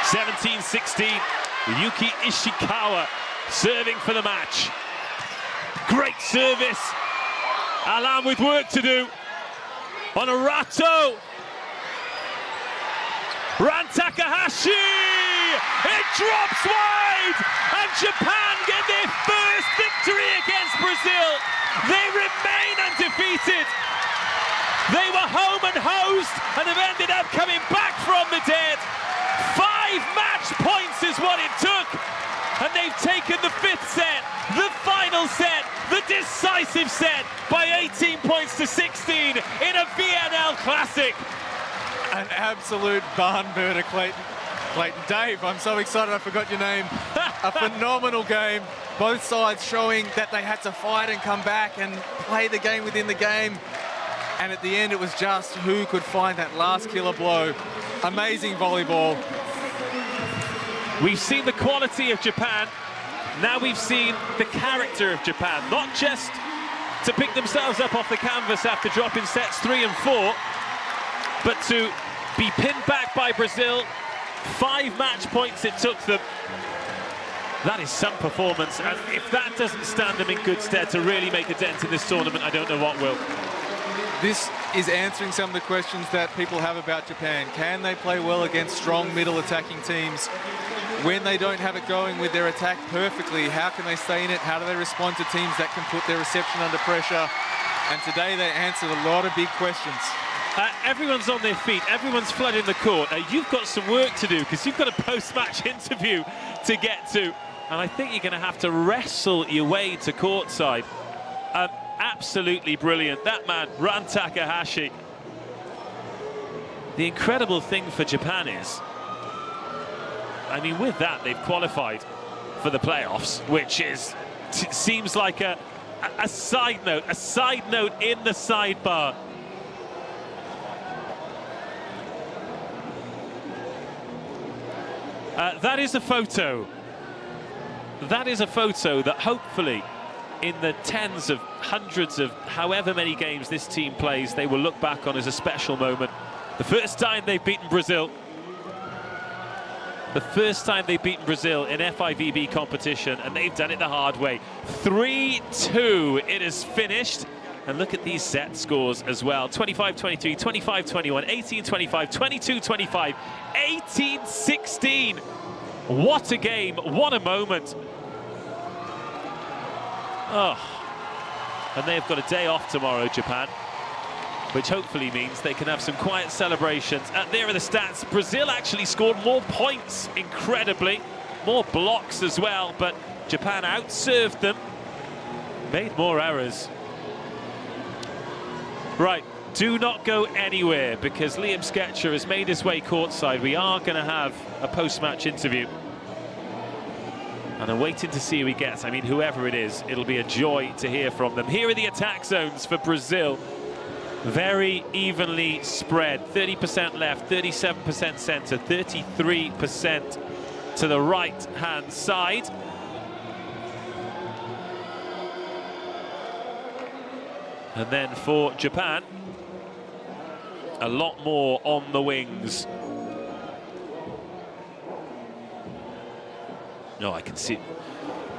(17-16), Yuki Ishikawa serving for the match. Great service. Alan with work to do. On a Rato. Ran Takahashi. It drops wide. And Japan get their first victory against Brazil. They remain undefeated. They were home and hosed and have ended up coming back from the dead. 5 match points is what it took. And they've taken the 5th set, the final set, the decisive set by 18 points to 16 in a VNL Classic. An absolute barn burner, Clayton. Dave, I'm so excited I forgot your name. A phenomenal game. Both sides showing that they had to fight and come back and play the game within the game. And at the end, it was just who could find that last killer blow. Amazing volleyball. We've seen the quality of Japan. Now we've seen the character of Japan. Not just to pick themselves up off the canvas after dropping sets 3 and 4, but to be pinned back by Brazil. 5 match points it took them. That is some performance, and if that doesn't stand them in good stead to really make a dent in this tournament, I don't know what will. This is answering some of the questions that people have about Japan. Can they play well against strong middle attacking teams? When they don't have it going with their attack perfectly, how can they stay in it? How do they respond to teams that can put their reception under pressure? And today they answered a lot of big questions. Everyone's on their feet, everyone's flooding the court. You've got some work to do because you've got a post-match interview to get to. And I think you're going to have to wrestle your way to courtside. Absolutely brilliant. That man, Ran Takahashi. The incredible thing for Japan is, I mean, with that, they've qualified for the playoffs, which is, seems like a side note in the sidebar. That is a photo. That is a photo that hopefully in the tens of hundreds of however many games this team plays, they will look back on as a special moment. The first time they've beaten Brazil. The first time they've beaten Brazil in FIVB competition, and they've done it the hard way. 3-2 it is finished. And look at these set scores as well. 25-23, 25-21, 18-25, 22-25, 18-16. What a game, what a moment. Oh, and they've got a day off tomorrow, Japan, which hopefully means they can have some quiet celebrations. There are the stats. Brazil actually scored more points, incredibly, more blocks as well, but Japan outserved them, made more errors. Right, do not go anywhere because Liam Sketcher has made his way courtside. We are going to have a post-match interview. And I'm waiting to see who he gets. I mean, whoever it is, it'll be a joy to hear from them. Here are the attack zones for Brazil. Very evenly spread. 30% left, 37% center, 33% to the right-hand side. And then for Japan, a lot more on the wings. No, I can see.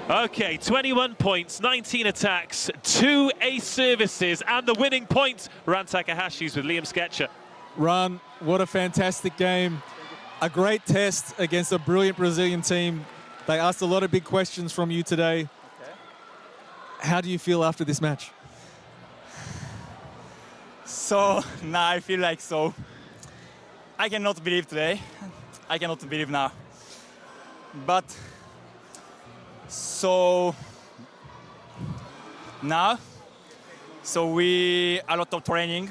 Okay, 21 points, 19 attacks, 2 ace services, and the winning point. Ran Takahashi's with Liam Sketcher. Ran, what a fantastic game. A great test against a brilliant Brazilian team. They asked a lot of big questions from you today. Okay. How do you feel after this match? So, now I feel like so. I cannot believe today. I cannot believe now. But so now, so we a lot of training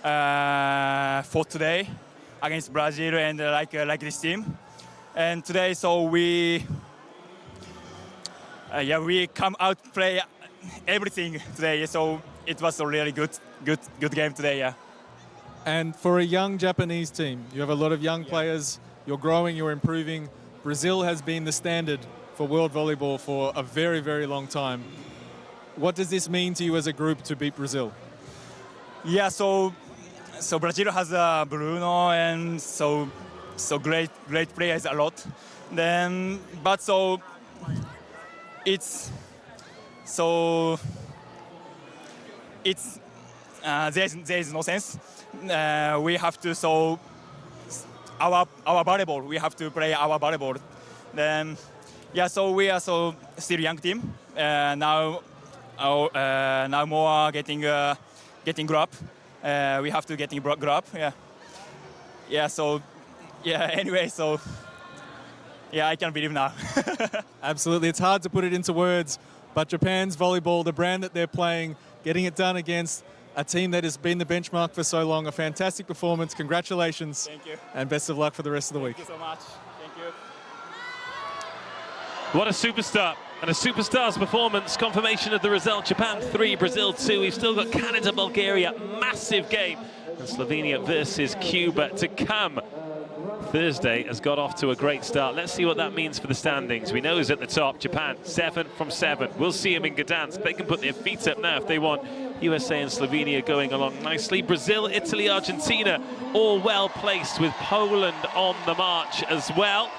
for today against Brazil and like this team. And today, so we come out play everything today. So it was a really good game today. Yeah. And for a young Japanese team, you have a lot of young players, you're growing, you're improving. Brazil has been the standard for world volleyball for a very, very long time. What does this mean to you as a group to beat Brazil? Yeah, so Brazil has Bruno and so great players a lot. Then, but so it's there is no sense. We have to our volleyball. We have to play our volleyball. Then, yeah. So we are still young team. Now more getting grab. We have to getting grab. Yeah. Yeah. So yeah. Anyway, so yeah, I can't believe now. Absolutely, it's hard to put it into words, but Japan's volleyball, the brand that they're playing, getting it done against a team that has been the benchmark for so long, a fantastic performance. Congratulations. Thank you. And best of luck for the rest of the week. Thank you so much. Thank you. What a superstar. And a superstar's performance. Confirmation of the result. Japan 3, Brazil 2. We've still got Canada, Bulgaria. Massive game. And Slovenia versus Cuba to come. Thursday has got off to a great start. Let's see what that means for the standings. We know who's at the top. Japan, 7 from 7. We'll see them in Gdansk. They can put their feet up now if they want. USA and Slovenia going along nicely. Brazil, Italy, Argentina, all well placed with Poland on the march as well.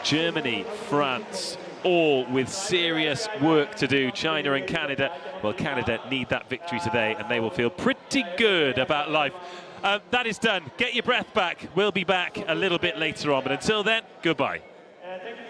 Germany, France, all with serious work to do. China and Canada, well, Canada need that victory today and they will feel pretty good about life. That is done. Get your breath back. We'll be back a little bit later on. But until then, goodbye. Thank you.